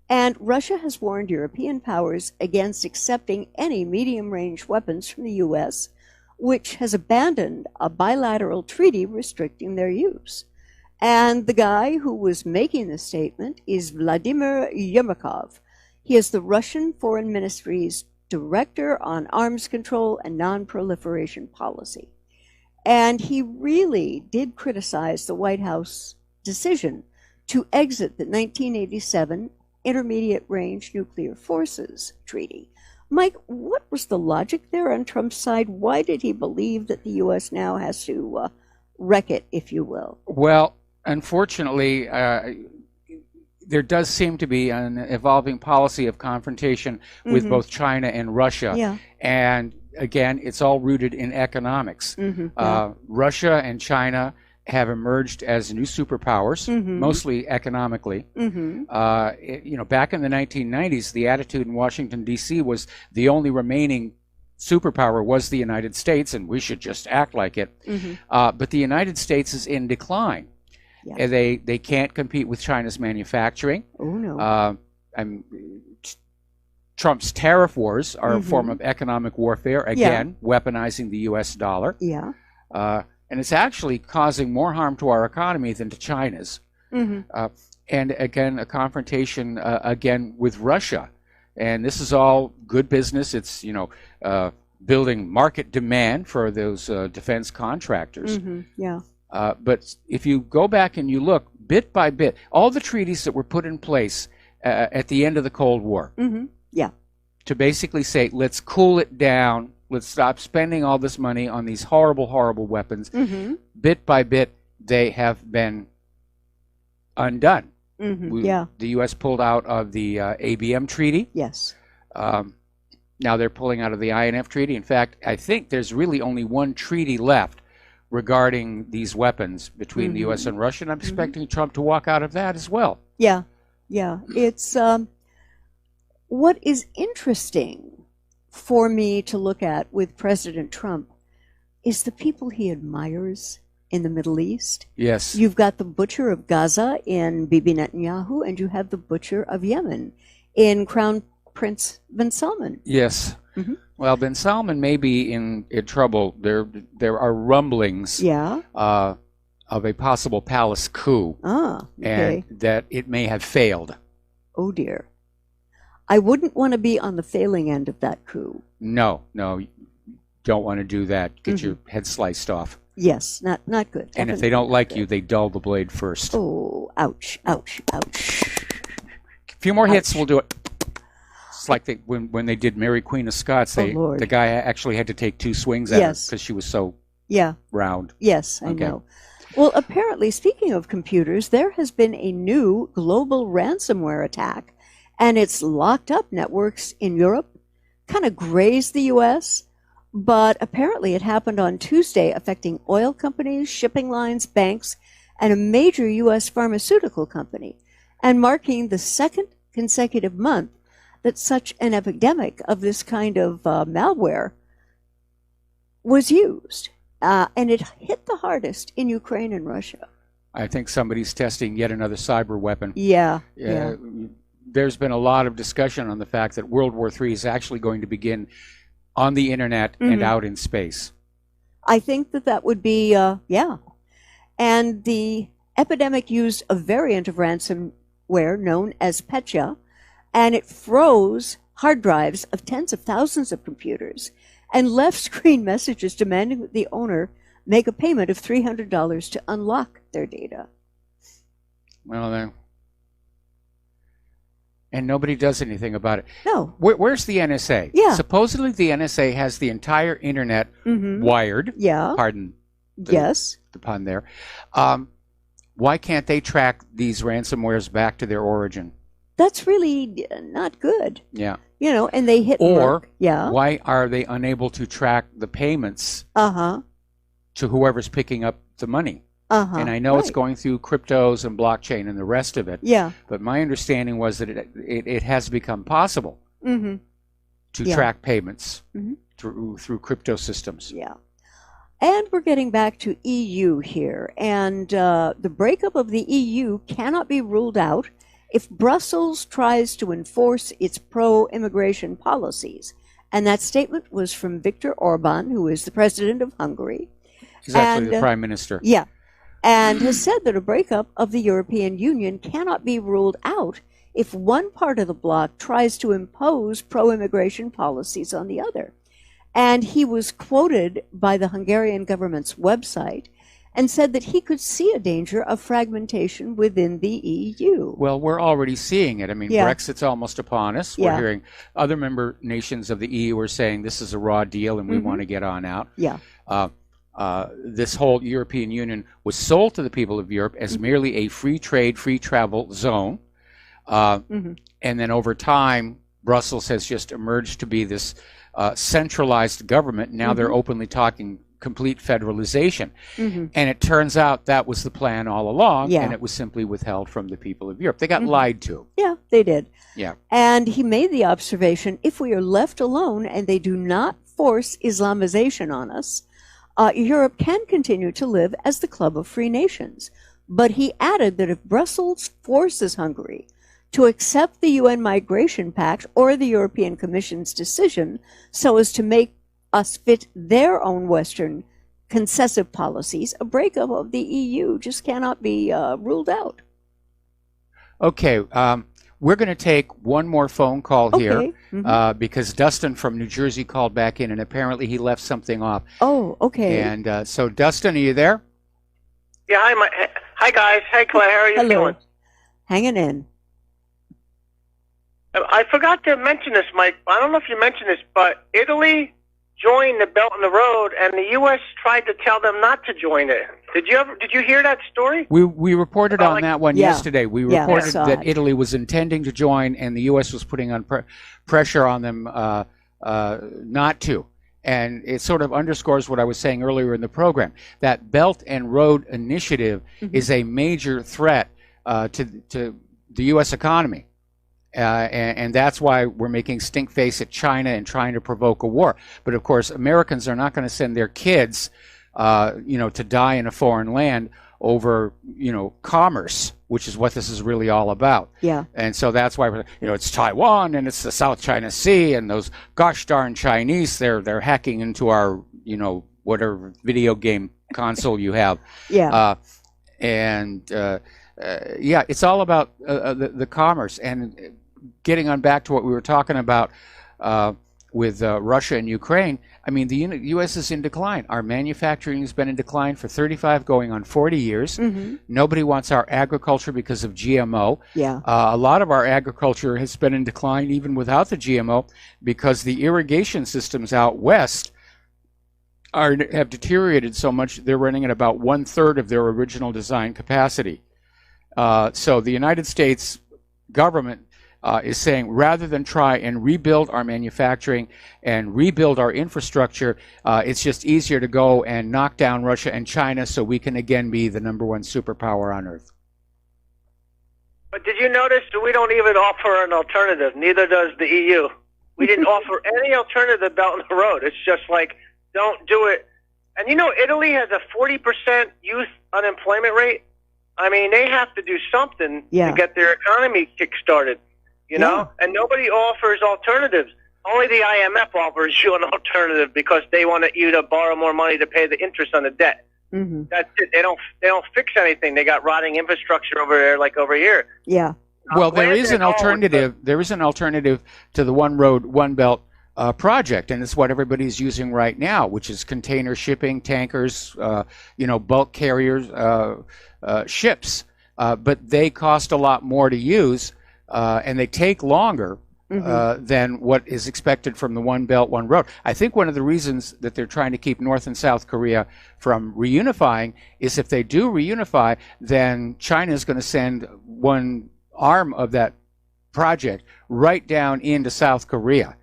[SPEAKER 10] And Russia has warned European powers against accepting any medium-range weapons from the U.S., which has abandoned a bilateral treaty restricting their use. And the guy who was making the statement is Vladimir Yermakov. He is the Russian Foreign Ministry's Director on Arms Control and Non-Proliferation Policy. And he really did criticize the White House decision to exit the 1987 Intermediate Range Nuclear Forces Treaty. Mike, what was the logic there on Trump's side? Why did he believe that the U.S. now has to wreck it, if you will?
[SPEAKER 2] Well, unfortunately, there does seem to be an evolving policy of confrontation with both China and Russia.
[SPEAKER 10] Yeah.
[SPEAKER 2] And again, it's all rooted in economics. Russia and China have emerged as new superpowers, mostly economically. Back in the 1990s, the attitude in Washington, D.C. was the only remaining superpower was the United States, and we should just act like it. But the United States is in decline. Yeah. They can't compete with China's manufacturing.
[SPEAKER 10] Oh, no.
[SPEAKER 2] Trump's tariff wars are a form of economic warfare, again, weaponizing the U.S. dollar.
[SPEAKER 10] Yeah.
[SPEAKER 2] And it's actually causing more harm to our economy than to China's. And again, a confrontation again with Russia. And this is all good business. It's, building market demand for those defense contractors.
[SPEAKER 10] Yeah.
[SPEAKER 2] But if you go back and you look bit by bit, all the treaties that were put in place at the end of the Cold War,
[SPEAKER 10] yeah,
[SPEAKER 2] to basically say, let's cool it down, let's stop spending all this money on these horrible, horrible weapons, bit by bit, they have been undone.
[SPEAKER 10] Yeah.
[SPEAKER 2] The U.S. pulled out of the ABM treaty.
[SPEAKER 10] Yes.
[SPEAKER 2] Now they're pulling out of the INF treaty. In fact, I think there's really only one treaty left regarding these weapons between the U.S. and Russia, and I'm expecting Trump to walk out of that as well.
[SPEAKER 10] Yeah, yeah. It's what is interesting for me to look at with President Trump is the people he admires in the Middle East.
[SPEAKER 2] Yes.
[SPEAKER 10] You've got the butcher of Gaza in Bibi Netanyahu, and you have the butcher of Yemen in Crown Prince bin Salman.
[SPEAKER 2] Yes. Well, bin Salman may be in trouble. There are rumblings of a possible palace coup, and that it may have failed.
[SPEAKER 10] Oh, dear. I wouldn't want to be on the failing end of that coup.
[SPEAKER 2] No, you don't want to do that. Get your head sliced off.
[SPEAKER 10] Yes, not good.
[SPEAKER 2] And if they don't like you, they dull the blade first.
[SPEAKER 10] Oh, ouch, ouch, ouch.
[SPEAKER 2] A few more hits, we'll do it. It's like when they did Mary Queen of Scots, the guy actually had to take 2 swings at her because she was so round.
[SPEAKER 10] Yes, I know. Well, apparently, speaking of computers, there has been a new global ransomware attack, and it's locked up networks in Europe, kind of grazed the U.S., but apparently it happened on Tuesday, affecting oil companies, shipping lines, banks, and a major U.S. pharmaceutical company, and marking the second consecutive month that such an epidemic of this kind of malware was used, and it hit the hardest in Ukraine and Russia.
[SPEAKER 2] I think somebody's testing yet another cyber weapon.
[SPEAKER 10] Yeah.
[SPEAKER 2] There's been a lot of discussion on the fact that World War III is actually going to begin on the internet and out in space.
[SPEAKER 10] I think that would be, yeah. And the epidemic used a variant of ransomware known as Petya, and it froze hard drives of tens of thousands of computers and left screen messages demanding that the owner make a payment of $300 to unlock their data.
[SPEAKER 2] Well, and nobody does anything about it.
[SPEAKER 10] No.
[SPEAKER 2] Where's the NSA?
[SPEAKER 10] Yeah.
[SPEAKER 2] Supposedly the NSA has the entire internet wired.
[SPEAKER 10] Yeah.
[SPEAKER 2] Pardon the pun there. Why can't they track these ransomwares back to their origin?
[SPEAKER 10] That's really not good.
[SPEAKER 2] Yeah.
[SPEAKER 10] You know, and they hit
[SPEAKER 2] Or
[SPEAKER 10] yeah.
[SPEAKER 2] Why are they unable to track the payments
[SPEAKER 10] to
[SPEAKER 2] whoever's picking up the money? And I know it's going through cryptos and blockchain and the rest of it.
[SPEAKER 10] Yeah.
[SPEAKER 2] But my understanding was that it has become possible to track payments through crypto systems.
[SPEAKER 10] Yeah. And we're getting back to EU here. And the breakup of the EU cannot be ruled out if Brussels tries to enforce its pro-immigration policies. And that statement was from Viktor Orban, who is the president of Hungary.
[SPEAKER 2] He's actually the prime minister.
[SPEAKER 10] Yeah. And has said that a breakup of the European Union cannot be ruled out if one part of the bloc tries to impose pro-immigration policies on the other. And he was quoted by the Hungarian government's website and said that he could see a danger of fragmentation within the EU.
[SPEAKER 2] Well, we're already seeing it. I mean, Brexit's almost upon us. We're hearing other member nations of the EU are saying this is a raw deal and we want to get on out.
[SPEAKER 10] Yeah.
[SPEAKER 2] This whole European Union was sold to the people of Europe as merely a free trade, free travel zone. And then over time, Brussels has just emerged to be this centralized government. Now they're openly talking complete federalization. And it turns out that was the plan all along, and it was simply withheld from the people of Europe. They got lied to.
[SPEAKER 10] Yeah, they did.
[SPEAKER 2] Yeah.
[SPEAKER 10] And he made the observation, if we are left alone and they do not force Islamization on us, Europe can continue to live as the club of free nations. But he added that if Brussels forces Hungary to accept the UN Migration Pact or the European Commission's decision so as to make us fit their own Western concessive policies, a breakup of the EU just cannot be ruled out.
[SPEAKER 2] Okay, we're going to take one more phone call here because Dustin from New Jersey called back in, and apparently he left something off.
[SPEAKER 10] Oh, okay.
[SPEAKER 2] And so, Dustin, are you there?
[SPEAKER 4] Yeah, hi guys. Hi, Claire. How are you doing?
[SPEAKER 10] Hanging in.
[SPEAKER 4] I forgot to mention this, Mike. I don't know if you mentioned this, but Italy joined the Belt and the Road, and the U.S. tried to tell them not to join it. Did you hear that story?
[SPEAKER 2] We reported on that one yesterday. We reported that
[SPEAKER 10] it.
[SPEAKER 2] Italy was intending to join, and the U.S. was putting on pressure on them not to. And it sort of underscores what I was saying earlier in the program, that Belt and Road Initiative is a major threat to the U.S. economy. And that's why we're making stink face at China and trying to provoke a war. But of course, Americans are not going to send their kids, to die in a foreign land over, commerce, which is what this is really all about.
[SPEAKER 10] Yeah.
[SPEAKER 2] And so that's why it's Taiwan and it's the South China Sea and those gosh darn Chinese. They're hacking into our, whatever video game console you have.
[SPEAKER 10] Yeah.
[SPEAKER 2] It's all about the commerce. And getting on back to what we were talking about with Russia and Ukraine, I mean, the U.S. is in decline. Our manufacturing has been in decline for 35 going on 40 years. Nobody wants our agriculture because of GMO.
[SPEAKER 10] Yeah.
[SPEAKER 2] A lot of our agriculture has been in decline even without the GMO because the irrigation systems out west have deteriorated so much they're running at about 1/3 of their original design capacity. So the United States government is saying rather than try and rebuild our manufacturing and rebuild our infrastructure, it's just easier to go and knock down Russia and China so we can again be the #1 superpower on Earth.
[SPEAKER 4] But did you notice that we don't even offer an alternative? Neither does the EU. We didn't offer any alternative Belt and the Road. It's just like don't do it. And you know, Italy has a 40% youth unemployment rate. I mean, they have to do something to get their economy kick-started, you know? And nobody offers alternatives. Only the IMF offers you an alternative because they want you to borrow more money to pay the interest on the debt.
[SPEAKER 10] Mm-hmm.
[SPEAKER 4] That's it. They don't fix anything. They got rotting infrastructure over there, like over here.
[SPEAKER 10] Yeah.
[SPEAKER 2] Well, there is an alternative. There is an alternative to the One Road, One Belt project, and it's what everybody's using right now, which is container shipping, tankers, bulk carriers, ships. But they cost a lot more to use, and they take longer than what is expected from the One Belt, One Road. I think one of the reasons that they're trying to keep North and South Korea from reunifying is if they do reunify, then China is going to send one arm of that project right down into South Korea.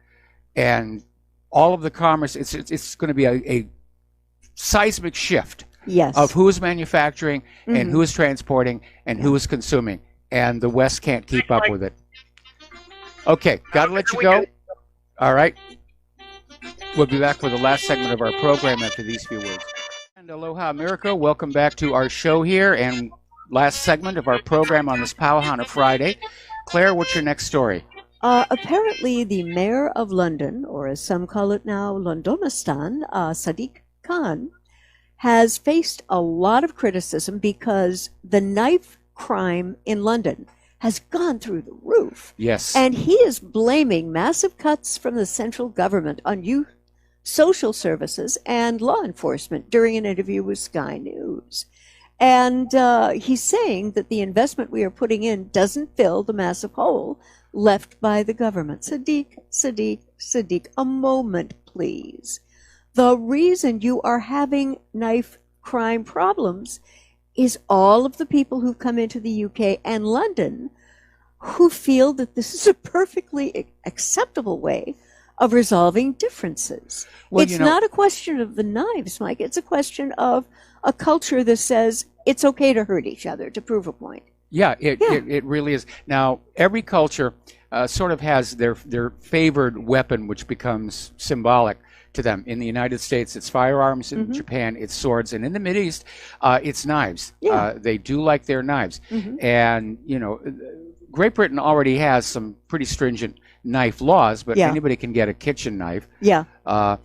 [SPEAKER 2] And all of the commerce, it's going to be a seismic shift of who is manufacturing and who is transporting and who is consuming. And the West can't keep up with it. Okay, got to let you go. All right. We'll be back for the last segment of our program after these few words. And aloha, America. Welcome back to our show here and last segment of our program on this Pauhana Friday. Claire, what's your next story?
[SPEAKER 10] Apparently, the mayor of London, or as some call it now, Londonistan, Sadiq Khan, has faced a lot of criticism because the knife crime in London has gone through the roof.
[SPEAKER 2] Yes.
[SPEAKER 10] And he is blaming massive cuts from the central government on youth social services and law enforcement during an interview with Sky News. And he's saying that the investment we are putting in doesn't fill the massive hole left by the government. Sadiq, a moment, please. The reason you are having knife crime problems is all of the people who've come into the UK and London who feel that this is a perfectly acceptable way of resolving differences. Well, it's not a question of the knives, Mike. It's a question of a culture that says it's okay to hurt each other to prove a point.
[SPEAKER 2] Yeah, it really is. Now, every culture sort of has their favored weapon, which becomes symbolic to them. In the United States, it's firearms. In Japan, it's swords. And in the Mideast, it's knives.
[SPEAKER 10] Yeah.
[SPEAKER 2] They do like their knives. And, Great Britain already has some pretty stringent knife laws, but anybody can get a kitchen knife.
[SPEAKER 10] Yeah.
[SPEAKER 2] Khan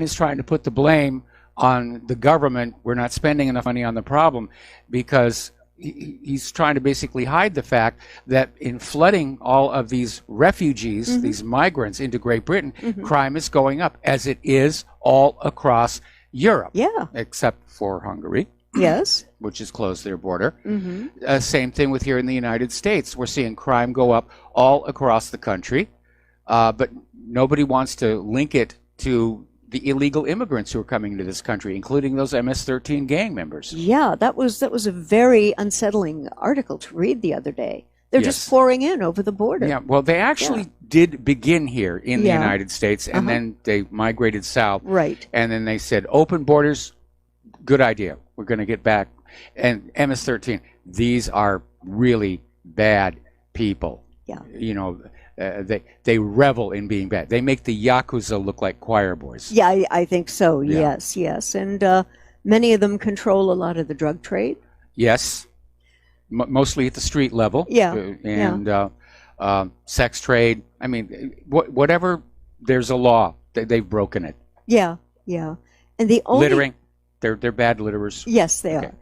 [SPEAKER 2] is trying to put the blame on the government. We're not spending enough money on the problem because he's trying to basically hide the fact that in flooding all of these refugees, these migrants into Great Britain, crime is going up, as it is all across Europe.
[SPEAKER 10] Yeah.
[SPEAKER 2] Except for Hungary.
[SPEAKER 10] Yes.
[SPEAKER 2] Which has closed their border. Same thing with here in the United States. We're seeing crime go up all across the country, but nobody wants to link it to the illegal immigrants who are coming into this country, including those MS-13 gang members.
[SPEAKER 10] Yeah, that was a very unsettling article to read the other day. They're just pouring in over the border.
[SPEAKER 2] Yeah, well, they actually did begin here in the United States, and then they migrated south.
[SPEAKER 10] Right.
[SPEAKER 2] And then they said, open borders, good idea. We're going to get back. And MS-13, these are really bad people.
[SPEAKER 10] Yeah.
[SPEAKER 2] They revel in being bad. They make the Yakuza look like choir boys.
[SPEAKER 10] Yeah, I think so.
[SPEAKER 2] Yeah.
[SPEAKER 10] Yes. And many of them control a lot of the drug trade.
[SPEAKER 2] Yes. Mostly at the street level.
[SPEAKER 10] Yeah.
[SPEAKER 2] And sex trade. I mean, whatever, there's a law. They've broken it.
[SPEAKER 10] Yeah. And the only...
[SPEAKER 2] Littering. They're bad litterers.
[SPEAKER 10] Yes, they are.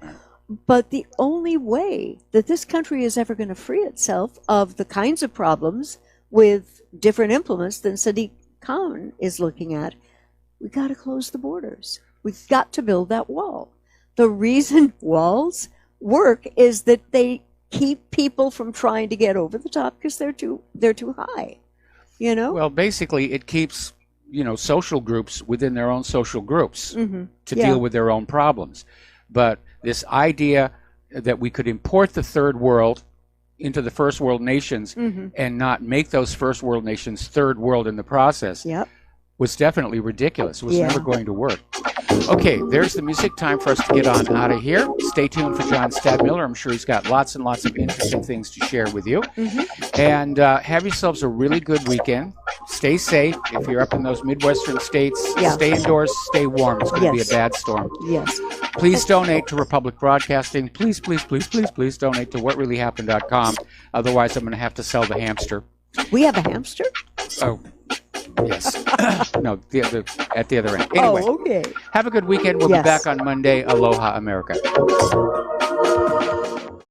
[SPEAKER 10] But the only way that this country is ever going to free itself of the kinds of problems with different implements than Sadiq Khan is looking at, we got to close the borders. We've got to build that wall. The reason walls work is that they keep people from trying to get over the top because they're too high.
[SPEAKER 2] Well, basically, it keeps social groups within their own social groups to deal with their own problems. But this idea that we could import the third world into the first world nations and not make those first world nations third world in the process was definitely ridiculous. It was never going to work. Okay, there's the music. Time for us to get on out of here. Stay tuned for John Stadmiller. I'm sure he's got lots and lots of interesting things to share with you. And have yourselves a really good weekend. Stay safe. If you're up in those Midwestern states, stay indoors, stay warm. It's going to be a bad storm.
[SPEAKER 10] Yes.
[SPEAKER 2] Please donate to Republic Broadcasting. Please donate to whatreallyhappened.com. Otherwise, I'm going to have to sell the hamster.
[SPEAKER 10] We have a hamster?
[SPEAKER 2] Oh, yes. No, at the other end. Anyway,
[SPEAKER 10] okay.
[SPEAKER 2] Have a good weekend. We'll be back on Monday. Aloha, America.